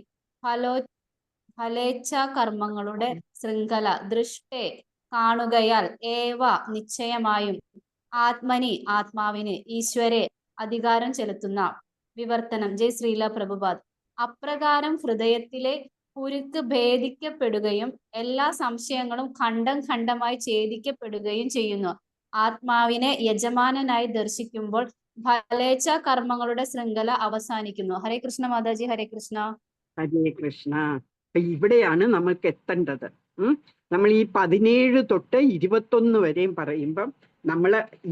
ഫലേച്ഛ കർമ്മങ്ങളുടെ ശൃംഖല, ദൃഷ്ടേ കാണുകയാൽ, ഏവ നിശ്ചയമായും, ആത്മനി ആത്മാവിന്, ഈശ്വരെ അധികാരം ചെലുത്തുന്ന. വിവർത്തനം. ജയ് ശ്രീല പ്രഭുപാദ്. അപ്രകാരം ഹൃദയത്തിലെ കുരുക്ക് ഭേദിക്കപ്പെടുകയും എല്ലാ സംശയങ്ങളും ഖണ്ഡം ഖണ്ഡമായി ഛേദിക്കപ്പെടുകയും ചെയ്യുന്നു. ആത്മാവിനെ യജമാനനായി ദർശിക്കുമ്പോൾ ഫലേച്ഛ കർമ്മങ്ങളുടെ ശൃംഖല അവസാനിക്കുന്നു. ഹരേ കൃഷ്ണ മാതാജി. ഹരേ കൃഷ്ണ. ഹരേ കൃഷ്ണ. ഇവിടെയാണ് നമുക്ക് എത്തേണ്ടത്. നമ്മൾ ഈ 17 തൊട്ട് 21 വരെയും പറയുമ്പം നമ്മൾ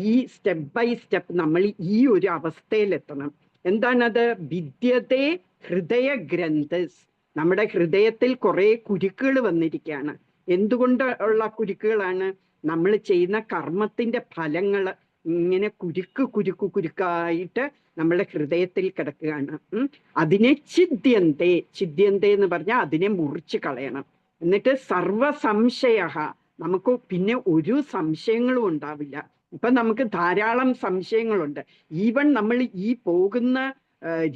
ഈ സ്റ്റെപ്പ് ബൈ സ്റ്റെപ്പ് നമ്മൾ ഈ ഒരു അവസ്ഥയിലെത്തണം. എന്താണത്? ഭിദ്യതേ ഹൃദയ ഗ്രന്ഥസ്. നമ്മുടെ ഹൃദയത്തിൽ കുറെ കുരുക്കുകൾ വന്നിരിക്കുകയാണ്. എന്തുകൊണ്ട് ഉള്ള കുരുക്കുകളാണ്? നമ്മൾ ചെയ്യുന്ന കർമ്മത്തിന്റെ ഫലങ്ങൾ ഇങ്ങനെ കുരുക്കായിട്ട് നമ്മുടെ ഹൃദയത്തിൽ കിടക്കുകയാണ്. അതിനെ ചിദ്യന്തെ എന്ന് പറഞ്ഞാൽ അതിനെ മുറിച്ച് കളയണം. എന്നിട്ട് സർവസംശയ, നമുക്ക് പിന്നെ ഒരു സംശയങ്ങളും ഉണ്ടാവില്ല. ഇപ്പൊ നമുക്ക് ധാരാളം സംശയങ്ങളുണ്ട്. ഈവൻ നമ്മൾ ഈ പോകുന്ന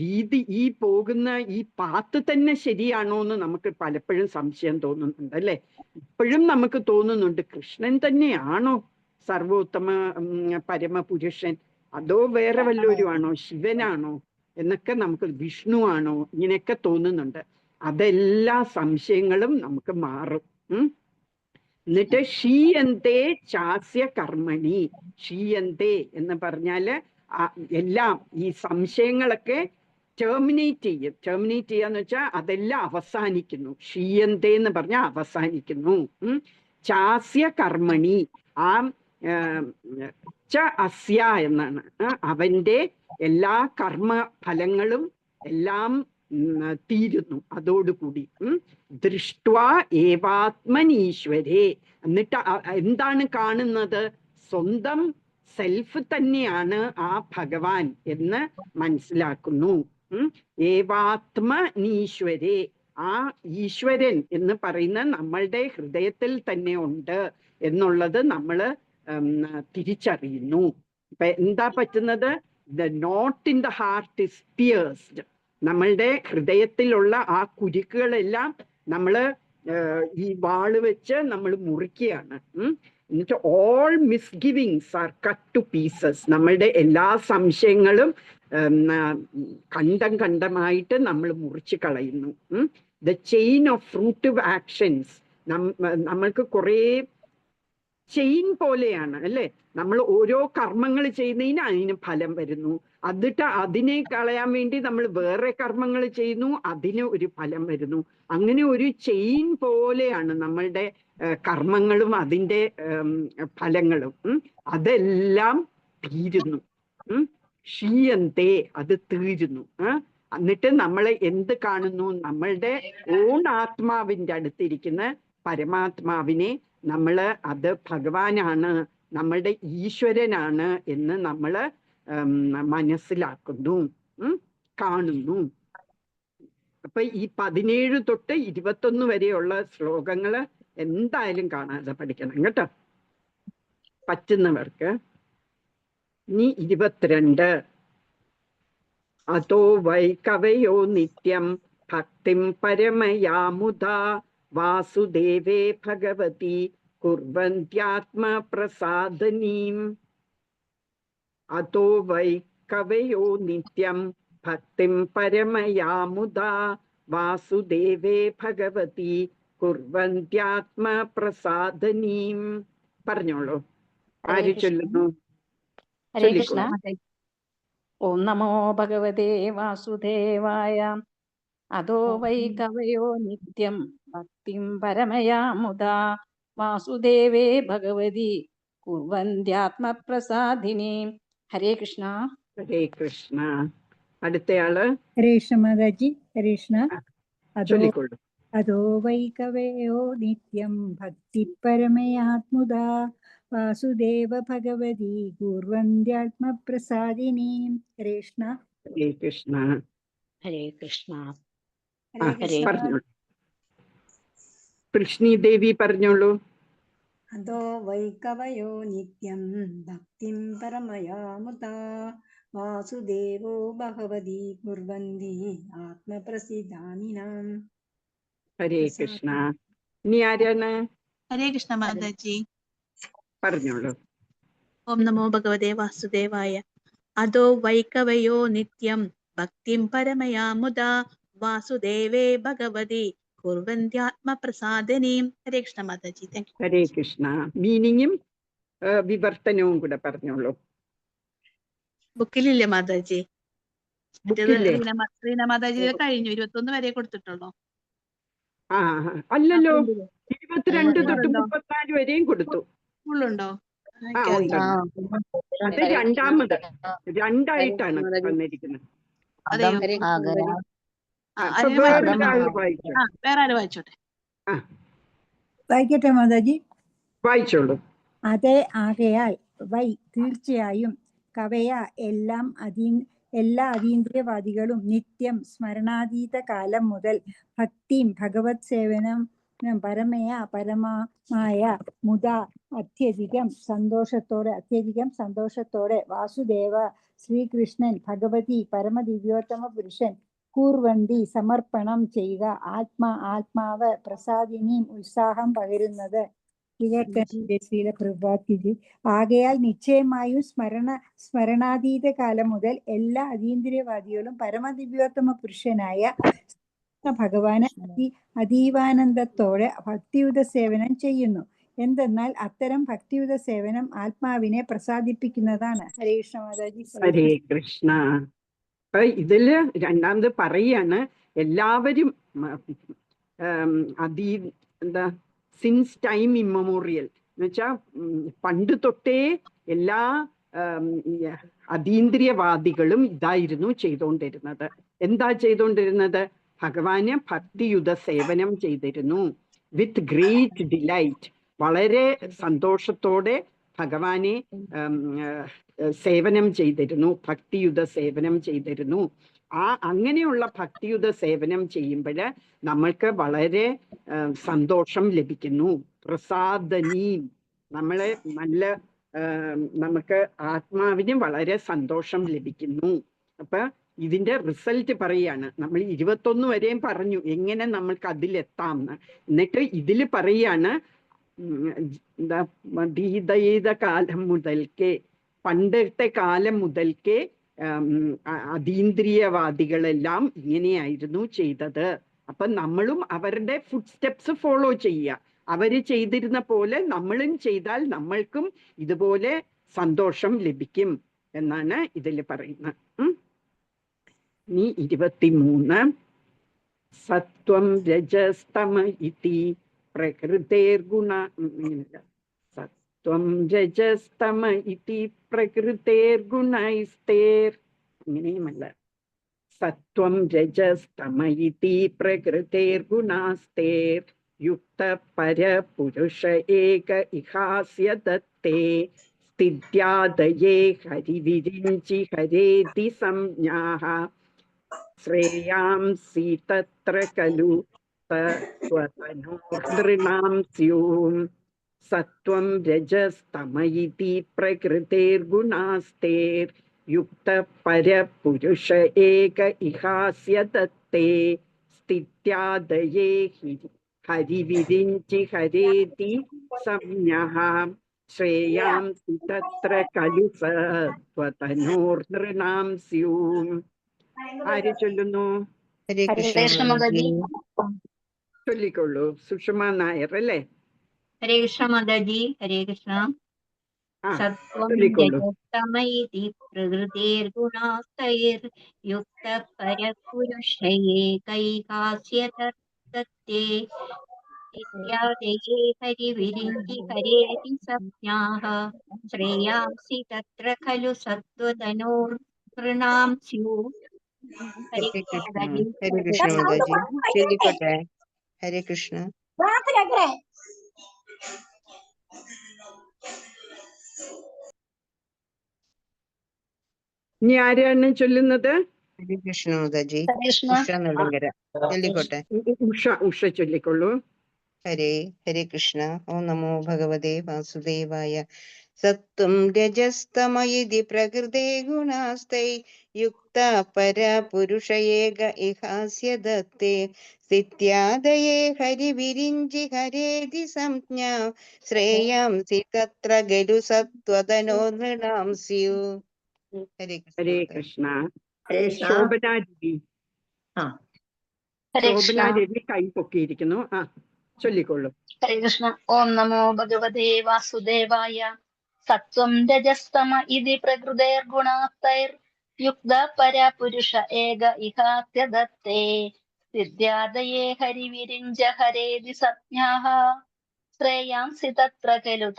രീതി, ഈ പാത്ത് തന്നെ ശരിയാണോ എന്ന് നമുക്ക് പലപ്പോഴും സംശയം തോന്നുന്നുണ്ട്, അല്ലെ? ഇപ്പോഴും നമുക്ക് തോന്നുന്നുണ്ട്, കൃഷ്ണൻ തന്നെയാണോ സർവോത്തമ പരമപുരുഷൻ, അതോ വേറെ വല്ലവരും ആണോ, ശിവനാണോ എന്നൊക്കെ നമുക്ക്, വിഷ്ണു ആണോ, ഇങ്ങനെയൊക്കെ തോന്നുന്നുണ്ട്. അതെല്ലാ സംശയങ്ങളും നമുക്ക് മാറും. എന്നിട്ട് ക്ഷീയന്തെ ചാസ്യ കർമ്മണി. ക്ഷീയന്തെ എന്ന് പറഞ്ഞാല് എല്ലാം ഈ സംശയങ്ങളൊക്കെ ടെർമിനേറ്റ് ചെയ്യാന്ന് വെച്ചാൽ അതെല്ലാം അവസാനിക്കുന്നു. ക്ഷീയന്തെ എന്ന് പറഞ്ഞാൽ അവസാനിക്കുന്നു. ചാസ്യ കർമ്മണി, ആ അസ്യ എന്നാണ്, അവന്റെ എല്ലാ കർമ്മ ഫലങ്ങളും എല്ലാം തീരുന്നു അതോടുകൂടി. ദൃഷ്ട്വാ ഏവാത്മനീശ്വരേ, എന്നിട്ട് എന്താണ് കാണുന്നത്? സ്വന്തം സെൽഫ് തന്നെയാണ് ആ ഭഗവാൻ എന്ന് മനസ്സിലാക്കുന്നു. ഏവാത്മനീശ്വരേ, ആ ഈശ്വരൻ എന്ന് പറയുന്ന നമ്മളുടെ ഹൃദയത്തിൽ തന്നെ ഉണ്ട് എന്നുള്ളത് നമ്മൾ തിരിച്ചറിയുന്നു. ഇപ്പൊ എന്താ പറ്റുന്നത്? The knot in the heart is pierced. നമ്മളുടെ ഹൃദയത്തിലുള്ള ആ കുരുക്കുകളെല്ലാം നമ്മൾ ഈ വാള് വെച്ച് നമ്മൾ മുറിക്കുകയാണ്. എന്നിട്ട് all misgivings are cut to pieces. നമ്മളുടെ എല്ലാ സംശയങ്ങളും ഖണ്ഡമായിട്ട് നമ്മൾ മുറിച്ച് കളയുന്നു. The chain of fruitive actions, നമ്മൾക്ക് കുറേ ചെയിൻ പോലെയാണ്, അല്ലെ? നമ്മൾ ഓരോ കർമ്മങ്ങൾ ചെയ്യുന്നതിന് അതിന് ഫലം വരുന്നു. എന്നിട്ട് അതിനെ കളയാൻ വേണ്ടി നമ്മൾ വേറെ കർമ്മങ്ങൾ ചെയ്യുന്നു, അതിന് ഒരു ഫലം വരുന്നു. അങ്ങനെ ഒരു ചെയിൻ പോലെയാണ് നമ്മളുടെ കർമ്മങ്ങളും അതിൻ്റെ ഫലങ്ങളും. അതെല്ലാം തീരുന്നു. ക്ഷീയന്തെ, അത് തീരുന്നു. എന്നിട്ട് നമ്മൾ എന്ത് കാണുന്നു? നമ്മളുടെ ഓൺ ആത്മാവിൻ്റെ അടുത്തിരിക്കുന്ന പരമാത്മാവിനെ നമ്മൾ, അത് ഭഗവാനാണ്, നമ്മളുടെ ഈശ്വരനാണ് എന്ന് നമ്മൾ മനസ്സിലാക്കുന്നു, കാണുന്നു. അപ്പൊ അപ്പൊ ഈ 17 തൊട്ട് 21 വരെയുള്ള ശ്ലോകങ്ങള് എന്തായാലും കാണാതെ പഠിക്കണം കേട്ടോ, പറ്റുന്നവർക്ക്. ഇനി 22. അതോ വൈ കവയോ നിത്യം ഭക്തിം പരമയാമുദാ വാസുദേവേ ഭഗവതി കുർവന്ത്യാത്മപ്രസാദനീം. അതോ വൈ കവയോ നിത്യം ഭക്തിം പരമയാമുദാ വാസുദേവേ ഭഗവതി കുർവന്ത്യാത്മപ്രസാദനീം. പറഞ്ഞോളൂ, ആര് ചൊല്ലുന്നു? ഹരേ കൃഷ്ണ. ഓം നമോ ഭഗവതേ വാസുദേവായ. അതോ വൈ കവയോ നിത്യം ഭക്തിം പരമയാമുദാ വാസുദേവേ ഭഗവതി കുർവന്ത്യാത്മപ്രസാദിനി. ഹരേ കൃഷ്ണ. ഹരേ കൃഷ്ണ. അടുത്തയാള്. ഹരേ കൃഷ്ണ മാതാജി. ഹരേ കൃഷ്ണ. ചൊല്ലിക്കൊള്ളു. അതോ വൈ കവയോ നിത്യം ഭക്തി പരമയാത്മുദാ വാസുദേവ ഭഗവതി കുർവന്ത്യാത്മപ്രസാദിനീം. ഹരേ കൃഷ്ണ. ഹരേ കൃഷ്ണ. ഹരേ കൃഷ്ണ. പറഞ്ഞോളൂ. കൃഷ്ണി ദേവി പറഞ്ഞോളൂ. അതോ വൈ കവയോ നിത്യം ഭക്തിം പരമയാമുദാ വാസുദേവോ ഭഗവതി കുർവന്തി ആത്മപ്രസിദ്ധാനിനാം. ഹരേ കൃഷ്ണ. ഇനി ആരാണ്? ഹരേ കൃഷ്ണ മാതാജി. പറഞ്ഞോളൂ. ഓം നമോ ഭഗവതേ വാസുദേവായ. അതോ വൈകവയോ നിത്യം ഭക്തിം പരമയാമുദാ വാസുദേവേ ഭഗവതി കുർവന്ത്യാത്മപ്രസാദനീം. ഹരേ കൃഷ്ണ മാതാജി. Thank you. ഹരേ കൃഷ്ണ. മീനിങ്ങും വിവർത്തനവും കൂടെ പറഞ്ഞോളൂ. ബുക്കിലില്ലേ മാതാജി? ബുക്കില്ലേ? റീന മാതാജി കഴിഞ്ഞു, 21 വരെ കൊടുത്തിട്ടുള്ളൂ. ആ അല്ലല്ലോ, 22 തൊട്ട് 34 വരെയും കൊടുത്തു. ഫുള്ളുണ്ടോ? അത് രണ്ടാമത്, രണ്ടായിട്ടാണ് തന്നിരിക്കുന്നത്. വേറെ ആര് വായിച്ചോട്ടെ? വായിക്കട്ടെ മാതാജി. വായിച്ചോളൂ. അതെ, ആകയാൽ വൈ തീർച്ചയായും കവയ എല്ലാ അതീന്ദ്രിയവാദികളും നിത്യം സ്മരണാതീത കാലം മുതൽ ഭക്തിയും ഭഗവത് സേവനം പരമായ മുത അത്യധികം സന്തോഷത്തോടെ വാസുദേവ ശ്രീകൃഷ്ണൻ ഭഗവതി പരമദിവ്യോത്തമ പുരുഷൻ കൂർവന്തി സമർപ്പണം ചെയ്യുക ആത്മാവ് പ്രസാദിനിയും ഉത്സാഹം പകരുന്നത്. ആകയാൽ നിശ്ചയമായും സ്മരണാതീത കാലം മുതൽ എല്ലാ അതീന്ദ്രിയവാദികളും പരമദിവ്യോത്തമ പുരുഷനായ ഭഗവാന് അതീവാനന്ദത്തോടെ ഭക്തിയുത സേവനം ചെയ്യുന്നു. എന്തെന്നാൽ അത്തരം ഭക്തിയുത സേവനം ആത്മാവിനെ പ്രസാദിപ്പിക്കുന്നതാണ്. ഹരേ കൃഷ്ണ മാതാജി. ഹരേ കൃഷ്ണ. ഇതില് രണ്ടാമത് പറയാണ്, എല്ലാവരും സിൻസ് ടൈം ഇമ്മമോറിയൽ എന്ന് വെച്ചാ പണ്ട് തൊട്ടേ എല്ലാ അതീന്ദ്രിയവാദികളും ഇതായിരുന്നു ചെയ്തുകൊണ്ടിരുന്നത്. എന്താ ചെയ്തുകൊണ്ടിരുന്നത്? ഭഗവാന് ഭക്തിയുത സേവനം ചെയ്തിരുന്നു. വിത്ത് ഗ്രേറ്റ് ഡിലൈറ്റ്, വളരെ സന്തോഷത്തോടെ ഭഗവാനെ സേവനം ചെയ്തിരുന്നു, ഭക്തിയുത സേവനം ചെയ്തിരുന്നു. അങ്ങനെയുള്ള ഭക്തിയുത സേവനം ചെയ്യുമ്പോൾ നമ്മൾക്ക് വളരെ സന്തോഷം ലഭിക്കുന്നു. പ്രസാദനീം, നമ്മളെ നമുക്ക് ആത്മാവിന് വളരെ സന്തോഷം ലഭിക്കുന്നു. അപ്പൊ ഇതിന്റെ റിസൾട്ട് പറയാണ്. നമ്മൾ 21 വരെയും പറഞ്ഞു എങ്ങനെ നമ്മൾക്ക് അതിലെത്താം. എന്നിട്ട് ഇതിൽ പറയാണ്, കാലം മുതൽക്കേ, പണ്ടത്തെ കാലം മുതൽക്കേ അതീന്ദ്രിയവാദികളെല്ലാം ഇങ്ങനെയായിരുന്നു ചെയ്തത്. അപ്പൊ നമ്മളും അവരുടെ ഫുഡ് സ്റ്റെപ്സ് ഫോളോ ചെയ്യുക. അവര് ചെയ്തിരുന്ന പോലെ നമ്മളും ചെയ്താൽ നമ്മൾക്കും ഇതുപോലെ സന്തോഷം ലഭിക്കും എന്നാണ് ഇതിൽ പറയുന്നത്. ഇനി 23. സത്വം രജസ്തമ ഇതി പ്രകൃതേർഗുണ, സത്വം രജസ്തമ ഇതി പ്രകൃതേർഗുണൈസ്തേർ, ഇങ്ങനെയുമല്ല. സത്വം രജസ്തമ ഇതി പ്രകൃതേർഗുണാസ്തേർ യുക്ത പരപുരുഷ ഏക ഇഹാസ്യ ദത്തേ സ്ഥിത്യാദയേ ഹരിവിരിഞ്ചി ഹരേതി സംജ്ഞാഃ ശ്രേയാംസി തത്ര ഖലു നൃണാം സ്യൂം സത്വം രജസ്തമ ഇതി പ്രകൃതിർഗുണാസ്തേർ യുക്ത പരപുരുഷ ഏക ഇഹാസ്യ ദത്തേ സ്ഥിത്യാദയേ ഹരിവിരിഞ്ചി ഹരേതി സംജ്ഞഃ ശ്രേയാംസി തത്ര ഖലു സത്വതനോർനൃണാം സ്യൂം. ആര് ചൊല്ലുന്നു? ചൊല്ലിക്കൊള്ളൂ. സുഷമ നായർ അല്ലേ? ഹരേ കൃഷ്ണ മാതാജി. ഹരേ കൃഷ്ണ. സത്വം ചൊല്ലിക്കൊള്ളൂ. രജതമൈതി പ്രകൃതിർഗുണാസ്തൈർയുക്ത പരപുരുഷൈകൈകാസ്യ തത്തേ ഇത്യാദയേ ഹരിവിരിഞ്ചി ഹരേതി സംജ്ഞാഃ ശ്രേയാംസി തത്ര ഖലു സത്വതനോർനൃണാം സ്യൂഃ. ഹരേ കൃഷ്ണ മാതാജി. ഹരേ കൃഷ്ണ മാതാജി. ചൊല്ലിക്കോട്ടെ. ഹരേ കൃഷ്ണ. ഇനി ആരാണ് ചൊല്ലുന്നത്? ഹരേ കൃഷ്ണ മാതാജി. ഉഷ നെടുങ്കര. ചൊല്ലിക്കോട്ടെ. ഉഷ ചൊല്ലിക്കൊള്ളൂ. ഹരേ കൃഷ്ണ. ഓം നമോ ഭഗവതേ വാസുദേവായ. സത്വം രജസ്തമയിതി പ്രകൃതേ ഗുണാസ്തൈ യുക്ത പര പുരുഷ ഏക ഇഹാസ്യ ദത്തേ സ്ഥിത്യാദയേ ഹരിവിരിഞ്ചി ഹരേതി സംജ്ഞാ ശ്രേയാംസി തത്ര ഖലു സത്വതനോ നൃണാം സ്യു. ഹരേ കൃഷ്ണ. ശോഭനാദേവി. ശോഭനാദേവി കൈ പൊക്കിയിരിക്കുന്നു. ചൊല്ലിക്കൊള്ളു. ഹരേ കൃഷ്ണ. ഓം നമോ ഭഗവതേ വാസുദേവായ. സത്വം രജസ്തമ ഇതി പ്രകൃതേർഗുണാസ്തൈർ യുക്ത പരപുരുഷ ഏക ഇഹാസ്യ ദത്തേ സിദ്ധ്യാദയേ ഹരിവിരിഞ്ച ഹരേതി സംജ്ഞാഃ ശ്രേയാംസി തത്ര ഖലു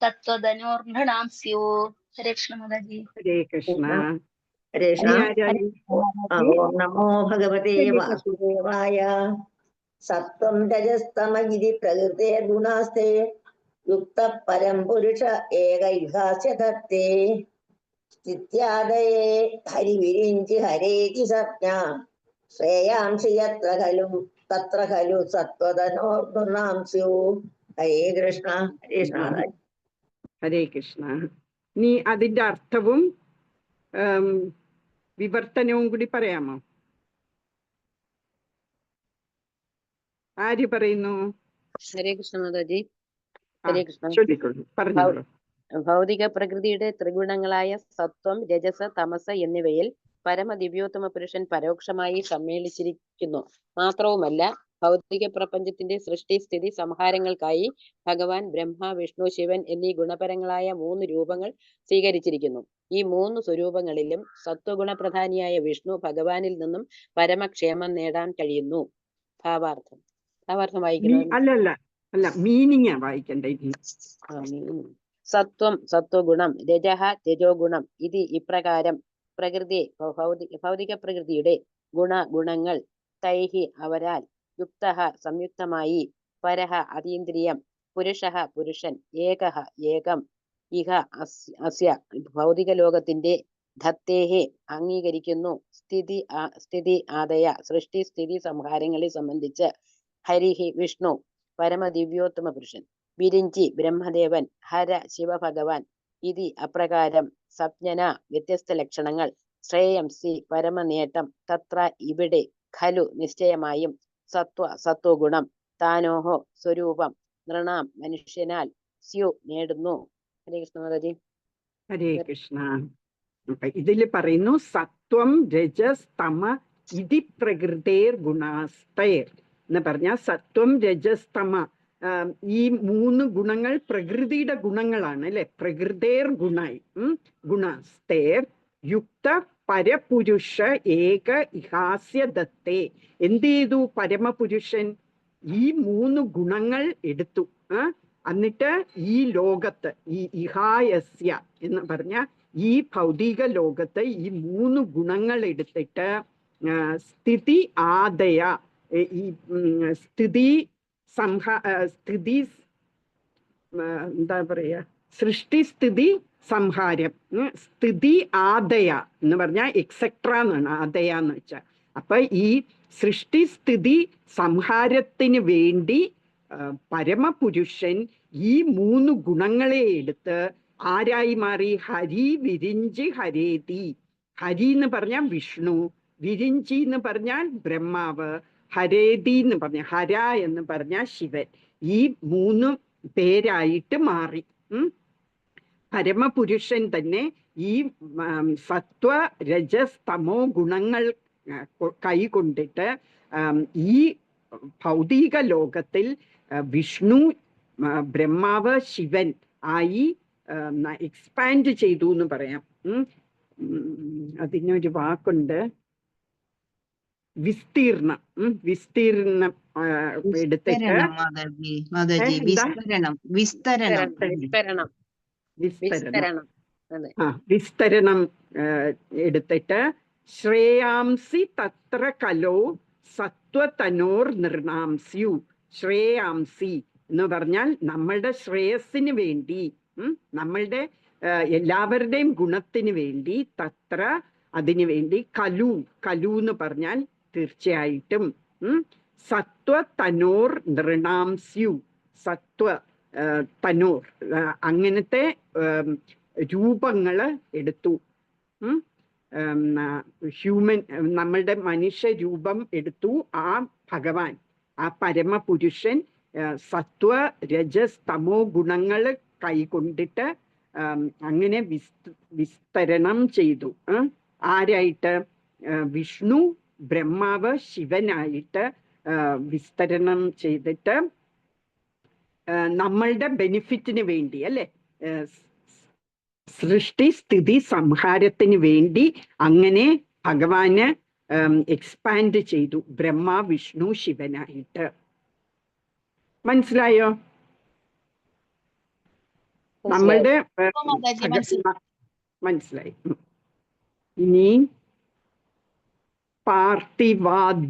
തത്വതനോർനൃണാം സ്യൂഃ. ഹരേ കൃഷ്ണ മാതാജി. ഹരേ കൃഷ്ണ. ഓം നമോ ഭഗവതേ വാസുദേവായ. സത്വം രജസ്തമ ഇതി പ്രകൃതേർഗുണാസ്തേ യുക്ത പരം പുരുഷ ഏക ഇഹാസ്യ ദത്തേ സ്ഥിത്യാദയേ ഹരിവിരിഞ്ചി ഹരേതി സംജ്ഞാ ശ്രേയാംസി തത്ര ഖലു സത്വതനോർനൃണാം സ്യൂഃ. ഹരേ കൃഷ്ണ. ഹരേ കൃഷ്ണ. നീ അതിന്റെ അർത്ഥവും വിവർത്തനവും കൂടി പറയാമോ? ആര് പറയുന്നു? ഹരേ കൃഷ്ണ മാതാജി. ഹരേ കൃഷ്ണ. പറഞ്ഞോളൂ. ഭൗതിക പ്രകൃതിയുടെ ത്രിഗുണങ്ങളായ സത്വം, രജസ്, തമസ് എന്നിവയിൽ പരമദിവ്യോത്തമ പുരുഷൻ പരോക്ഷമായി സമ്മേളിച്ചിരിക്കുന്നു. മാത്രവുമല്ല, ഭൗതിക പ്രപഞ്ചത്തിന്റെ സൃഷ്ടി, സ്ഥിതി, സംഹാരങ്ങൾക്കായി ഭഗവാൻ ബ്രഹ്മ, വിഷ്ണു, ശിവൻ എന്നീ ഗുണപരങ്ങളായ 3 രൂപങ്ങൾ സ്വീകരിച്ചിരിക്കുന്നു. ഈ 3 സ്വരൂപങ്ങളിലും സത്വഗുണപ്രധാനിയായ വിഷ്ണു ഭഗവാനിൽ നിന്നും പരമക്ഷേമം നേടാൻ കഴിയുന്നു. ഭാവാർത്ഥം വായിക്കുന്നത് അല്ല, മീനിങ് വായിക്കണ്ടേ? സത്വം സത്വഗുണം, രജഃ രജോഗുണം. ഇത് ഇപ്രകാരം പ്രകൃതി ഭൗതിക പ്രകൃതിയുടെ ഗുണങ്ങൾ തൈഹി അവരാൽ, യുക്തഃ സംയുക്തമായി, പരഃ അതീന്ദ്രിയം, പുരുഷഃ പുരുഷൻ, ഏകഃ ഏകം, ഇഹ അസ്യ ഭൗതിക ലോകത്തിന്റെ, ധത്തേഹേ അംഗീകരിക്കുന്നു, സ്ഥിതി ആദയ സൃഷ്ടി സ്ഥിതി സംഹാരങ്ങളെ സംബന്ധിച്ച്, ഹരിഹി വിഷ്ണു പരമദിവ്യോത്തമ പുരുഷൻ, വിരിഞ്ചി ബ്രഹ്മദേവൻ, ഹര ശിവഭഗവാൻ. ഇതി അപ്രകാരം സപ്ഞന വ്യത്യസ്ത ലക്ഷണങ്ങൾ, ശ്രേയംസി പരമനേട്ടം, തത്ര ഇവിടെ, ഖലു നിശ്ചയമായും, സത്വഗുണം താനോഹോ സ്വരൂപം, നൃണാം മനുഷ്യനാൽ, സ്യു നേടുന്നു. ഹരേ കൃഷ്ണ മാതാജി. ഹരേ കൃഷ്ണ. ഇതിൽ പറയുന്നു സത്വം രജസ് തമ ഇതി പ്രകൃതേർ ഗുണാസ്തൈർ എന്ന് പറഞ്ഞാൽ സത്വം രജസ് തമ ഈ 3 ഗുണങ്ങൾ പ്രകൃതിയുടെ ഗുണങ്ങളാണ് അല്ലെ. പ്രകൃതേർ ഗുണാസ്തേർ യുക്ത പരപുരുഷ ഏക ഇഹാസ്യ ദത്തേ. എന്ത് ചെയ്തു പരമപുരുഷൻ? ഈ 3 ഗുണങ്ങൾ എടുത്തു. എന്നിട്ട് ഈ ലോകത്ത്, ഈ ഇഹായസ്യ എന്ന് പറഞ്ഞ ഈ ഭൗതിക ലോകത്ത് ഈ 3 ഗുണങ്ങൾ എടുത്തിട്ട് സ്ഥിതി ആദയ, ഈ സ്ഥിതി എന്താ പറയാ, സൃഷ്ടി സ്ഥിതി സംഹാരം. സ്ഥിതി ആദയ എന്ന് പറഞ്ഞാൽ എക്സെട്ര എന്നാണ് ആദയ എന്ന് വെച്ചാൽ. അപ്പൊ ഈ സൃഷ്ടിസ്ഥിതി സംഹാരത്തിന് വേണ്ടി പരമപുരുഷൻ ഈ 3 ഗുണങ്ങളെ എടുത്ത് ആരായി മാറി? ഹരി വിരിഞ്ചി ഹരേതി. ഹരി എന്ന് പറഞ്ഞാൽ വിഷ്ണു, വിരിഞ്ചി എന്ന് പറഞ്ഞാൽ ബ്രഹ്മാവ്, ഹരേതി എന്ന് പറഞ്ഞ ഹര എന്ന് പറഞ്ഞാൽ ശിവൻ. ഈ 3 പേരായിട്ട് മാറി. പരമപുരുഷൻ തന്നെ ഈ സത്വ രജസ് തമോ ഗുണങ്ങൾ കൈകൊണ്ടിട്ട് ഈ ഭൗതിക ലോകത്തിൽ വിഷ്ണു, ബ്രഹ്മാവ്, ശിവൻ ആയി എക്സ്പാൻഡ് ചെയ്തു എന്ന് പറയാം. അതിനൊരു വാക്കുണ്ട്, വിസ്തീർണം. വിസ്തീർണം എടുത്തിട്ട് വിസ്തരണം എടുത്തിട്ട് ശ്രേയാംസി തത്ര കലോ സത്വതനോർ നൃണാംസ്യു. ശ്രേയാംസി എന്ന് പറഞ്ഞാൽ നമ്മളുടെ ശ്രേയസ്സിന് വേണ്ടി, നമ്മളുടെ എല്ലാവരുടെയും ഗുണത്തിന് വേണ്ടി, തത്ര അതിനു വേണ്ടി, കലു, കലു എന്ന് പറഞ്ഞാൽ തീർച്ചയായിട്ടും സത്വ തനോർ നൃണാംസ്യു. സത്വ തനോർ അങ്ങനത്തെ രൂപങ്ങള് എടുത്തു. ഹ്യൂമൻ, നമ്മളുടെ മനുഷ്യ രൂപം എടുത്തു. ആ ഭഗവാൻ, ആ പരമപുരുഷൻ സത്വ രജസ് തമോ ഗുണങ്ങൾ കൈകൊണ്ടിട്ട് അങ്ങനെ വിസ്തരണം ചെയ്തു. ആരായിട്ട്? വിഷ്ണു, ബ്രഹ്മാവ്, ശിവനായിട്ട് വിസ്തരണം ചെയ്തിട്ട് നമ്മളുടെ ബെനിഫിറ്റിന് വേണ്ടി, അല്ലെ, സൃഷ്ടി സ്ഥിതി സംഹാരത്തിന് വേണ്ടി അങ്ങനെ ഭഗവാന് എക്സ്പാൻഡ് ചെയ്തു, ബ്രഹ്മ വിഷ്ണു ശിവനായിട്ട്. മനസ്സിലായോ? നമ്മളുടെ മനസ്സിലായി. ഇനി പാർത്ഥിവാധാരുണോ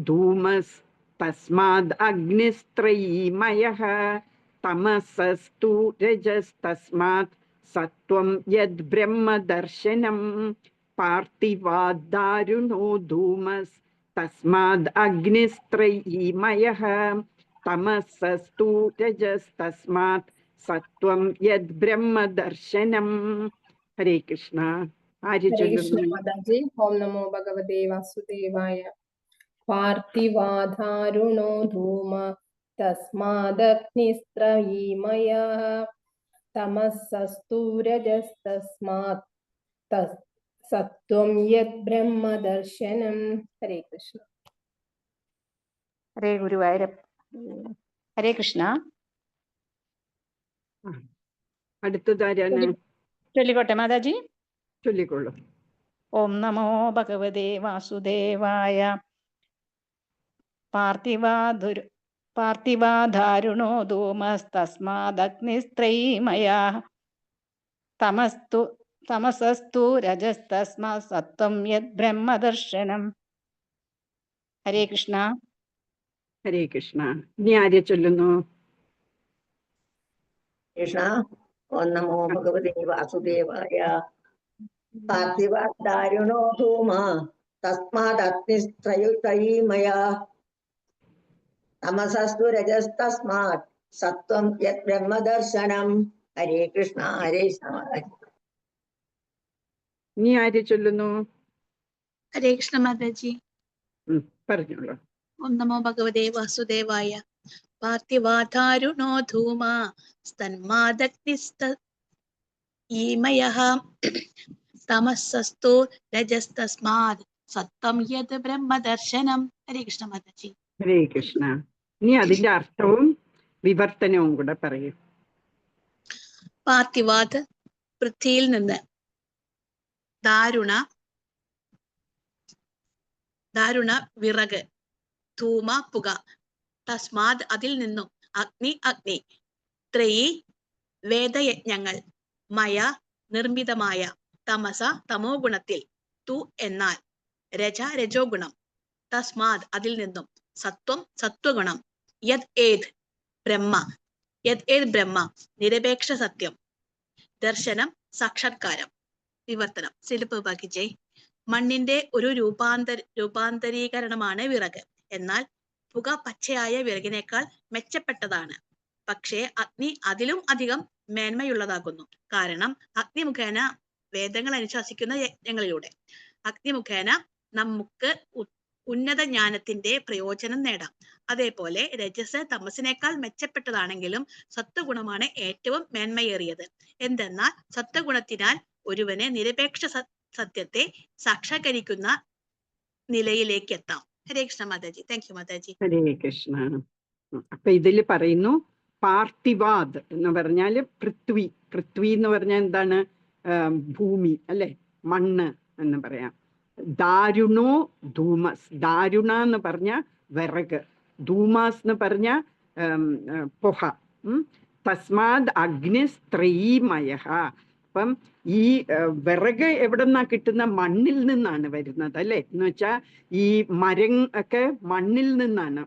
ധൂമസ് തസ്മാദ് അഗ്നിസ്ത്രയീമയഃ തമസസ്തു രജസ്തസ്മാത് സത്വം യദ് ബ്രഹ്മദർശനം. പാർത്ഥിവാധാരുണോ ധൂമസ് തസ്മാദ് അഗ്നിസ്ത്രയീമയഃ തമസസ്തു രജസ്തസ്മാത് സത്വം യദ് ബ്രഹ്മദർശനം. ഹരേ കൃഷ്ണ. ആര് ചൊല്ലുന്നു? ഓം നമോ ഭഗവതേ വാസുദേവായ. പാർത്ഥിവാധാരുണോ ധൂമ തസ്മാദഗ്നിസ്ത്രയീമയ തമസസ്തു രജസ്തസ്മാത് സത്വം യത് ബ്രഹ്മദർശനം. ഹരേ കൃഷ്ണ. ഹരേ ഗുരുവായൂരപ്പ. ഹരേ കൃഷ്ണ. അടുത്തതാരാണ്? ചൊല്ലിക്കോട്ടെ മാതാജി. ചൊല്ലിക്കൊള്ളു. ഓം നമോ ഭഗവതേ വാസുദേവായ. പാർത്ഥിവാധാരുണോ ധൂമസ്തസ്മാദഗ്നിസ്ത്രയീമയാ തമസസ്തു രജസ്തസ്മാത് സത്വം യത് ബ്രഹ്മദർശനം. ഹരേ കൃഷ്ണ. ഹരേ കൃഷ്ണ. ഇനി ആര് ചൊല്ലുന്നു? കൃഷ്ണ. ഓം നമോ ഭഗവതേ വാസുദേവായ. പാർത്ഥിവാധാരുണോ ധൂമ തസ്മാദഗ്നിസ്ത്രയീമയാ തമസസ്തു രജസ്തസ്മാത് സത്വം യത് ബ്രഹ്മദർശനം. ഹരേ കൃഷ്ണ. ഹരേ കൃഷ്ണ. ഇനി ആര് ചൊല്ലുന്നു? ഹരേ കൃഷ്ണ മാതാജി. പറഞ്ഞോളൂ. ഓം നമോ ഭഗവതേ വാസുദേവായ. പാർത്ഥിവാധാരുണോ ധൂമ സ്തന്മാദഗ്നിസ്ത്രയീമയഃ തമസസ്തു രജസ്തസ്മാത് സത്വം യത് ബ്രഹ്മദർശനം. ഹരേ കൃഷ്ണ മാതാജി. ഹരേ കൃഷ്ണ. ഇനി അതിന്റെ അർത്ഥവും വിവർത്തനവും കൂടെ പറയും. പാർത്ഥിവാദ് പൃഥ്വിയിൽ നിന്ന്, ദാരുണ വിറക്, ധൂമ പുക, തസ്മാത് അതിൽ നിന്നും, അഗ്നി ത്രയി വേദയജ്ഞങ്ങൾ, മയ നിർമ്മിതമായ, തമസ തമോ ഗുണത്തിൽ, തു എന്നാൽ, രജോ ഗുണം, തസ്മാത് അതിൽ നിന്നും, സത്വം സത്വഗുണം, യത് ഏത് ബ്രഹ്മ നിരപേക്ഷ സത്യം, ദർശനം, സാക്ഷാത്കാരം. വിവർത്തനം. ശില്പഭാഗിജയ്. മണ്ണിന്റെ ഒരു രൂപാന്തരീകരണമാണ് വിറക്. എന്നാൽ പുക പച്ചയായ വിറകിനേക്കാൾ മെച്ചപ്പെട്ടതാണ്. പക്ഷേ അഗ്നി അതിലും അധികം മേന്മയുള്ളതാകുന്നു. കാരണം അഗ്നി മുഖേന വേദങ്ങൾ അനുശാസിക്കുന്ന യജ്ഞങ്ങളിലൂടെ അഗ്നി മുഖേന നമുക്ക് ഉന്നത ജ്ഞാനത്തിന്റെ പ്രയോജനം നേടാം. അതേപോലെ രജസ് തമസിനേക്കാൾ മെച്ചപ്പെട്ടതാണെങ്കിലും സത്വഗുണമാണ് ഏറ്റവും മേന്മയേറിയത്. എന്തെന്നാൽ സത്വഗുണത്തിനാൽ ഒരുവന് നിരപേക്ഷ സത്യത്തെ സാക്ഷാത്കരിക്കുന്ന നിലയിലേക്ക് എത്താം. ഹരേ കൃഷ്ണ മാതാജി. താങ്ക് യു മാതാജി. ഹരേ കൃഷ്ണ. അപ്പൊ ഇതിൽ പറയുന്നു പാർത്ഥിവാദ് എന്ന് പറഞ്ഞാല് പൃഥ്വി. പൃഥ്വി എന്ന് പറഞ്ഞാൽ എന്താണ്? ഭൂമി അല്ലെ, മണ്ണ് എന്ന് പറയാം. ദാരുണോ ധൂമസ്. ദാരുണ എന്ന് പറഞ്ഞ വിറക്, ധൂമാസ് എന്ന് പറഞ്ഞ പുക. തസ്മാത് അഗ്നിസ്ത്രയീമയ. അപ്പം ഈ വിറക് എവിടെ നിന്നാ കിട്ടുന്ന? മണ്ണിൽ നിന്നാണ് വരുന്നത് അല്ലെ. എന്ന് വെച്ചാൽ ഈ മരം ഒക്കെ മണ്ണിൽ നിന്നാണ്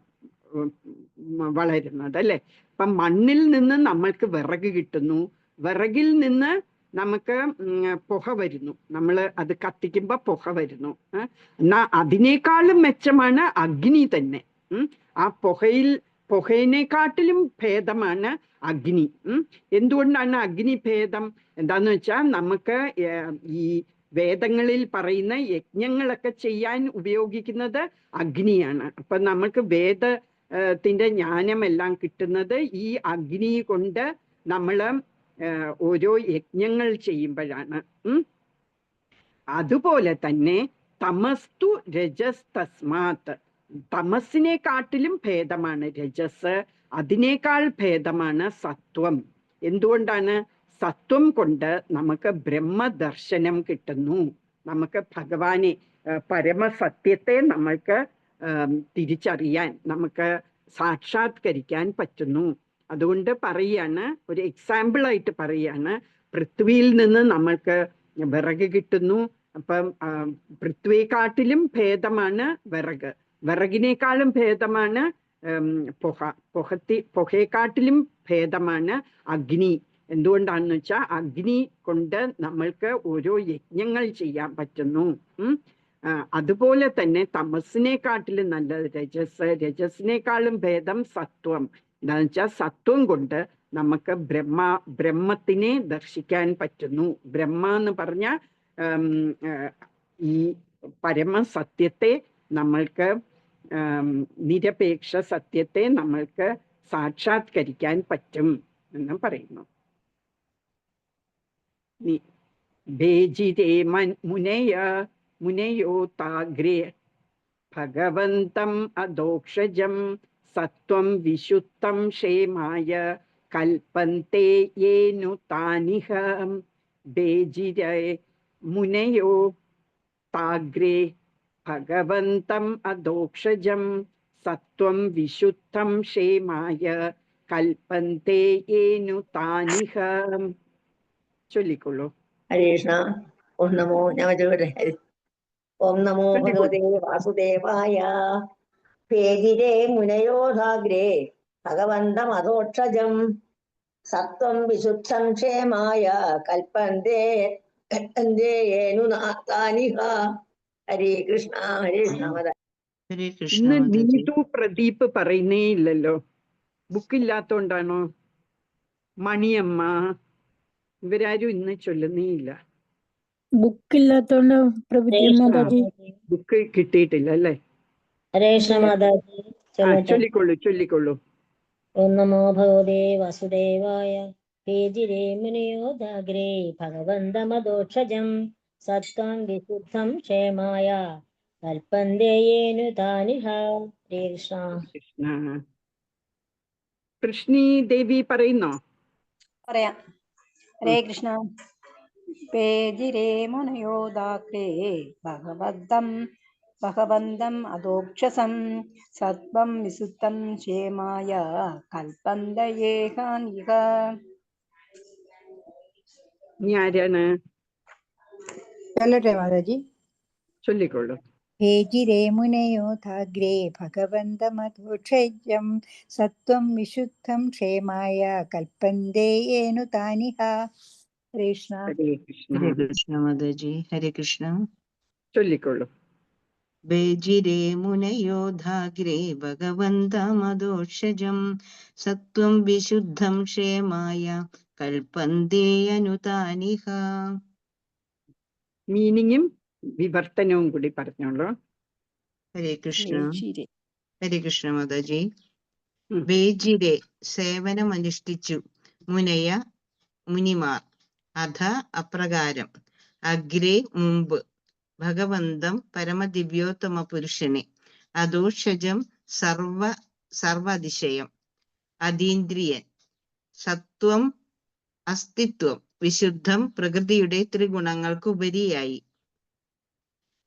വളരുന്നത് അല്ലെ. അപ്പം മണ്ണിൽ നിന്ന് നമ്മൾക്ക് വിറക് കിട്ടുന്നു. വിറകിൽ നിന്ന് നമുക്ക് പുക വരുന്നു. നമ്മൾ അത് കത്തിക്കുമ്പോൾ പുക വരുന്നു. എന്നാ അതിനേക്കാളും മെച്ചമാണ് അഗ്നി തന്നെ. ആ പുകയിനെക്കാട്ടിലും ഭേദമാണ് അഗ്നി. എന്തുകൊണ്ടാണ് അഗ്നി ഭേദം? എന്താന്ന് വെച്ചാൽ നമുക്ക് ഈ വേദങ്ങളിൽ പറയുന്ന യജ്ഞങ്ങളൊക്കെ ചെയ്യാൻ ഉപയോഗിക്കുന്നത് അഗ്നിയാണ്. അപ്പൊ നമുക്ക് വേദത്തിന്റെ ജ്ഞാനമെല്ലാം കിട്ടുന്നത് ഈ അഗ്നി കൊണ്ട് നമ്മൾ ഓരോ യജ്ഞങ്ങൾ ചെയ്യുമ്പോഴാണ്. അതുപോലെ തന്നെ തമസ്തു രജസ് തസ്മാത്. തമസിനെക്കാട്ടിലും ഭേദമാണ് രജസ്, അതിനേക്കാൾ ഭേദമാണ് സത്വം. എന്തുകൊണ്ടാണ്? സത്വം കൊണ്ട് നമുക്ക് ബ്രഹ്മദർശനം കിട്ടുന്നു. നമുക്ക് ഭഗവാനെ, പരമസത്യത്തെ നമ്മൾക്ക് തിരിച്ചറിയാൻ, നമുക്ക് സാക്ഷാത്കരിക്കാൻ പറ്റുന്നു. അതുകൊണ്ട് പറയാണ്, ഒരു എക്സാമ്പിളായിട്ട് പറയാണ്, പൃഥ്വിയിൽ നിന്ന് നമ്മൾക്ക് വിറക് കിട്ടുന്നു. അപ്പം പൃഥ്വിയെക്കാട്ടിലും ഭേദമാണ് വിറക്, വിറകിനേക്കാളും ഭേദമാണ് പുകയെക്കാട്ടിലും ഭേദമാണ് അഗ്നി. എന്തുകൊണ്ടാണെന്ന് വെച്ചാൽ അഗ്നി കൊണ്ട് നമ്മൾക്ക് ഓരോ യജ്ഞങ്ങൾ ചെയ്യാൻ പറ്റുന്നു. അതുപോലെ തന്നെ തമസിനെക്കാട്ടിലും നല്ലത് രജസ്, രജസിനേക്കാളും ഭേദം സത്വം. എന്താന്ന് വെച്ചാൽ സത്വം കൊണ്ട് നമുക്ക് ബ്രഹ്മത്തിനെ ദർശിക്കാൻ പറ്റുന്നു. ബ്രഹ്മ എന്ന് പറഞ്ഞ ഈ പരമസത്യത്തെ നമ്മൾക്ക്, നിരപേക്ഷ സത്യത്തെ നമ്മൾക്ക് സാക്ഷാത്കരിക്കാൻ പറ്റും എന്ന് പറയുന്നു. ഭേജിരേ മുനയോ താഗ്രേ ഭഗവന്തം അദോക്ഷജം സത്വം വിശുദ്ധം ക്ഷേമായ കൽപ്പന്തേ യേനു താനിഹ. ഭേജിരേ മുനയോ താഗ്രേ ഭഗവന്തം അദോക്ഷജം സത്വം വിശുദ്ധം ക്ഷേമായ കൽപ്പന്തേ യേനു താനിഹ. ചൊല്ലിക്കൊള്ളൂ. ഹരേ കൃഷ്ണ. ഓം നമോ ഓം നമോ ഭഗവതേ വാസുദേവായ. ഭേദിരേ മുനയോധാഗ്രേ ഭഗവന്തം അദോക്ഷജം സത്വം വിശുദ്ധം ക്ഷേമായ കൽപ്പന്തേ യേനു താനിഹ. ഹരേ കൃഷ്ണ. ഹരേ കൃഷ്ണ. ഇന്ന് നീതു പ്രദീപ് പറയുന്നേ ഇല്ലല്ലോ. ബുക്കില്ലാത്തോണ്ടാണോ? മണിയമ്മ ഇവരാരും ഇന്ന് ചൊല്ലുന്നേ ഇല്ല. ബുക്കില്ലാത്തോണ്ട് ബുക്ക് കിട്ടിയിട്ടില്ല അല്ലേ? ഹരേ കൃഷ്ണ മാതാജി. ചൊല്ലിക്കൊള്ളൂ. ഓം നമോ ഭഗവതേ വാസുദേവായ. ഭേജിരേ മുനിയോദാഗ്രേ ഭഗവന്തമദോക്ഷജം സത്വം വിശുദ്ധം ക്ഷേമായ കൽപ്പന്തേ യേനു താനിഹ. ഹരേ കൃഷ്ണ. കൃഷ്ണി ദേവി പറയുന്നോ? പറയാം. ഹരേ കൃഷ്ണ. പേജിരേ മുനയോദാഗ്രേ ഭഗവന്തം അദോക്ഷസം സത്വം വിശുദ്ധം ക്ഷേമായ കൽപ്പന്തയേഹാനിഹ. നീ ആരാണ്? ചൊല്ലട്ടെ മാതാജി? ചൊല്ലിക്കൊള്ളു. ഭേജിരേ മുനയോധാഗ്രേ ഭഗവന്തമദോക്ഷജം സത്വം വിശുദ്ധം ക്ഷേമായ കൽപ്പന്തേ യേനു താനിഹ. ഹരേ കൃഷ്ണ. ഹരേ കൃഷ്ണ. ഹരേ കൃഷ്ണ മാതാജി. ഹരേ കൃഷ്ണ. ചൊല്ലിക്കൊള്ളു. ബേജിരേ മുനയോധാഗ്രേ ഭഗവന്തമദോഷജം സത്വം വിശുദ്ധം ക്ഷേമായ കൽപ്പന്തേ അനുതാനിഹ. മീനിങ്ങും വിവർത്തനവും കൂടി പറഞ്ഞോളൂ. ഹരേ കൃഷ്ണ. ബേജിരേ. ഹരേ കൃഷ്ണ മാതാജി. ബേജിരെ സേവനമനുഷ്ഠിച്ചു മുനിമാർ അധ അപ്രകാരം അഗ്രേ മുമ്പ് ഭഗവന്തം പരമദിവ്യോത്തമ പുരുഷനെ അദോഷജം സർവതിശയം അതീന്ദ്രിയൻ സത്വം അസ്തിത്വം വിശുദ്ധം പ്രകൃതിയുടെ ത്രിഗുണങ്ങൾക്ക് ഉപരിയായി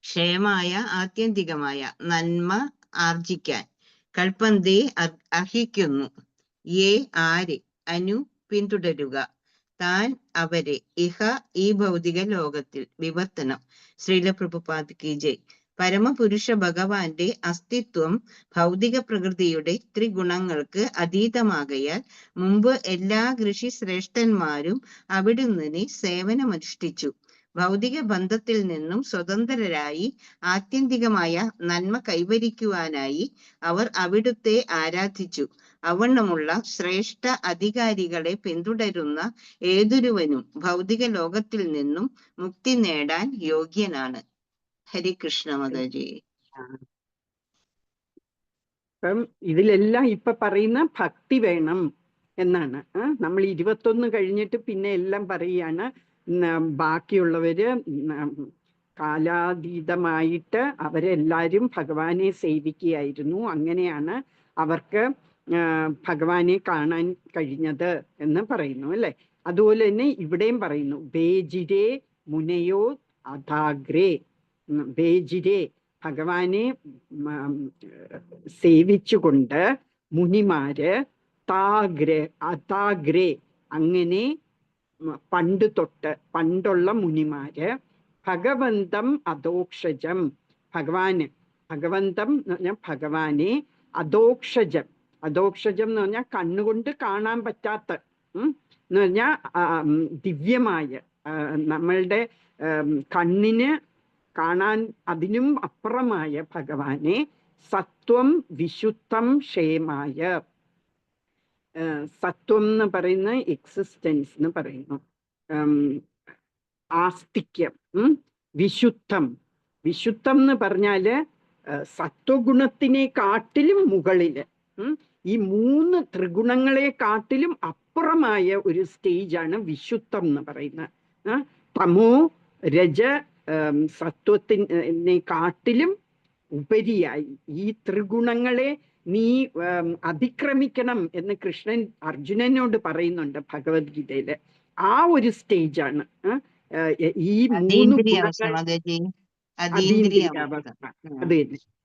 ക്ഷേമായ ആത്യന്തികമായ നന്മ ആർജിക്കാൻ കൽപ്പന്തേ അർഹിക്കുന്നു. ആര് അനു പിന്തുടരുക താൻ അവരെ ഇഹ ഈ ഭൗതിക ലോകത്തിൽ വിവർത്തനം. ശ്രീല പ്രഭുപാദ് കി ജയ്. പരമപുരുഷ ഭഗവാന്റെ അസ്തിത്വം ഭൗതിക പ്രകൃതിയുടെ ത്രിഗുണങ്ങൾക്ക് അതീതമാകയാൽ മുമ്പ് എല്ലാ ഋഷി ശ്രേഷ്ഠന്മാരും അവിടുന്ന് സേവനമനുഷ്ഠിച്ചു. ഭൗതിക ബന്ധത്തിൽ നിന്നും സ്വതന്ത്രരായി ആത്യന്തികമായ നന്മ കൈവരിക്കുവാനായി അവർ അവിടുത്തെ ആരാധിച്ചു. അവണ്ണമുള്ള ശ്രേഷ്ഠ അധികാരികളെ പിന്തുടരുന്ന ഏതൊരുവനും ഭൗതിക ലോകത്തിൽ നിന്നും മുക്തി നേടാൻ യോഗ്യനാണ്. ഹരി കൃഷ്ണ മാതാജി. അപ്പം ഇതിലെല്ലാം ഇപ്പൊ പറയുന്ന ഭക്തി വേണം എന്നാണ്. നമ്മൾ 21 കഴിഞ്ഞിട്ട് പിന്നെ എല്ലാം പറയുകയാണ്. ബാക്കിയുള്ളവര് കാലാതീതമായിട്ട് അവരെല്ലാരും ഭഗവാനെ സേവിക്കുകയായിരുന്നു. അങ്ങനെയാണ് അവർക്ക് ഭഗവാനെ കാണാൻ കഴിഞ്ഞത് എന്ന് പറയുന്നു അല്ലെ. അതുപോലെ തന്നെ ഇവിടെയും പറയുന്നു ബേജിരേ മുനയോ അധാഗ്രേ. ബേജിരേ ഭഗവാനെ സേവിച്ചുകൊണ്ട് മുനിമാര് അതാഗ്രേ അങ്ങനെ പണ്ടുള്ള മുനിമാര് ഭഗവന്തം അദോക്ഷജം ഭഗവന്തം എന്ന് പറഞ്ഞാൽ ഭഗവാനെ അദോക്ഷജം എന്ന് പറഞ്ഞാൽ കണ്ണുകൊണ്ട് കാണാൻ പറ്റാത്ത എന്ന് പറഞ്ഞാൽ ദിവ്യമായ നമ്മളുടെ കണ്ണിന് കാണാൻ അതിനും അപ്പുറമായ ഭഗവാനെ സത്വം വിശുദ്ധം ക്ഷേമായ. സത്വം എന്ന് പറയുന്ന എക്സിസ്റ്റൻസ് എന്ന് പറയുന്നു, ആസ്തിക്യം. വിശുദ്ധം എന്ന് പറഞ്ഞാല് സത്വഗുണത്തിനെ കാട്ടിലും മുകളില് ഈ 3 ത്രിഗുണങ്ങളെ കാട്ടിലും അപ്പുറമായ ഒരു സ്റ്റേജാണ് വിശുദ്ധം എന്ന് പറയുന്നത്. തമോ രജ സത്വത്തിനെ കാട്ടിലും ഉപരിയായി ഈ ത്രിഗുണങ്ങളെ നീ അതിക്രമിക്കണം എന്ന് കൃഷ്ണൻ അർജുനനോട് പറയുന്നുണ്ട് ഭഗവത്ഗീതയില്. ആ ഒരു സ്റ്റേജാണ് ഈ 3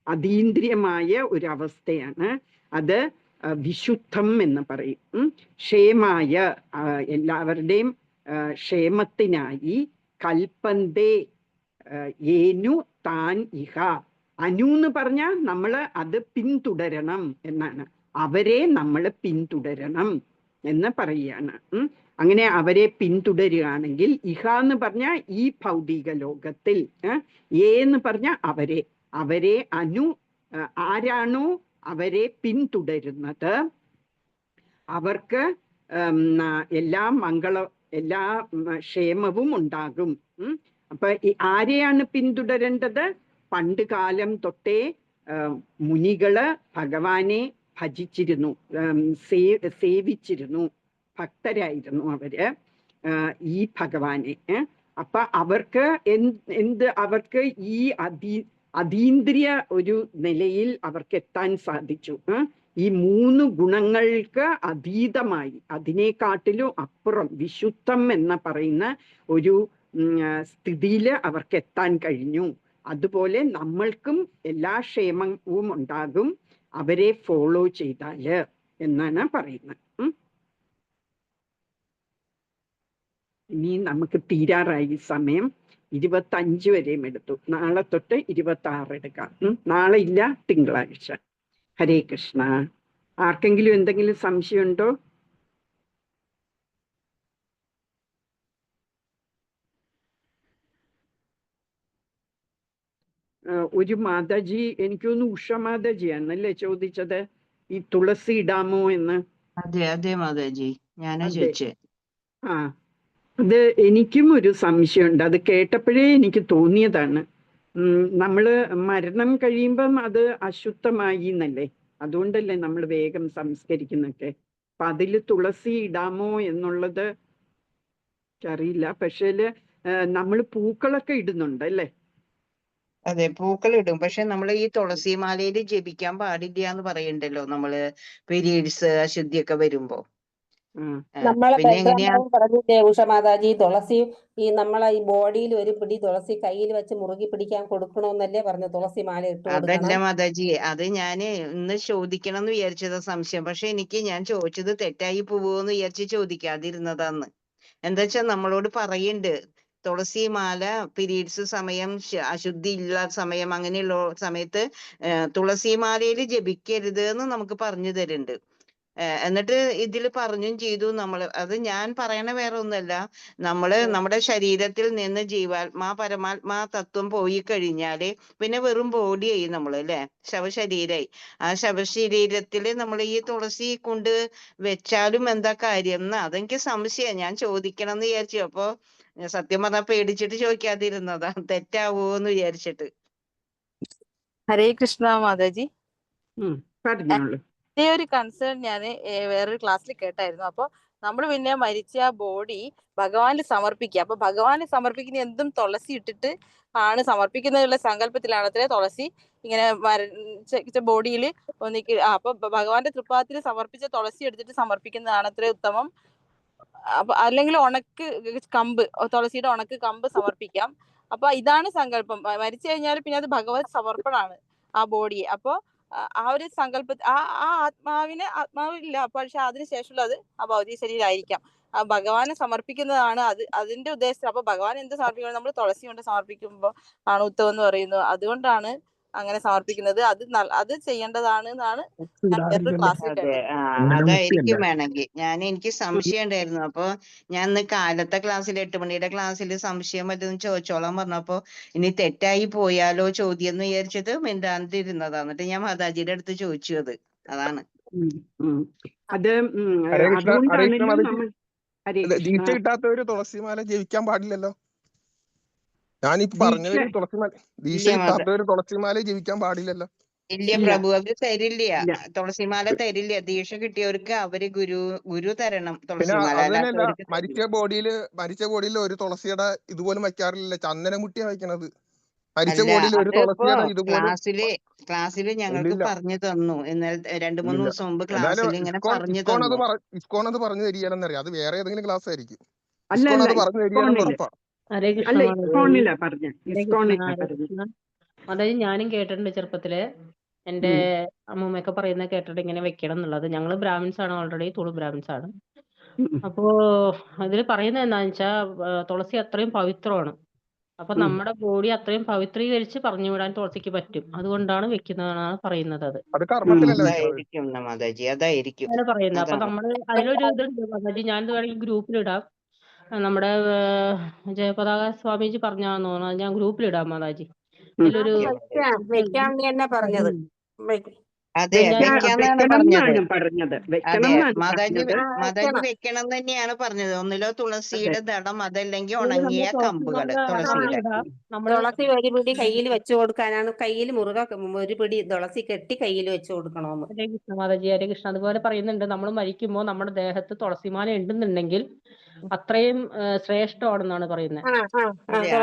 അതീന്ദ്രിയമായ ഒരു അവസ്ഥയാണ്. അത് വിശുദ്ധം എന്ന് പറയും. ക്ഷേമായ എല്ലാവരുടെയും ക്ഷേമത്തിനായി കൽപ്പന്തേ ഏനു താൻ ഇഹ. അനു എന്ന് പറഞ്ഞാൽ നമ്മള് അത് പിന്തുടരണം എന്നാണ്. അവരെ നമ്മൾ പിന്തുടരണം എന്ന് പറയുകയാണ്. അങ്ങനെ അവരെ പിന്തുടരുകയാണെങ്കിൽ ഇഹ എന്ന് പറഞ്ഞാൽ ഈ ഭൗതിക ലോകത്തിൽ, എന്ന് പറഞ്ഞാൽ അവരെ ആരാണോ അവരെ പിന്തുടരുന്നത് അവർക്ക് എല്ലാ ക്ഷേമവും ഉണ്ടാകും. അപ്പൊ ആരെയാണ് പിന്തുടരേണ്ടത്? പണ്ട് കാലം തൊട്ടേ മുനികള് ഭഗവാനെ ഭജിച്ചിരുന്നു, സേവിച്ചിരുന്നു, ഭക്തരായിരുന്നു അവര് ഈ ഭഗവാനെ. അപ്പൊ അവർക്ക് അവർക്ക് ഈ അതീന്ദ്രിയ ഒരു നിലയിൽ അവർക്ക് എത്താൻ സാധിച്ചു. ഈ 3 ഗുണങ്ങൾക്ക് അതീതമായി അതിനെക്കാട്ടിലും അപ്പുറം വിശുദ്ധം എന്ന് പറയുന്ന ഒരു സ്ഥിതിയിൽ അവർക്ക് എത്താൻ കഴിഞ്ഞു. അതുപോലെ നമ്മൾക്കും എല്ലാ ക്ഷേമവും ഉണ്ടാകും അവരെ ഫോളോ ചെയ്താല് എന്നാണ് പറയുന്നത്. ഇനി നമുക്ക് തീരാറായി സമയം. 25 വരെയും എടുത്തു. നാളെ തൊട്ട് 26 എടുക്കാം. നാളെ ഇല്ല, തിങ്കളാഴ്ച. ഹരേ കൃഷ്ണ. ആർക്കെങ്കിലും എന്തെങ്കിലും സംശയമുണ്ടോ? ഒരു മാതാജി, എനിക്ക് തോന്നുന്നു ഉഷ മാതാജിയാണല്ലേ ചോദിച്ചത്, ഈ തുളസി ഇടാമോ എന്ന്. അതെ അതെ മാതാജി, ഞാനാ അതെ. ചോദിച്ചേ. ആ, അത് എനിക്കും ഒരു സംശയമുണ്ട്. അത് കേട്ടപ്പോഴേ എനിക്ക് തോന്നിയതാണ്. നമ്മള് മരണം കഴിയുമ്പം അത് അശുദ്ധമായി എന്നല്ലേ, അതുകൊണ്ടല്ലേ നമ്മൾ വേഗം സംസ്കരിക്കുന്നൊക്കെ. അപ്പൊ അതില് തുളസി ഇടാമോ എന്നുള്ളത് അറിയില്ല. പക്ഷേ നമ്മൾ പൂക്കളൊക്കെ ഇടുന്നുണ്ട് അല്ലേ? അതെ, പൂക്കൾ ഇടും. പക്ഷെ നമ്മൾ ഈ തുളസി മാലയിൽ ജപിക്കാൻ പാടില്ല എന്ന് പറയണ്ടല്ലോ നമ്മള്, പീരീഡ്സ് അശുദ്ധിയൊക്കെ വരുമ്പോ. നമ്മളെ പിന്നെ എങ്ങനെയാ? പറഞ്ഞില്ലേ ഉഷമാതാജി, തുളസി ഈ നമ്മളെ ഈ ബോഡിയിൽ ഒരു പിടി തുളസി കയ്യിൽ വെച്ച് മുറുകി പിടിക്കാൻ കൊടുക്കണമെന്നല്ലേ പറഞ്ഞു, തുളസി മാല ഇട്ട് അതല്ല കൊടുക്കണം. മാതാജി, അത് ഞാന് ഇന്ന് ചോദിക്കണം എന്ന് വിചാരിച്ചതാ സംശയം. പക്ഷെ ഞാൻ ചോദിച്ചത് തെറ്റായി പോവോന്ന് വിചാരിച്ച് ചോദിക്കാതിരുന്നതാന്ന്. എന്താ വെച്ചാ നമ്മളോട് പറയുന്നുണ്ട്, തുളസി മാല പീരീഡ്സ് സമയം, അശുദ്ധി ഇല്ല സമയം, അങ്ങനെയുള്ള സമയത്ത് തുളസി മാലയിൽ ജപിക്കരുത് എന്ന് നമുക്ക് പറഞ്ഞു തരുന്നുണ്ട്. എന്നിട്ട് ഇതിൽ പറഞ്ഞും ചെയ്തു നമ്മള്. അത് ഞാൻ പറയണ വേറെ ഒന്നുമല്ല, നമ്മുടെ ശരീരത്തിൽ നിന്ന് ജീവാത്മാ പരമാത്മാ തത്വം പോയി കഴിഞ്ഞാല് പിന്നെ വെറും ബോഡിയായി നമ്മള്, അല്ലെ, ശവശരീരായി. ആ ശവശരീരത്തില് നമ്മൾ ഈ തുളസി കൊണ്ട് വെച്ചാലും എന്താ കാര്യം എന്ന് അതെനിക്ക് സംശയം. ഞാൻ ചോദിക്കണം എന്ന് വിചാരിച്ചു. അപ്പൊ സത്യം പറഞ്ഞാ പേടിച്ചിട്ട് ചോദിക്കാതിരുന്നതാ, തെറ്റാവോന്ന് വിചാരിച്ചിട്ട്. ഹരേ കൃഷ്ണ മാതാജി. പറഞ്ഞോളൂ. ഇതേ ഒരു കൺസേൺ ഞാൻ വേറൊരു ക്ലാസ്സിൽ കേട്ടായിരുന്നു. അപ്പൊ നമ്മൾ പിന്നെ മരിച്ച ബോഡി ഭഗവാന് സമർപ്പിക്കുക. അപ്പൊ ഭഗവാന് സമർപ്പിക്കുന്ന എന്തും തുളസി ഇട്ടിട്ട് ആണ് സമർപ്പിക്കുന്നതിനുള്ള സങ്കല്പത്തിലാണ് അത്രേ തുളസി ഇങ്ങനെ മരിച്ച ബോഡിയിൽ ഒന്നിക്ക്. അപ്പൊ ഭഗവാന്റെ തൃപ്പാദത്തിൽ സമർപ്പിച്ച തുളസി എടുത്തിട്ട് സമർപ്പിക്കുന്നതാണ് അത്രേ ഉത്തമം. അപ്പൊ അല്ലെങ്കിൽ ഉണക്ക് കമ്പ്, തുളസിയുടെ ഉണക്ക് കമ്പ് സമർപ്പിക്കാം. അപ്പൊ ഇതാണ് സങ്കല്പം. മരിച്ചു കഴിഞ്ഞാൽ പിന്നെ അത് ഭഗവത് സമർപ്പണമാണ് ആ ബോഡിയെ. അപ്പൊ ആ ഒരു സങ്കല്പ ആ ആത്മാവില്ല, പക്ഷെ അതിനുശേഷമുള്ളത് ആ ഭൗതിക ശരീരമായിരിക്കാം. ആ ഭഗവാനെ സമർപ്പിക്കുന്നതാണ് അതിന്റെ ഉദ്ദേശം. അപ്പൊ ഭഗവാൻ എന്ത് സമർപ്പിക്കണം, നമ്മൾ തുളസി കൊണ്ട് സമർപ്പിക്കുമ്പോൾ ആണ് ഉത്തമം എന്ന് പറയുന്നത്. അതുകൊണ്ടാണ് അങ്ങനെ സമർപ്പിക്കുന്നത്. അത് ചെയ്യേണ്ടതാണ് എന്നാണ് ഞാൻ വേറൊരു ക്ലാസ്സിൽ അതെ, കേട്ടത്. അതായിരിക്കും വേണമെങ്കിൽ. എനിക്ക് സംശയം ഉണ്ടായിരുന്നു. അപ്പൊ ഞാൻ ഇന്ന് കാലത്തെ ക്ലാസ്സിൽ 8 മണിയുടെ ക്ലാസ്സിൽ സംശയം പറ്റുന്ന ചോദിച്ചോളാൻ പറഞ്ഞപ്പോ ഇനി തെറ്റായി പോയാലോ ചോദ്യം എന്ന് വിചാരിച്ചത് മിണ്ടാണ്ടിരുന്നതാ. എന്നിട്ട് ഞാൻ മാതാജിയുടെ അടുത്ത് ചോദിച്ചു. അതാണ്. അത് ഹരേ കൃഷ്ണ, ഹരേ കൃഷ്ണ അതുകൊണ്ടാണല്ലോ മാതാജി. നമ്മൾ ദീക്ഷ കിട്ടാത്തവര് തുളസിമാല ജപിക്കാൻ പാടില്ലല്ലോ. ഞാനിപ്പോ പറഞ്ഞവര് തുളസിമാല, ദീക്ഷ കിട്ടാത്തവര് തുളസിമാല ജപിക്കാൻ പാടില്ലല്ലോ. ഇല്ല പ്രഭു, അവര് തരില്ല, തുളസിമാല തരില്ല. ദീക്ഷ കിട്ടിയവർക്ക് അവര് ഗുരു തരണം പിന്നെ തുളസിമാല, അത് തന്നെയല്ല, അല്ലാത്തവർക്ക് മരിച്ച ബോഡിയിൽ ഒരു തുളസിയുടെ ഇതുപോലും വെക്കാറില്ല. ചന്ദനമുട്ടിയാ വെക്കണത്. മരിച്ച അല്ല. ബോഡിയിൽ ഒരു അതിപ്പോ തുളസിയുടെ ഇതുപോലും ക്ലാസ്സില് ഞങ്ങൾക്ക് പറഞ്ഞു തന്നു. എന്നാൽ 2-3 ദിവസം മുമ്പ് എന്തായാലും ക്ലാസ്സിൽ ഇങ്ങനെ പറഞ്ഞു തന്നു. ഇസ്കോൺ അത് പറഞ്ഞു തരികയെന്നറിയാം. അത് വേറെ ഏതെങ്കിലും ക്ലാസ് ആയിരിക്കും. അല്ല ഇസ്കോൺ അത് പറഞ്ഞു തരികയെന്ന് ഉറപ്പാ. ഹരേ കൃഷ്ണ അല്ല, മാതാജി. ഇസ്കോണിലാ പറഞ്ഞ. ഹരേ കൃഷ്ണ മാതാജി, ഞാനും കേട്ടിട്ടുണ്ട് ചെറുപ്പത്തില്. എന്റെ അമ്മൂമ്മയൊക്കെ പറയുന്നത് കേട്ടിട്ട് ഇങ്ങനെ വെക്കണം എന്നുള്ളത്. ഞങ്ങള് ബ്രാഹ്മിൻസ് ആണ്, ഓൾറെഡി തുളു ബ്രാഹ്മിൻസ് ആണ്. അപ്പോ ഇതിൽ പറയുന്നത് എന്താന്ന് വെച്ചാ തുളസി അത്രയും പവിത്രമാണ്. അപ്പൊ നമ്മുടെ ബോഡി അത്രയും പവിത്രീകരിച്ച് പറഞ്ഞു വിടാൻ തുളസിക്ക് പറ്റും. അതുകൊണ്ടാണ് വെക്കുന്നതാണ് പറയുന്നത്. അതായിരിക്കും മാതാജി, അതായിരിക്കും അങ്ങനെ പറയുന്നത്. അപ്പൊ നമ്മള് അതിലൊരു ഇതുണ്ട് മാതാജി, ഞാനിത് വേണമെങ്കിൽ ഗ്രൂപ്പിലിടാം. നമ്മുടെ ജയപതാക സ്വാമിജി പറഞ്ഞാന്ന് തോന്നുന്നു, ഞാൻ ഗ്രൂപ്പിലിടാം മാതാജി. അതിലൊരു വെക്കാം തന്നെ പറഞ്ഞത്. അതെ, വെക്കാന്നാണ് പറഞ്ഞത്. അതെ, മാതാജി വെക്കണം തന്നെയാണ് പറഞ്ഞത്. ഒന്നിലോ തുളസിയുടെ ദളം, അതല്ലെങ്കിൽ ഉണങ്ങിയ കമ്പുകൾ തുളസിയുടെ. തുളസി ഒരു പിടി കയ്യിൽ വെച്ചു കൊടുക്കാനാണ്. കയ്യിൽ മുറുക ഒരു പിടി തുളസി കെട്ടി കയ്യിൽ വെച്ചു കൊടുക്കണമെന്ന്. ഹരേ കൃഷ്ണ മാതാജി, ഹരേ കൃഷ്ണ. അതുപോലെ പറയുന്നുണ്ട്, നമ്മൾ മരിക്കുമ്പോൾ നമ്മുടെ ദേഹത്ത് തുളസിമാല ഉണ്ടെന്നുണ്ടെങ്കിൽ അത്രയും ശ്രേഷ്ഠമാണെന്നാണ് പറയുന്നത്.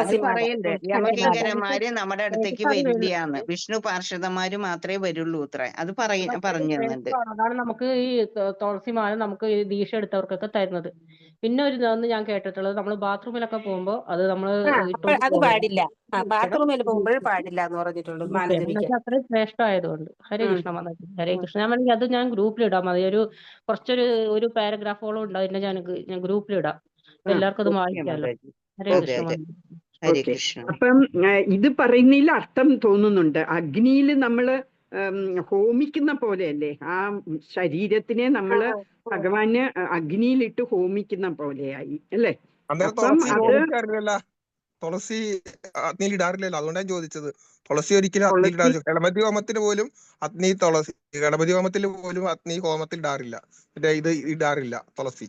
അത് പറയുന്നുണ്ട്. യമകിങ്കരന്മാര് നമ്മുടെ അടുത്തേക്ക് വരില്ലാന്ന്, വിഷ്ണു പാർഷദന്മാര് മാത്രമേ വരുള്ളൂ അത്ര. അത് പറഞ്ഞു തന്നുണ്ട്. അതാണ് നമുക്ക് ഈ തുളസിമാല നമുക്ക് ഈ ദീക്ഷ എടുത്തവർക്കൊക്കെ തരുന്നത്. പിന്നെ ഒരു ഇതൊന്ന് ഞാൻ കേട്ടിട്ടുള്ളത്, നമ്മൾ ബാത്റൂമിലൊക്കെ പോകുമ്പോ അത് നമ്മള് അത് പാടില്ല. ബാത്റൂമിൽ പോകുമ്പോൾ പാടില്ല എന്ന് പറഞ്ഞിട്ടുണ്ട് മാല ജപിക്കാൻ. അത്രയും ശ്രേഷ്ഠമായതുകൊണ്ട്. ഹരേ കൃഷ്ണ മാതാജി, ഹരേ കൃഷ്ണ. ഞാൻ വേണമെങ്കിൽ അത് ഞാൻ ഗ്രൂപ്പിലിടാം. മതി, കുറച്ചൊരു പാരഗ്രാഫോളം ഉണ്ട്. അതിന്റെ ഞാൻ ഗ്രൂപ്പിലിടാം. എല്ലാവർക്കും അത് വായിക്കാമല്ലോ. ഹരേ കൃഷ്ണ മാതാജി. അപ്പം ഇത് പറയുന്നതിൽ അർത്ഥം തോന്നുന്നുണ്ട്. അഗ്നിയിൽ നമ്മള് ഹോമിക്കുന്ന പോലെയല്ലേ, ആ ശരീരത്തിനെ നമ്മള് ഭഗവാന് അഗ്നിയിലിട്ട് ഹോമിക്കുന്ന പോലെയായി അല്ലേ. അപ്പം അത് തുളസി അഗ്നിയിൽ ഇടാറില്ലല്ലോ, അതുകൊണ്ടാണ് ഞാൻ ചോദിച്ചത്. തുളസി ഒരിക്കലും അഗ്നിയിൽ ഇടാറില്ല. ഗണപതി ഹോമത്തിന് പോലും ഗണപതി ഹോമത്തിൽ പോലും അഗ്നി ഹോമത്തിൽ ഇടാറില്ല. ഇത് ഇടാറില്ല തുളസി,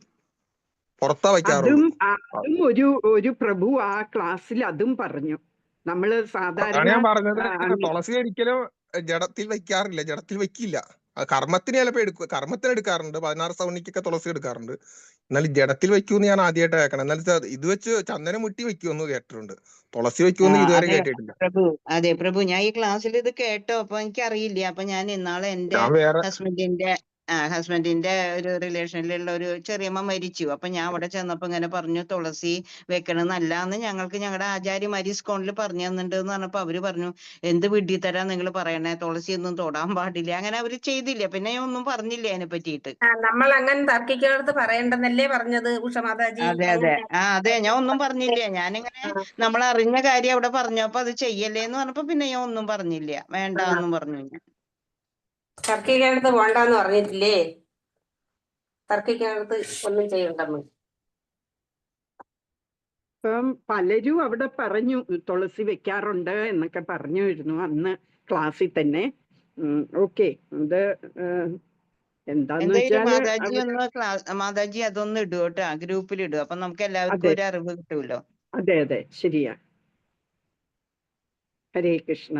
പുറത്താ വയ്ക്കാറുള്ളൂ. അതും ഒരു പ്രഭു ആ ക്ലാസ്സിൽ അതും പറഞ്ഞു. നമ്മള് സാധാരണ ഞാൻ പറഞ്ഞത് തുളസി ഒരിക്കലും ജഡത്തിൽ വെക്കാറില്ല, ജഡത്തിൽ വെക്കില്ല. കർമ്മത്തിന് ചിലപ്പോ കർമ്മത്തിന് എടുക്കാറുണ്ട്, 16 സൗണിക്കൊക്കെ തുളസി എടുക്കാറുണ്ട്. എന്നാൽ ജഡത്തിൽ വെക്കൂന്ന് ഞാൻ ആദ്യമായിട്ട് കേൾക്കണം. എന്നാൽ ഇത് വെച്ച് ചന്ദനം മുട്ടി വെക്കുമെന്ന് കേട്ടിട്ടുണ്ട്, തുളസി വെക്കുമെന്ന് ഇതുവരെ കേട്ടിട്ടില്ല. അതെ പ്രഭു, ഞാൻ ഈ ക്ലാസ്സിൽ ഇത് കേട്ടോ, അപ്പൊ എനിക്കറിയില്ല. അപ്പൊ ഞാൻ ഇന്നാളെ എന്റെ ഹസ്ബൻഡിന്റെ ഒരു റിലേഷനിലുള്ള ഒരു ചെറിയമ്മ മരിച്ചു. അപ്പൊ ഞാൻ അവിടെ ചെന്നപ്പോ ഇങ്ങനെ പറഞ്ഞു, തുളസി വെക്കണം നല്ലാന്ന് ഞങ്ങൾക്ക് ഞങ്ങളുടെ ആചാര്യമാര് ഇസ്കോണിൽ പറഞ്ഞു തന്നിട്ടുണ്ട് എന്ന് പറഞ്ഞപ്പോ അവര് പറഞ്ഞു, എന്ത് വിഡ്ഢിത്തരാ നിങ്ങൾ പറയണേ, തുളസി ഒന്നും തൊടാൻ പാടില്ല. അങ്ങനെ അവര് ചെയ്തില്ല. പിന്നെ ഞാൻ ഒന്നും പറഞ്ഞില്ല അതിനെ പറ്റിയിട്ട്. നമ്മൾ അങ്ങനെ തർക്കിക്കടുത്ത് പറയണ്ടെന്നല്ലേ പറഞ്ഞത് ഉഷമാതാജി? അതെ അതെ, ഞാൻ ഒന്നും പറഞ്ഞില്ല. ഞാനിങ്ങനെ നമ്മൾ അറിഞ്ഞ കാര്യം അവിടെ പറഞ്ഞപ്പോ അത് ചെയ്യല്ലേന്ന് പറഞ്ഞപ്പോ പിന്നെ ഞാൻ ഒന്നും പറഞ്ഞില്ല, വേണ്ടാന്നും പറഞ്ഞു. ഞാൻ തർക്കിക്കടുത്ത് വേണ്ടെന്ന് പറഞ്ഞിട്ടില്ലേ? തർക്കിക്കടുത്ത് ഒന്നും ചെയ്യണ്ടെന്ന്. ഇപ്പം പലരും അവിടെ പറഞ്ഞു തുളസി വെക്കാറുണ്ട് എന്നൊക്കെ പറഞ്ഞുവരുന്നു അന്ന് ക്ലാസ്സിൽ തന്നെ. ഓക്കെ, അത് എന്താന്ന് വെച്ചാൽ മാതാജി അതൊന്ന് ഇടുക കേട്ടോ, ഗ്രൂപ്പിൽ ഇടുക. അപ്പൊ നമുക്ക് എല്ലാവർക്കും ഒരു അറിവ് കിട്ടുമല്ലോ. അതെ ശരിയാ. ഹരേ കൃഷ്ണ.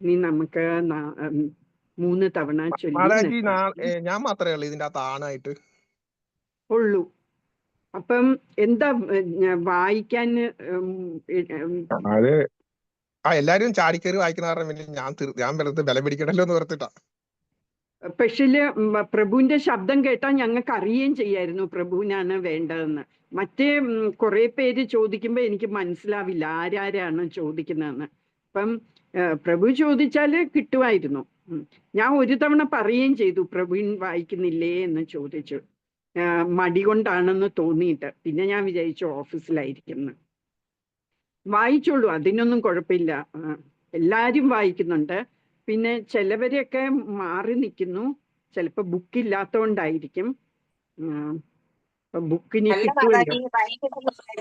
ഇനി നമുക്ക് 3 തവണ ചൊല്ലി. ഞാൻ മാത്രമേ ഉള്ളൂ ഇതിന്റെ അകത്ത് ആണായിട്ട് ഉള്ളൂ. അപ്പം എന്താ വായിക്കാൻ? അത് എല്ലാരും ചാടിക്കേറി വായിക്കുന്ന കാരണം ഞാൻ വെറുതെ ബലം പിടിക്കണല്ലോ എന്ന് ഓർത്തിട്ടാ. സ്പെഷ്യല് പ്രഭുവിന്റെ ശബ്ദം കേട്ടാൽ ഞങ്ങൾക്ക് അറിയുകയും ചെയ്യായിരുന്നു പ്രഭുവിനാണ് വേണ്ടതെന്ന്. മറ്റേ കുറെ പേര് ചോദിക്കുമ്പോ എനിക്ക് മനസ്സിലാവില്ല ആരാരാണ് ചോദിക്കുന്നതെന്ന്. അപ്പം പ്രഭു ചോദിച്ചാല് കിട്ടുമായിരുന്നു. ഞാൻ ഒരു തവണ പറയുകയും ചെയ്തു, പ്രഭുവിൻ വായിക്കുന്നില്ലേ എന്ന് ചോദിച്ചു. മടി കൊണ്ടാണെന്ന് തോന്നിയിട്ട് പിന്നെ ഞാൻ വിചാരിച്ചു ഓഫീസിലായിരിക്കുന്നു. വായിച്ചോളൂ, അതിനൊന്നും കുഴപ്പമില്ല. എല്ലാരും വായിക്കുന്നുണ്ട്. പിന്നെ ചിലവരെയൊക്കെ മാറി നിൽക്കുന്നു, ചിലപ്പോ ബുക്കില്ലാത്തോണ്ടായിരിക്കും. ബുക്കിന്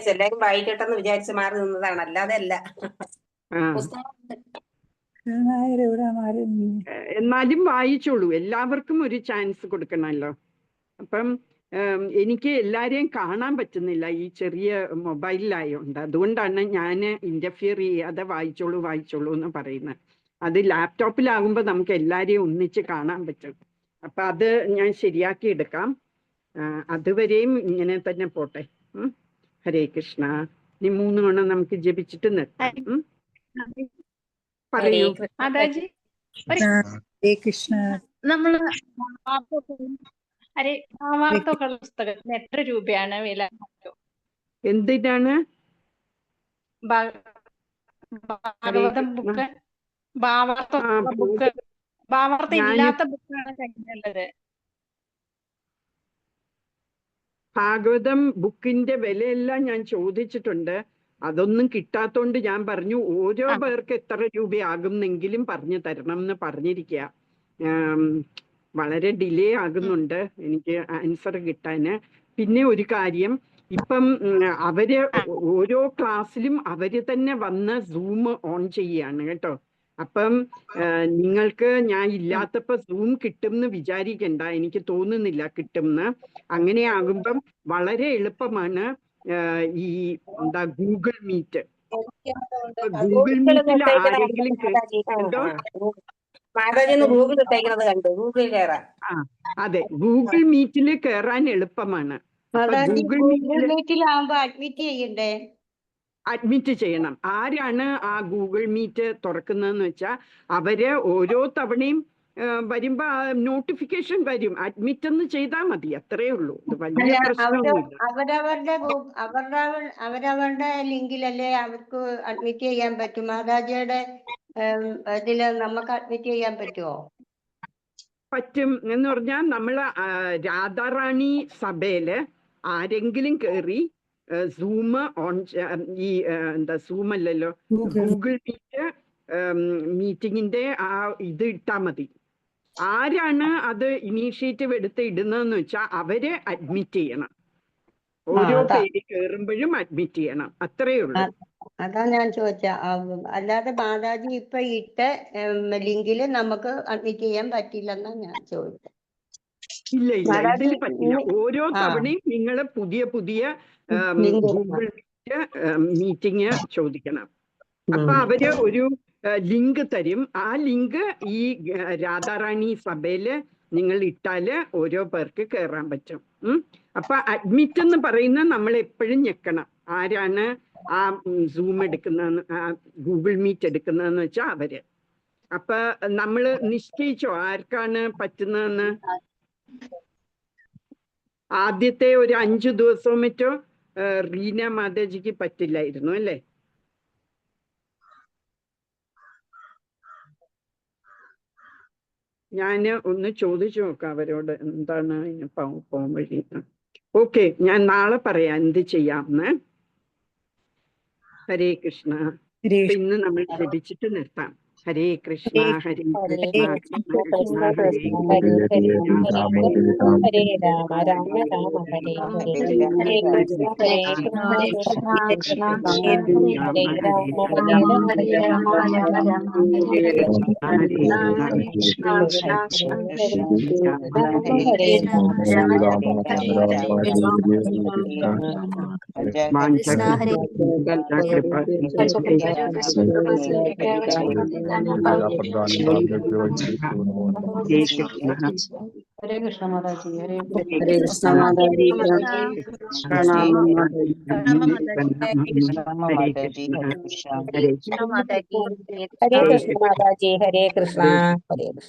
എല്ലാരും വായിക്കട്ടെന്ന് വിചാരിച്ച് മാറി നിന്നതാണ്, അല്ലാതെ അല്ല. എന്നാലും വായിച്ചോളൂ, എല്ലാവർക്കും ഒരു ചാൻസ് കൊടുക്കണമല്ലോ. അപ്പം എനിക്ക് എല്ലാരെയും കാണാൻ പറ്റുന്നില്ല, ഈ ചെറിയ മൊബൈലിലായോണ്ട്. അതുകൊണ്ടാണ് ഞാൻ ഇന്റർഫിയർ ചെയ്യാതെ വായിച്ചോളൂ എന്ന് പറയുന്നത്. അത് ലാപ്ടോപ്പിലാകുമ്പോൾ നമുക്ക് എല്ലാരെയും ഒന്നിച്ച് കാണാൻ പറ്റും. അപ്പൊ അത് ഞാൻ ശരിയാക്കി എടുക്കാം. അതുവരെയും ഇങ്ങനെ തന്നെ പോട്ടെ. ഹരേ കൃഷ്ണ. ഇനി 3 തവണ നമുക്ക് ജപിച്ചിട്ട് നിർത്താം. പറയൂ മാതാജി. ഹരേ കൃഷ്ണ. നമ്മള് ഭാവാർത്ഥമുള്ള പുസ്തകത്തിന് എത്ര രൂപയാണ് വില? എന്തിനാണ്? ഭാഗവതം ബുക്ക്, ഭാവാർത്ഥമുള്ള ബുക്ക്, ഭാവാർത്ഥം ഇല്ലാത്ത ബുക്കാണ് കയ്യിലുള്ളത്. ഭാഗവതം ബുക്കിന്റെ വിലയെല്ലാം ഞാൻ ചോദിച്ചിട്ടുണ്ട്. അതൊന്നും കിട്ടാത്തോണ്ട് ഞാൻ പറഞ്ഞു ഓരോ പേർക്ക് എത്ര രൂപയാകുന്നെങ്കിലും പറഞ്ഞു തരണം എന്ന് പറഞ്ഞിരിക്കുക. വളരെ ഡിലേ ആകുന്നുണ്ട് എനിക്ക് ആൻസർ കിട്ടാന്. പിന്നെ ഒരു കാര്യം, ഇപ്പം അവര് ഓരോ ക്ലാസ്സിലും അവര് തന്നെ വന്ന് സൂം ഓൺ ചെയ്യാണ് കേട്ടോ. അപ്പം നിങ്ങൾക്ക് ഞാൻ ഇല്ലാത്തപ്പോ സൂം കിട്ടും എന്ന് വിചാരിക്കണ്ട, എനിക്ക് തോന്നുന്നില്ല കിട്ടുംന്ന്. അങ്ങനെ ആകുമ്പം വളരെ എളുപ്പമാണ് ഈ ഗൂഗിൾ മീറ്റ്. ഗൂഗിൾ മീറ്റിൽ ആരെങ്കിലും എന്തോ അതെ, ഗൂഗിൾ മീറ്റിൽ കയറാൻ എളുപ്പമാണ്. ഗൂഗിൾ മീറ്റിലാവുമ്പോ അഡ്മിറ്റ് ചെയ്യണ്ടേ? അഡ്മിറ്റ് ചെയ്യണം. ആരാണ് ആ ഗൂഗിൾ മീറ്റ് തുറക്കുന്നതെന്ന് വെച്ചാൽ അവര് ഓരോ തവണയും വരുമ്പോ നോട്ടിഫിക്കേഷൻ വരും, അഡ്മിറ്റ് എന്ന് ചെയ്താൽ മതി, അത്രേ ഉള്ളൂ. ഇത് വലിയ പ്രശ്നമൊന്നുമില്ല. അവരവരുടെ ലിങ്കിലല്ലേ അവർക്ക് അഡ്മിറ്റ് ചെയ്യാൻ പറ്റും. മാതാജിയുടെ ഇതില് നമുക്ക് അഡ്മിറ്റ് ചെയ്യാൻ പറ്റുമോ? പറ്റും എന്ന് പറഞ്ഞാൽ നമ്മള് രാധാറാണി സഭയില് ആരെങ്കിലും കയറി സൂം ഓൺ ഈ സൂം അല്ലല്ലോ, ഗൂഗിൾ മീറ്റ് മീറ്റിങ്ങിന്റെ ആ ഇത് ഇട്ടാ മതി. ആരാണ് അത് ഇനീഷ്യേറ്റീവ് എടുത്ത് ഇടുന്നതെന്ന് വെച്ചാൽ അവരെ അഡ്മിറ്റ് ചെയ്യണം. ഓരോ പേര് കയറുമ്പോഴും അഡ്മിറ്റ് ചെയ്യണം, അത്രേ ഉള്ളൂ. അതാ ഞാൻ ചോദിച്ച. അല്ലാതെ മാതാജി ഇപ്പൊ ഇട്ട ലിങ്കില് നമുക്ക് അഡ്മിറ്റ് ചെയ്യാൻ പറ്റില്ലെന്നാ ഞാൻ ചോദിച്ചത്. ഇല്ല ഇല്ല, മാതാജി ഇതിൽ പറ്റില്ല. ഓരോ തവണയും നിങ്ങൾ പുതിയ പുതിയ ഗൂഗിൾ മീറ്റിംഗ് ചോദിക്കണം. അപ്പൊ അവര് ഒരു ലിങ്ക് തരും. ആ ലിങ്ക് ഈ രാധാറാണി സഭയില് നിങ്ങൾ ഇട്ടാല് ഓരോ പേർക്ക് കയറാൻ പറ്റും. അപ്പൊ അഡ്മിറ്റ് എന്ന് പറയുന്ന നമ്മൾ എപ്പോഴും ഞെക്കണം. ആരാണ് ആ സൂം എടുക്കുന്ന ഗൂഗിൾ മീറ്റ് എടുക്കുന്നതെന്ന് വെച്ചാൽ അവര്. അപ്പൊ നമ്മള് നിശ്ചയിച്ചോ ആർക്കാണ് പറ്റുന്നതെന്ന്? ആദ്യത്തെ ഒരു 5 ദിവസവും മറ്റോ റീന മാതാജിക്ക് പറ്റില്ലായിരുന്നു അല്ലേ? ഞാൻ ഒന്ന് ചോദിച്ചു നോക്കാം അവരോട് എന്താണ് അതിന് പോകാൻ വഴി. ഓക്കെ, ഞാൻ നാളെ പറയാം എന്ത് ചെയ്യാമെന്ന്. ഹരേ കൃഷ്ണ. ഇന്ന് നമ്മൾ ജപിച്ചിട്ട് നിർത്താം. ഹരേ കൃഷ്ണ ഹരേ കൃഷ്ണ കൃഷ്ണ കൃഷ്ണ ഹരേ ഹരേ രാമ രാമ രാമ ഹരേ ഹരേ ഹരേ കൃഷ്ണ ഹരേ കൃഷ്ണ കൃഷ്ണ കൃഷ്ണ ഹരേ രാമ ഹരേ രാമ ഹരേ കൃഷ്ണ മാതാജി. ഹരേ ഹരേ കൃഷ്ണ മാതാജി. പ്രണാമം മാതാജി. ഹരേ കൃഷ്ണ മാതാജി. ഹരേ കൃഷ്ണ. ഹരേ കൃഷ്ണ.